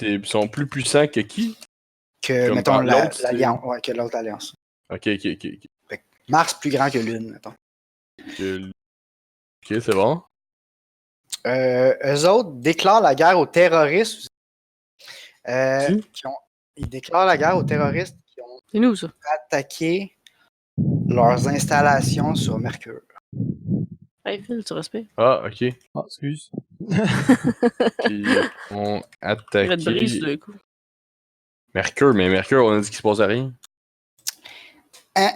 Speaker 2: Ils sont plus puissants que qui?
Speaker 3: Que,
Speaker 2: Comme
Speaker 3: mettons,
Speaker 2: l'autre, c'est-
Speaker 3: l'alliance. Ouais, que l'autre alliance.
Speaker 2: Ok.
Speaker 3: Mars plus grand que Lune, mettons.
Speaker 2: Ok, c'est bon.
Speaker 3: Eux autres déclarent la guerre aux terroristes. Ils déclarent la guerre aux terroristes qui ont
Speaker 4: C'est nous, ça.
Speaker 3: attaqué leurs installations sur Mercure.
Speaker 4: Hey, Phil, tu respectes?
Speaker 2: Ah, ok.
Speaker 1: Oh, excuse.
Speaker 2: Puis on
Speaker 4: Je vais te briser
Speaker 2: attaqué
Speaker 4: le coup.
Speaker 2: Mercure, mais Mercure, on a dit qu'il se passait rien.
Speaker 3: Hein?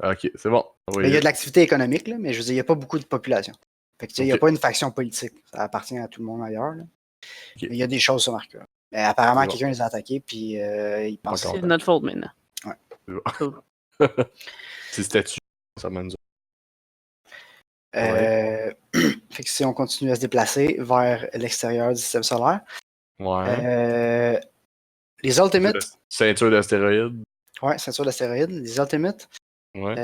Speaker 2: Ok, c'est bon.
Speaker 3: Il y a de l'activité économique, là, mais je veux dire, il n'y a pas beaucoup de population. Fait que, tu sais, il n'y a pas une faction politique. Ça appartient à tout le monde ailleurs. Là.
Speaker 2: Ok.
Speaker 3: Mais il y a des choses sur Mercure. Apparemment,
Speaker 2: C'est bon.
Speaker 3: quelqu'un les a attaqués, puis ils pensent
Speaker 2: Encore.
Speaker 4: C'est notre faute maintenant.
Speaker 2: C'est bon.
Speaker 4: Cool.
Speaker 2: C'est statut, ça m'a dit.
Speaker 3: Fait que si on continue à se déplacer vers l'extérieur du système solaire,
Speaker 2: Ouais.
Speaker 3: les Ultimates,
Speaker 2: Ceinture d'astéroïdes.
Speaker 3: ouais, ceinture d'astéroïdes, les Ultimates,
Speaker 2: Ouais.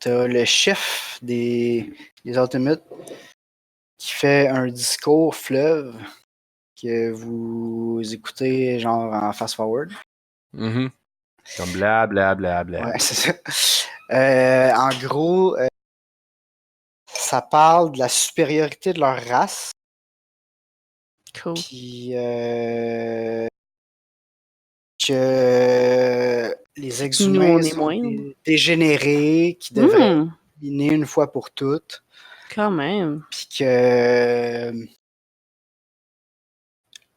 Speaker 3: t'as le chef des Ultimates qui fait un discours fleuve que vous écoutez genre en fast-forward.
Speaker 2: Mhm. Comme bla bla bla bla.
Speaker 3: Ouais, c'est ça. En gros, ça parle de la supériorité de leur race.
Speaker 4: Cool.
Speaker 3: Puis que les
Speaker 4: Nous,
Speaker 3: exhumains
Speaker 4: on est
Speaker 3: sont
Speaker 4: moindres.
Speaker 3: dégénérés, qui devraient être éliminés une fois pour toutes.
Speaker 4: Quand même.
Speaker 3: Puis que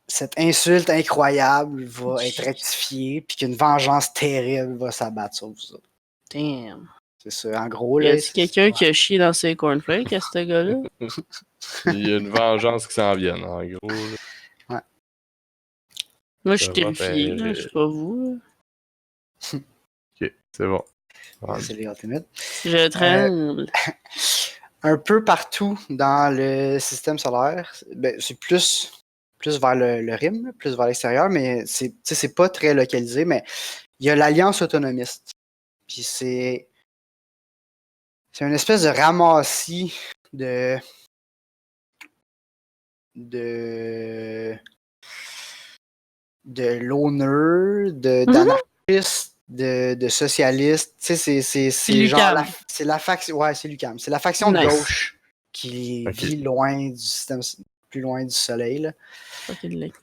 Speaker 3: cette insulte incroyable va être rectifiée, puis qu'une vengeance terrible va s'abattre sur vous autres.
Speaker 4: Damn.
Speaker 3: C'est ça, en gros.
Speaker 4: Y
Speaker 3: Là,
Speaker 4: a-t-il quelqu'un qui a chié dans ses cornflakes à ce gars-là?
Speaker 2: Il y a une vengeance qui s'en vient, en gros. Là.
Speaker 4: Moi, je
Speaker 2: Ça
Speaker 4: suis
Speaker 2: va
Speaker 4: terrifié,
Speaker 2: faire,
Speaker 4: là. Je sais pas vous. Là.
Speaker 2: Ok, c'est bon.
Speaker 3: C'est les Ultimates.
Speaker 4: Je tremble.
Speaker 3: Un peu partout dans le système solaire, ben, c'est plus vers le rim, plus vers l'extérieur, mais c'est pas très localisé, mais il y a l'Alliance autonomiste. Puis c'est une espèce de ramassis de loners, d'anarchistes, de socialistes. Tu sais, c'est genre
Speaker 4: Lucam.
Speaker 3: c'est la faction. Ouais, c'est l'UQAM. C'est la faction de
Speaker 4: Nice.
Speaker 3: gauche qui
Speaker 2: Ok.
Speaker 3: vit loin du système, plus loin du soleil. Là.
Speaker 4: Fucking leg.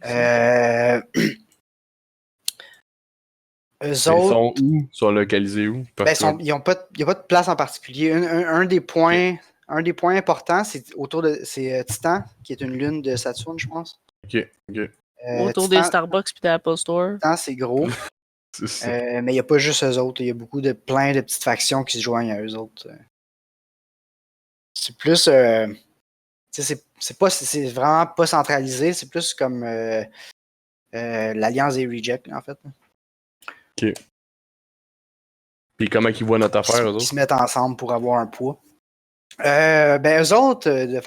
Speaker 3: Eux
Speaker 2: Ils
Speaker 3: autres,
Speaker 2: sont où? Ils sont localisés où?
Speaker 3: ben, il n'y a pas de place en particulier. Un des points importants, c'est c'est Titan, qui est une lune de Saturne, je pense.
Speaker 2: Ok.
Speaker 4: Autour
Speaker 3: Titan,
Speaker 4: des Starbucks puis de l'Apple Store.
Speaker 3: Titan, c'est gros.
Speaker 2: C'est ça.
Speaker 3: Mais il n'y a pas juste eux autres. Il y a plein de petites factions qui se joignent à eux autres. C'est plus. C'est vraiment pas centralisé. C'est plus comme l'Alliance des Rejects, en fait.
Speaker 2: Ok. Puis comment ils voient notre affaire, eux
Speaker 3: Qui
Speaker 2: autres?
Speaker 3: se mettent ensemble pour avoir un poids. Ben, eux autres,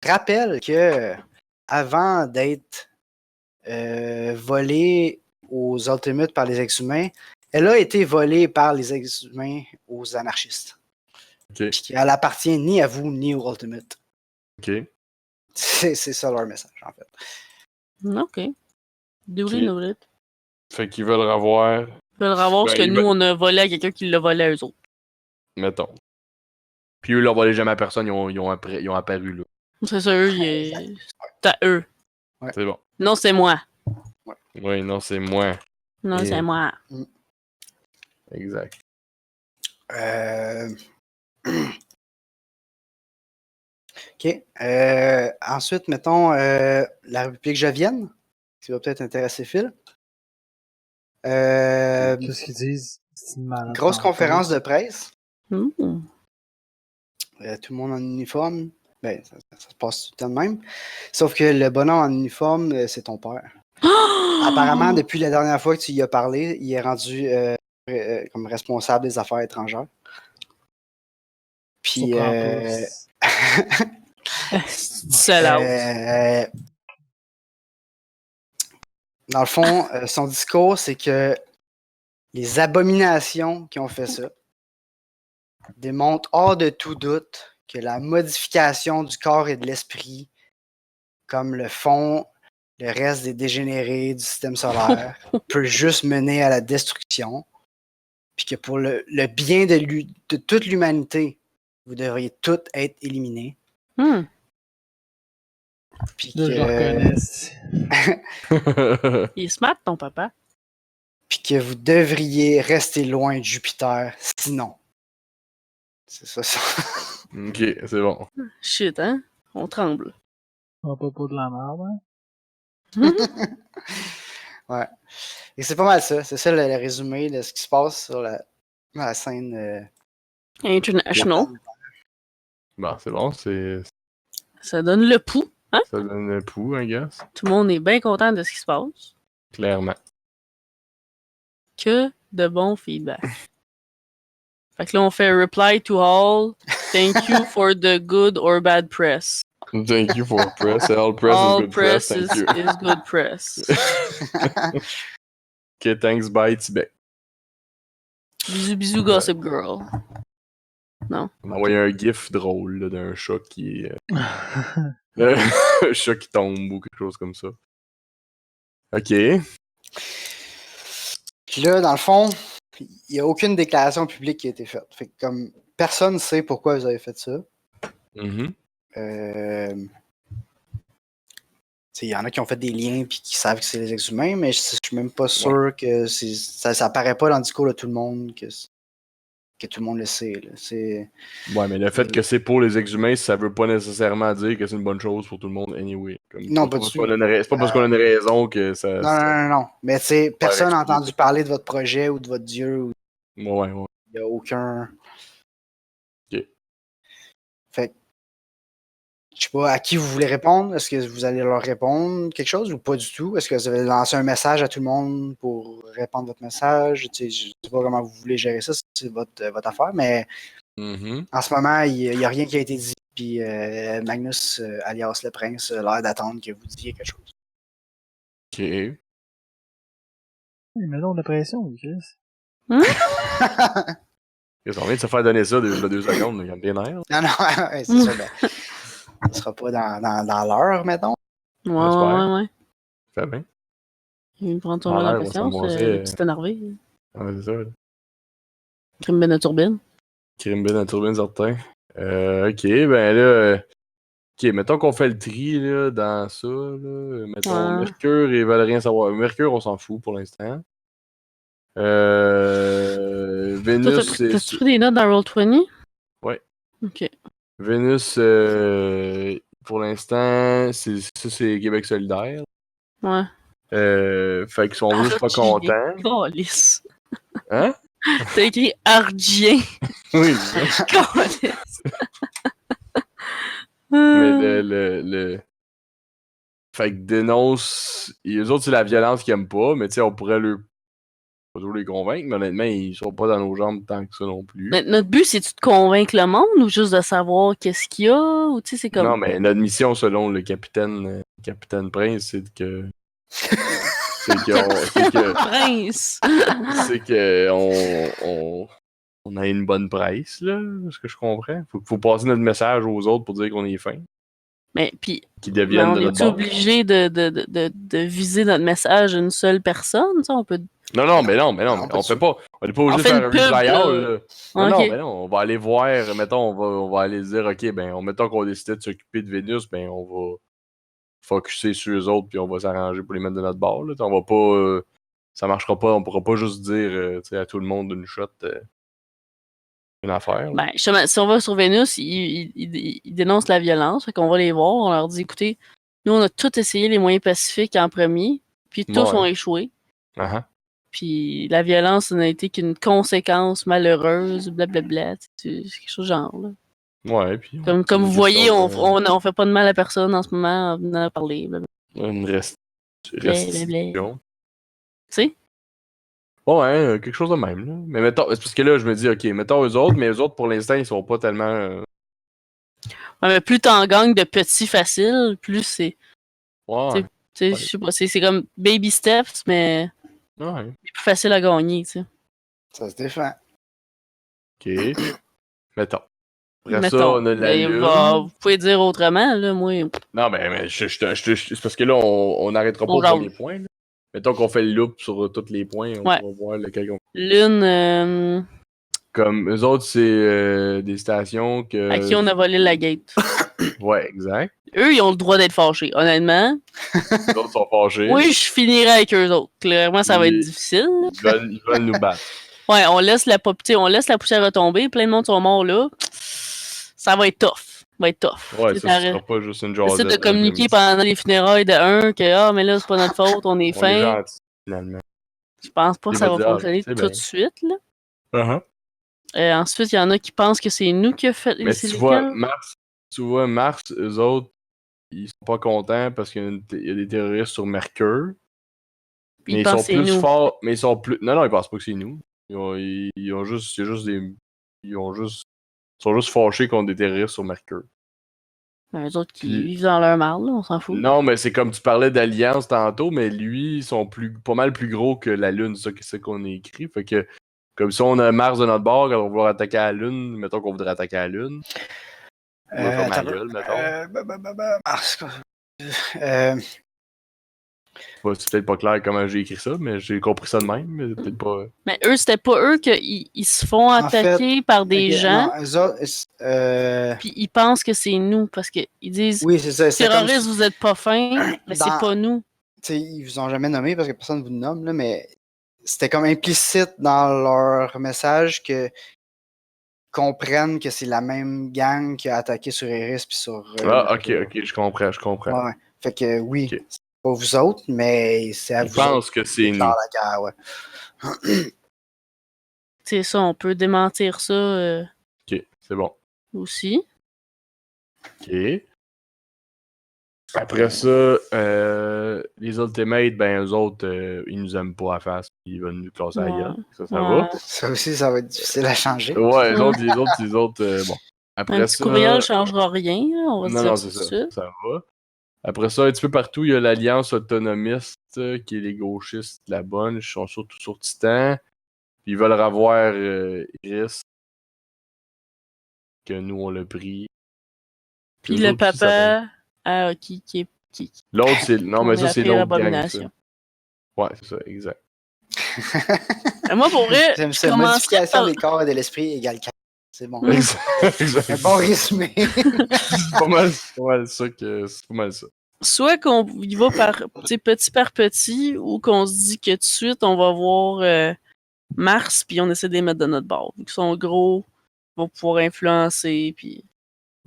Speaker 3: rappellent que avant d'être volée aux Ultimates par les ex-humains, elle a été volée par les ex-humains aux anarchistes.
Speaker 2: Ok.
Speaker 3: Puis qu'elle appartient ni à vous ni aux Ultimates.
Speaker 2: Ok.
Speaker 3: C'est ça leur message, en fait.
Speaker 4: OK. Douli nourrit.
Speaker 2: Fait qu'ils veulent revoir,
Speaker 4: Ils veulent avoir ce que
Speaker 2: ils
Speaker 4: nous, on a volé à quelqu'un qui l'a volé à eux autres.
Speaker 2: mettons. Puis eux, ils leur volaient jamais à personne, ils ont apparu là.
Speaker 4: C'est ça, eux, c'est à eux.
Speaker 3: Ouais.
Speaker 2: C'est bon.
Speaker 4: Non, c'est moi.
Speaker 2: Oui, non, c'est moi.
Speaker 4: Non,
Speaker 2: Et-
Speaker 4: c'est moi.
Speaker 2: Exact.
Speaker 3: OK. Ensuite, mettons la République Jovienne, qui va peut-être intéresser Phil.
Speaker 1: Qu'est-ce qu'ils disent? C'est une malade
Speaker 3: Grosse
Speaker 1: mental.
Speaker 3: conférence de presse.
Speaker 4: Mmh.
Speaker 3: Tout le monde en uniforme. Ben, ça se passe tout le temps de même. Sauf que le bonhomme en uniforme, c'est ton père. Apparemment, depuis la dernière fois que tu y as parlé, il est rendu comme responsable des affaires étrangères. Puis,
Speaker 4: Sell out.
Speaker 3: dans le fond, son discours, c'est que les abominations qui ont fait ça démontrent hors de tout doute que la modification du corps et de l'esprit, comme le font le reste des dégénérés du système solaire, peut juste mener à la destruction. Puis que pour le bien de toute l'humanité, vous devriez tous être éliminés. Puis
Speaker 1: Là, je le reconnais.
Speaker 4: Il est smart, ton papa.
Speaker 3: Puis que vous devriez rester loin de Jupiter, sinon. C'est ça.
Speaker 2: Ok, c'est bon.
Speaker 4: Shit, hein? On tremble.
Speaker 1: On va pas de la merde, hein?
Speaker 3: Ouais. Et c'est pas mal ça. C'est ça le résumé de ce qui se passe sur la scène.
Speaker 4: International.
Speaker 2: Bon, c'est bon, c'est.
Speaker 4: Ça donne le pouls, Hein?
Speaker 2: Ça donne le pouls, I guess.
Speaker 4: Tout le monde est bien content de ce qui se passe.
Speaker 2: Clairement.
Speaker 4: Que de bons feedbacks. Fait que là, on fait reply to all. Thank you for the good or bad press.
Speaker 2: Thank you for press. All press
Speaker 4: All
Speaker 2: is good press.
Speaker 4: press
Speaker 2: Thank you.
Speaker 4: is good press.
Speaker 2: Ok, thanks, bye, Tibet.
Speaker 4: Bisous, bisous, Gossip Girl.
Speaker 2: On a envoyé un gif drôle là, d'un chat qui. Un chat qui tombe ou quelque chose comme ça. Ok.
Speaker 3: Puis là, dans le fond, il n'y a aucune déclaration publique qui a été faite. Fait que comme personne ne sait pourquoi vous avez fait ça.
Speaker 2: Mhm.
Speaker 3: Il y en a qui ont fait des liens et qui savent que c'est les ex-humains, mais je suis même pas sûr que ça apparaît pas dans le discours de tout le monde que tout le monde le sait. Là.
Speaker 2: Ouais, mais le fait que c'est pour les ex-humains, ça veut pas nécessairement dire que c'est une bonne chose pour tout le monde anyway. Comme,
Speaker 3: Non, pas du tout.
Speaker 2: C'est pas parce qu'on a une raison que ça.
Speaker 3: Non. Mais personne n'a
Speaker 2: expliqué.
Speaker 3: entendu parler de votre projet ou de votre dieu. Ou...
Speaker 2: Ouais.
Speaker 3: Il n'y a aucun.
Speaker 2: Ok.
Speaker 3: Fait que, je sais pas, à qui vous voulez répondre? Est-ce que vous allez leur répondre quelque chose ou pas du tout? Est-ce que vous allez lancer un message à tout le monde pour répondre votre message? Je sais pas comment vous voulez gérer ça, c'est votre affaire, mais
Speaker 2: Mhm.
Speaker 3: en ce moment, il n'y a rien qui a été dit. Puis Magnus, alias le prince, a l'air d'attendre que vous disiez quelque chose.
Speaker 2: Ok.
Speaker 1: Mais non, on a pression, Chris.
Speaker 2: Ils ont vient de se faire donner ça deux secondes, il y a bien l'air.
Speaker 3: Non, ouais, c'est sûr. Ben, ça sera pas dans l'heure, mettons.
Speaker 4: Ouais.
Speaker 2: Fait bien.
Speaker 4: Il prend ton
Speaker 2: Dans
Speaker 4: mal en
Speaker 2: l'air, on
Speaker 4: patience,
Speaker 2: s'avançait,
Speaker 4: le petit énervé.
Speaker 2: Ouais, c'est ça. Là.
Speaker 4: Crime ben de turbine.
Speaker 2: Crime bien dans turbine certain. Ok, ben là. Ok, mettons qu'on fait le tri là, dans ça. Là. Mettons
Speaker 4: Ouais.
Speaker 2: Mercure, ils veulent rien savoir. Mercure, on s'en fout pour l'instant. Vénus, c'est.
Speaker 4: T'as-tu pris des notes dans Roll20?
Speaker 2: Ouais.
Speaker 4: Ok.
Speaker 2: Vénus, pour l'instant, ça c'est Québec solidaire.
Speaker 4: Ouais.
Speaker 2: Fait qu'ils sont juste pas contents.
Speaker 4: Calice.
Speaker 2: Hein?
Speaker 4: T'as écrit Argien.
Speaker 2: Oui.
Speaker 4: Calice.
Speaker 2: Mais le... Fait que dénonce... Eux autres, c'est la violence qu'ils aiment pas, mais tu sais, on pourrait pas toujours les convaincre, mais honnêtement, ils sont pas dans nos jambes tant que ça non plus.
Speaker 4: Mais notre but, c'est-tu de convaincre le monde ou juste de savoir qu'est-ce qu'il y a? Ou tu sais, c'est comme...
Speaker 2: Non, mais notre mission, selon le capitaine Prince, c'est que...
Speaker 4: Prince!
Speaker 2: C'est que on a une bonne presse, là, ce que je comprends. Faut passer notre message aux autres pour dire qu'on est fin.
Speaker 4: Mais puis,
Speaker 2: Qu'ils deviennent
Speaker 4: on
Speaker 2: de
Speaker 4: est
Speaker 2: notre bord.
Speaker 4: obligé de viser notre message à une seule personne? Ça, on peut...
Speaker 2: Non, mais on fait pas. On est pas obligé de faire un
Speaker 4: pub,
Speaker 2: reply
Speaker 4: là.
Speaker 2: all, là. Non,
Speaker 4: Ok.
Speaker 2: mais non, on va aller voir, mettons, on va aller dire, ok, ben, mettons qu'on décidait de s'occuper de Vénus, ben, on va focusser sur eux autres, puis on va s'arranger pour les mettre de notre bord, là. On va pas, ça marchera pas, on pourra pas juste dire, tu sais, à tout le monde d'une shot, une affaire. Là.
Speaker 4: Ben, justement, si on va sur Vénus, ils dénoncent la violence. Fait qu'on va les voir, on leur dit, écoutez, nous, on a tous essayé les moyens pacifiques en premier, puis tous ont échoué.
Speaker 2: Uh-huh.
Speaker 4: Puis la violence n'a été qu'une conséquence malheureuse, blablabla. C'est quelque chose de genre, là.
Speaker 2: Ouais, puis...
Speaker 4: Comme vous voyez, on fait pas de mal à personne en ce moment en venant parler. Blablabla.
Speaker 2: Une restitution.
Speaker 4: Tu sais?
Speaker 2: Ouais, quelque chose de même, là. Mais mettons, c'est parce que là, je me dis, ok, mettons eux autres, mais eux autres, pour l'instant, ils sont pas tellement...
Speaker 4: Ouais, mais plus t'en gagnes de petits faciles, plus c'est...
Speaker 2: Ouais.
Speaker 4: Tu sais, je sais pas, c'est comme baby steps, mais...
Speaker 2: Ouais.
Speaker 4: C'est plus facile à gagner, tu sais.
Speaker 3: Ça se défend.
Speaker 2: Ok. Mettons. Après
Speaker 4: Mettons.
Speaker 2: ça, on a la lune.
Speaker 4: Vous pouvez dire autrement, là, moi...
Speaker 2: Non, mais c'est parce que là, on n'arrêtera pas au premier point. Là. Mettons qu'on fait le loop sur tous les points, on va voir lequel on...
Speaker 4: Lune...
Speaker 2: Comme eux autres, c'est des stations que...
Speaker 4: À qui on a volé la gate.
Speaker 2: Ouais, exact.
Speaker 4: Eux, ils ont le droit d'être fâchés, honnêtement.
Speaker 2: Les autres sont fâchés.
Speaker 4: Oui, je finirai avec eux autres. Clairement, ça va être difficile.
Speaker 2: Ils veulent nous battre.
Speaker 4: Ouais, on laisse la poussière retomber, plein de monde sont morts là. Ça va être tough.
Speaker 2: Ouais, ça sera pas juste une journée.
Speaker 4: J'essaie de communiquer pendant les funérailles de un que mais là, c'est pas notre faute, on est fin.
Speaker 2: On est gentil, finalement.
Speaker 4: Je pense pas que ça va fonctionner tout de suite, là.
Speaker 2: Uh-huh.
Speaker 4: Ensuite, il y en a qui pensent que c'est nous qui a fait
Speaker 2: mais tu vois, Mars, eux autres, ils sont pas contents parce qu'il y a des terroristes sur Mercure.
Speaker 4: Puis
Speaker 2: Mais
Speaker 4: ils
Speaker 2: ils
Speaker 4: pensent
Speaker 2: sont
Speaker 4: que c'est
Speaker 2: plus
Speaker 4: nous.
Speaker 2: forts. Mais ils sont plus. Non, ils pensent pas que c'est nous. Ils ont juste. C'est juste des. Ils ont juste. Ils sont juste fâchés contre des terroristes sur Mercure.
Speaker 4: Ben, eux autres qui
Speaker 2: Puis-
Speaker 4: vivent dans leur marde, là, on s'en fout.
Speaker 2: Non, mais c'est comme tu parlais d'alliance tantôt, mais lui, ils sont pas mal plus gros que la Lune, c'est ça qu'on a écrit. Fait que, comme si on a Mars de notre bord, quand on va vouloir attaquer la Lune, mettons qu'on voudrait attaquer la Lune. On va faire ma
Speaker 3: attends,
Speaker 2: gueule, mettons. C'est peut-être pas clair comment j'ai écrit ça, mais j'ai compris ça de même, mais c'est peut-être pas.
Speaker 4: Mais eux, c'était pas eux qu'ils se font
Speaker 3: En fait,
Speaker 4: attaquer par des gens,
Speaker 3: Non, eux autres,
Speaker 4: puis ils pensent que c'est nous, parce qu'ils disent
Speaker 3: oui, c'est ça. C'est comme
Speaker 4: terroristes, vous êtes pas fins, mais c'est
Speaker 3: Dans-
Speaker 4: pas nous.
Speaker 3: ils vous ont jamais nommé parce que personne vous nomme, là, mais c'était comme implicite dans leur message que comprennent que c'est la même gang qui a attaqué sur Eris puis sur.
Speaker 2: Ok, je comprends.
Speaker 3: Ouais. Fait que oui,
Speaker 2: Ok.
Speaker 3: c'est pas vous autres, mais c'est à
Speaker 2: Je
Speaker 3: vous autres
Speaker 2: pense que c'est
Speaker 3: qui
Speaker 2: nous.
Speaker 3: déclarent la guerre, ouais.
Speaker 4: C'est ça, on peut démentir ça
Speaker 2: Ok, c'est bon.
Speaker 4: aussi.
Speaker 2: Ok. Après ça, les Ultimates, ben eux autres, ils nous aiment pas à face, puis ils veulent nous classer à la gueule. Ça
Speaker 4: Ouais.
Speaker 2: va.
Speaker 3: Ça aussi, ça va être difficile à changer.
Speaker 2: Ouais, les
Speaker 4: Ouais.
Speaker 2: autres, bon. Après
Speaker 4: Un petit
Speaker 2: ça.
Speaker 4: courriel changera rien, là, on va se
Speaker 2: Non,
Speaker 4: dire
Speaker 2: non,
Speaker 4: ça
Speaker 2: c'est
Speaker 4: tout de
Speaker 2: ça.
Speaker 4: suite.
Speaker 2: Ça va. Après ça, un petit peu partout, il y a l'Alliance autonomiste, qui est les gauchistes, la bonne. Ils sont surtout sur Titan. Puis ils veulent revoir Iris, que nous, on l'a pris.
Speaker 4: Puis
Speaker 2: Eux
Speaker 4: le
Speaker 2: autres aussi, ça va.
Speaker 4: papa à Hockey qui est.
Speaker 2: L'autre, c'est. Non,
Speaker 4: on
Speaker 2: mais
Speaker 4: est
Speaker 2: ça,
Speaker 4: la
Speaker 2: c'est
Speaker 4: pire
Speaker 2: l'autre gang, ça.
Speaker 4: abomination.
Speaker 2: Ouais, c'est ça, exact.
Speaker 4: Moi, pour vrai,
Speaker 3: J'aime
Speaker 4: je
Speaker 3: ça.
Speaker 4: commencerais
Speaker 3: Modification
Speaker 4: par...
Speaker 3: des corps et de l'esprit égale 4. C'est bon.
Speaker 2: Exact.
Speaker 3: Un bon résumé.
Speaker 2: C'est pas mal ça que. C'est pas mal ça.
Speaker 4: Soit qu'on y va par petit par petit, ou qu'on se dit que tout de suite, on va voir Mars, puis on essaie de les mettre de notre bord. Vu qu'ils sont gros, ils vont pouvoir influencer, puis...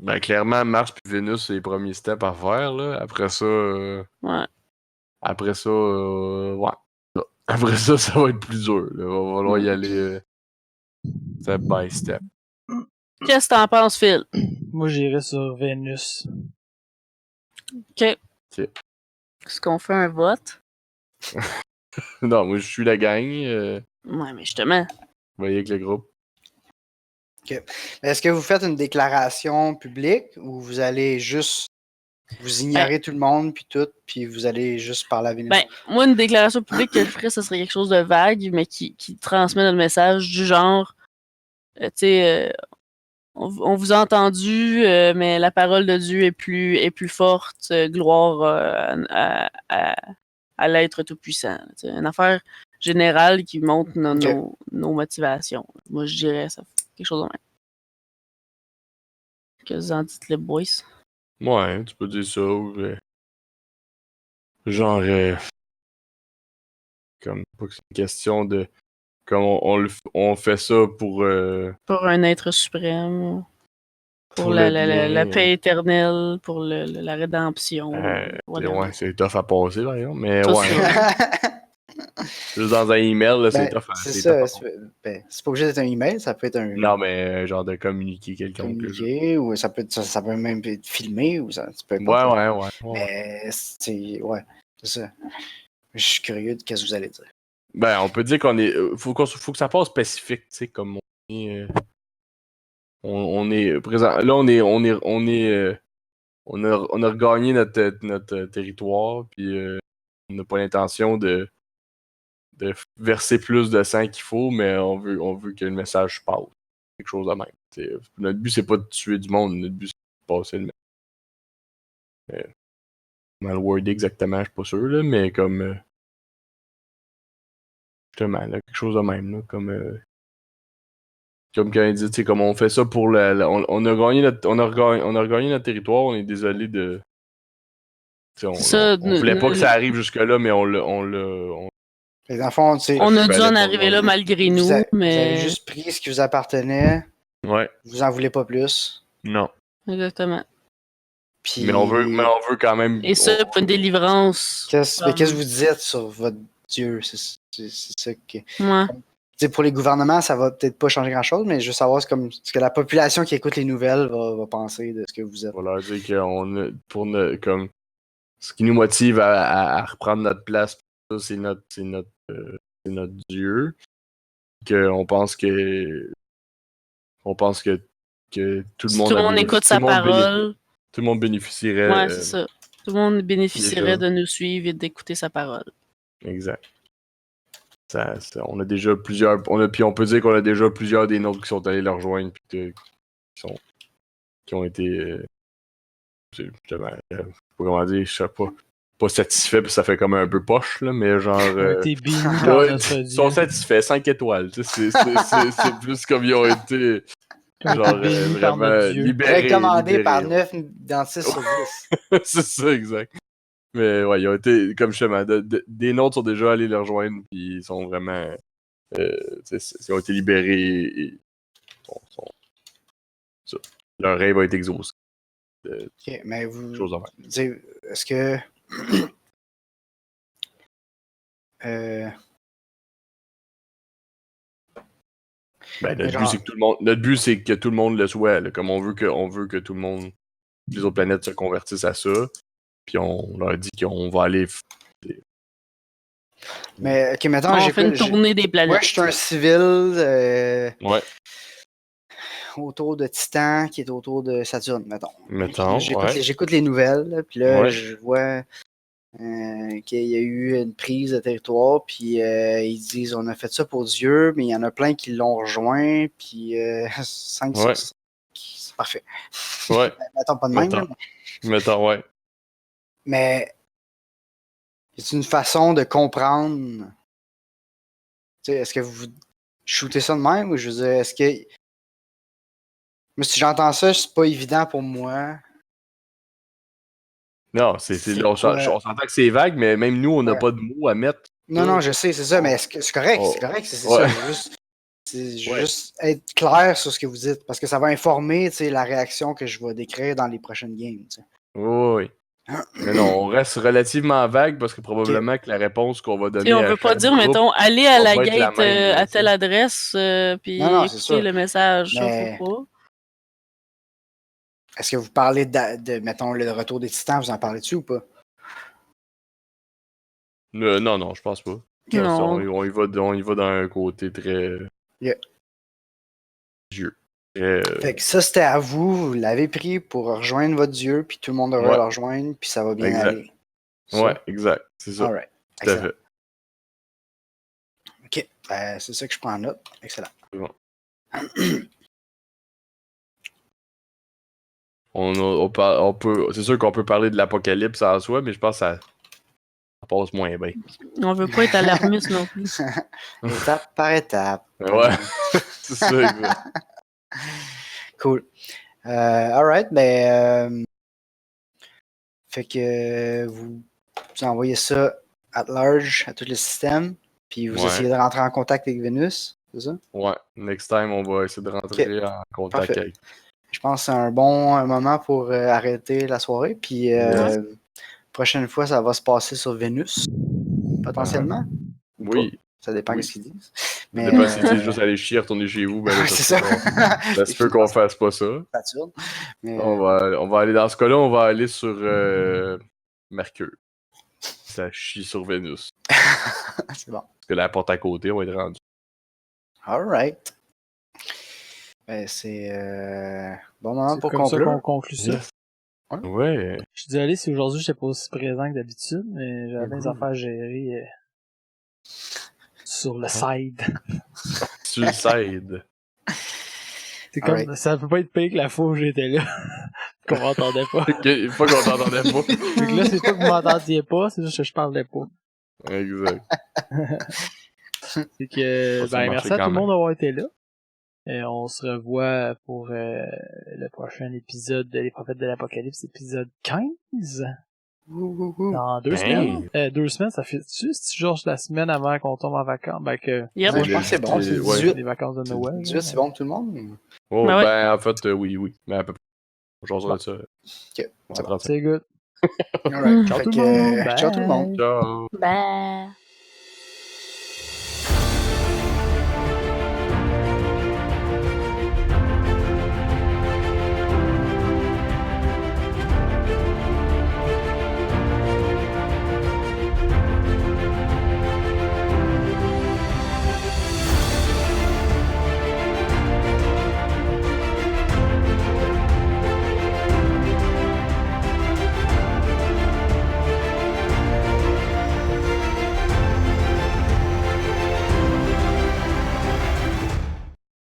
Speaker 2: Ben, clairement, Mars puis Vénus, c'est les premiers steps à faire, là. Après ça.
Speaker 4: Ouais.
Speaker 2: Ouais. Après ça, ça va être plus dur. Là. Il va falloir y aller step by step.
Speaker 4: Qu'est-ce que t'en penses, Phil?
Speaker 1: Moi, j'irais sur Vénus.
Speaker 4: OK. Est-ce qu'on fait un vote?
Speaker 2: Non, moi, je suis la gang.
Speaker 4: Ouais, mais justement.
Speaker 2: Voyez avec le groupe.
Speaker 3: Est-ce que vous faites une déclaration publique ou vous allez juste vous ignorer tout le monde puis tout, puis vous allez juste parler à Vénus?
Speaker 4: Ben, moi, une déclaration publique que je ferais, ce serait quelque chose de vague, mais qui transmet notre message du genre, tu sais, on vous a entendu, mais la parole de Dieu est plus forte, gloire à l'être tout-puissant. Tu sais, une affaire générale qui montre nos motivations. Moi, je dirais ça, quelque chose de même. Que vous en dites, les boys?
Speaker 2: Ouais, tu peux dire ça. Ou, genre, comme pas que c'est une question de. Comme on fait ça pour
Speaker 4: Pour un être suprême, pour
Speaker 2: le
Speaker 4: la
Speaker 2: bien.
Speaker 4: paix éternelle, pour la rédemption. whatever.
Speaker 2: Ouais, c'est tough à passer, par exemple. Mais
Speaker 4: Ça,
Speaker 2: ouais. Juste dans un email, là, c'est
Speaker 3: Ben,
Speaker 2: tough.
Speaker 3: c'est
Speaker 2: C'est
Speaker 3: ça.
Speaker 2: tough à
Speaker 3: C'est pas obligé d'être un email, ça peut être un
Speaker 2: Non, mais genre de communiquer quelqu'un.
Speaker 3: communiqué, ou ça peut même être filmé, ou ça peut importe.
Speaker 2: Ouais.
Speaker 3: Mais ouais, c'est ça. Je suis curieux de ce que vous allez dire.
Speaker 2: Ben, on peut dire qu'on est. Faut que ça fasse spécifique, tu sais, comme on est. On est présent. Là, on a regagné notre territoire, puis on n'a pas l'intention de verser plus de sang qu'il faut, mais on veut que le message passe. Quelque chose de même. T'sais, notre but, c'est pas de tuer du monde, notre but, c'est de passer le message. Comment le wordé exactement, je suis pas sûr, là, mais comme. Justement, là, quelque chose de même, là, comme quand il dit, tu sais, comme on fait ça pour on a regagné notre territoire, on est désolé de. On voulait pas que ça arrive jusque-là, mais on l'a.
Speaker 3: Dans le fond,
Speaker 4: On a dû
Speaker 2: fallait
Speaker 4: en
Speaker 2: pas
Speaker 4: arriver là
Speaker 2: gagner.
Speaker 4: malgré nous,
Speaker 3: vous avez
Speaker 4: mais.
Speaker 3: juste pris ce qui vous appartenait,
Speaker 2: Ouais,
Speaker 3: vous en voulez pas plus.
Speaker 2: non.
Speaker 4: Exactement.
Speaker 3: Puis,
Speaker 2: Mais on veut quand même.
Speaker 4: Et ça, pour une délivrance.
Speaker 3: qu'est-ce que vous dites sur votre Dieu? C'est ça que.
Speaker 4: Ouais.
Speaker 3: sais, pour les gouvernements, ça va peut-être pas changer grand-chose, mais je veux savoir ce que la population qui écoute les nouvelles va penser de ce que vous êtes.
Speaker 2: On va leur dire qu'on a, comme, ce qui nous motive à reprendre notre place, c'est notre Dieu. On pense que tout le
Speaker 4: Si
Speaker 2: monde
Speaker 4: tout le monde écoute sa parole.
Speaker 2: Tout le monde bénéficierait.
Speaker 4: Ouais, c'est ça. Tout le monde bénéficierait
Speaker 2: déjà.
Speaker 4: de nous suivre et d'écouter sa parole.
Speaker 2: Exact. On a déjà plusieurs. Puis on peut dire qu'on a déjà plusieurs des nôtres qui sont allés le rejoindre puis qui ont été. Justement, je sais pas comment dire, je sais pas satisfait, puis ça fait comme un peu poche, là, mais genre.
Speaker 1: T'es béni par
Speaker 2: ouais,
Speaker 1: notre
Speaker 2: ils sont
Speaker 1: Dieu.
Speaker 2: satisfaits, 5 étoiles. Tu sais, c'est plus comme ils ont été. Genre,
Speaker 1: béni par
Speaker 2: vraiment
Speaker 1: notre Dieu.
Speaker 2: libérés.
Speaker 3: Recommandé par
Speaker 2: libérés.
Speaker 3: 9 dentistes sur 10.
Speaker 2: C'est ça, exact. Mais ouais, ils ont été, comme justement, des nôtres sont déjà allés les rejoindre, puis ils sont vraiment. Ils ont été libérés et ça. Leur rêve a été exaucé.
Speaker 3: Ok, mais vous.
Speaker 2: Chose à faire.
Speaker 3: Est-ce que.
Speaker 2: Ben, notre
Speaker 3: genre-
Speaker 2: but, c'est que tout le monde. Notre but, c'est que tout le monde le soit. Là. Comme on veut que tout le monde. Les autres planètes se convertissent à ça. Puis on leur dit qu'on va aller.
Speaker 3: Mais, ok, maintenant,
Speaker 4: On fait une tournée des planètes.
Speaker 3: Moi, je suis un civil
Speaker 2: Ouais.
Speaker 3: autour de Titan qui est autour de Saturne, mettons.
Speaker 2: Mettons,
Speaker 3: J'écoute les nouvelles, là, puis là,
Speaker 2: Ouais.
Speaker 3: je vois qu'il y a eu une prise de territoire, puis ils disent on a fait ça pour Dieu, mais il y en a plein qui l'ont rejoint, puis 5
Speaker 2: Ouais.
Speaker 3: sur 5. C'est parfait.
Speaker 2: Ouais.
Speaker 3: Mettons pas de même, là,
Speaker 2: Mettons, ouais.
Speaker 3: mais c'est une façon de comprendre. Tu sais, est-ce que vous shootez ça de même ou je veux dire, est-ce que. Mais si j'entends ça, c'est pas évident pour moi.
Speaker 2: Non, on s'entend que c'est vague, mais même nous, on n'a
Speaker 3: Ouais.
Speaker 2: pas de mots à mettre.
Speaker 3: Non, je sais, c'est ça, mais est-ce que c'est correct?
Speaker 2: Oh.
Speaker 3: C'est correct, c'est
Speaker 2: Ouais.
Speaker 3: ça. Je veux juste être clair sur ce que vous dites, parce que ça va informer la réaction que je vais décrire dans les prochaines games. Tu sais.
Speaker 2: Oui. Mais non, on reste relativement vague parce que probablement que la réponse qu'on va donner.
Speaker 4: Et on
Speaker 2: à
Speaker 4: veut pas
Speaker 2: chaque
Speaker 4: dire,
Speaker 2: groupe
Speaker 4: mettons, allez à
Speaker 2: va
Speaker 4: la
Speaker 2: pas être la
Speaker 4: gate
Speaker 2: même,
Speaker 4: à
Speaker 2: tu sais.
Speaker 4: telle adresse, puis
Speaker 3: Non, c'est
Speaker 4: écoutez
Speaker 3: sûr.
Speaker 4: le message.
Speaker 3: Mais-
Speaker 4: Ça, faut pas.
Speaker 3: Est-ce que vous parlez mettons, le retour des Titans, vous en parlez dessus ou pas?
Speaker 2: Non, je pense pas.
Speaker 4: Non.
Speaker 2: On y va dans un côté très.
Speaker 3: Yeah.
Speaker 2: Dieu. Très.
Speaker 3: Fait que ça, c'était à vous, vous l'avez pris pour rejoindre votre Dieu, puis tout le monde devrait
Speaker 2: Ouais.
Speaker 3: le rejoindre, puis ça va bien
Speaker 2: Exact.
Speaker 3: aller. Ça?
Speaker 2: Ouais, exact. C'est ça.
Speaker 3: Alright.
Speaker 2: Tout à
Speaker 3: Excellent.
Speaker 2: fait.
Speaker 3: Ok, c'est ça que je prends en note. Excellent.
Speaker 2: C'est bon. C'est sûr qu'on peut parler de l'apocalypse en soi, mais je pense que ça passe moins bien.
Speaker 4: On veut pas être alarmiste non plus.
Speaker 3: Étape par étape.
Speaker 2: Ouais, c'est ça, exact.
Speaker 3: Cool. Alright, ben. Fait que vous envoyez ça at large à tout le système, puis vous
Speaker 2: Ouais.
Speaker 3: essayez de rentrer en contact avec Vénus, c'est ça?
Speaker 2: Ouais, next time, on va essayer de rentrer en contact
Speaker 3: Parfait.
Speaker 2: avec.
Speaker 3: Je pense que c'est un bon moment pour arrêter la soirée, puis prochaine fois, ça va se passer sur Vénus, potentiellement. Ou
Speaker 2: Oui.
Speaker 3: pas. Ça dépend
Speaker 2: Oui.
Speaker 3: de ce qu'ils disent.
Speaker 2: Ça
Speaker 3: Mais,
Speaker 2: dépend si tu dis juste aller chier, retourner chez vous, ben là,
Speaker 3: c'est ça.
Speaker 2: ça se peut qu'on fasse pas ça.
Speaker 3: Saturne. Mais,
Speaker 2: On va aller dans ce cas-là, on va aller sur Mercure. Ça chie sur Vénus.
Speaker 3: c'est bon.
Speaker 2: Parce que la porte à côté, on va être rendu.
Speaker 3: Alright. Ben, c'est bon moment
Speaker 1: C'est
Speaker 3: pour
Speaker 1: comme ça
Speaker 3: conclure.
Speaker 1: qu'on conclut ça.
Speaker 2: Yes. Ouais.
Speaker 1: Je suis désolé si aujourd'hui j'étais pas aussi présent que d'habitude, mais j'avais des affaires à gérer sur le side.
Speaker 2: Suicide.
Speaker 1: C'est comme,
Speaker 3: Alright.
Speaker 1: ça peut pas être pire que la fois où j'étais là. Qu'on m'entendait pas.
Speaker 2: Une fois qu'on t'entendait pas.
Speaker 1: Fait que là, c'est pas que vous m'entendiez pas, c'est juste que je parlais pas.
Speaker 2: Exact.
Speaker 1: Fait que,
Speaker 2: Ça
Speaker 1: ben,
Speaker 2: marchait
Speaker 1: merci à
Speaker 2: quand
Speaker 1: tout le
Speaker 2: même.
Speaker 1: monde d'avoir été là. Et on se revoit pour le prochain épisode de Les Prophètes de l'Apocalypse, épisode 15. Dans 2
Speaker 2: Ben.
Speaker 1: semaines. 2 semaines, ça fait-tu? C'est genre la semaine avant qu'on tombe en vacances? Ben que
Speaker 4: Yep.
Speaker 3: Ouais, je pense que c'est bon, c'est
Speaker 2: Ouais.
Speaker 3: 18.
Speaker 1: les vacances de Noël.
Speaker 3: 18, c'est bon pour tout le monde?
Speaker 2: Oh,
Speaker 4: Ben ouais.
Speaker 2: ben, en fait, oui. Mais à peu près. J'oserais
Speaker 1: Bon.
Speaker 2: ça.
Speaker 3: Ok,
Speaker 2: En
Speaker 3: c'est bon.
Speaker 2: 35.
Speaker 1: C'est good.
Speaker 3: Alright.
Speaker 1: Ciao
Speaker 3: Fait
Speaker 1: tout le
Speaker 3: que,
Speaker 1: monde.
Speaker 3: ciao tout le monde.
Speaker 1: Bye.
Speaker 2: Ciao.
Speaker 4: Bye.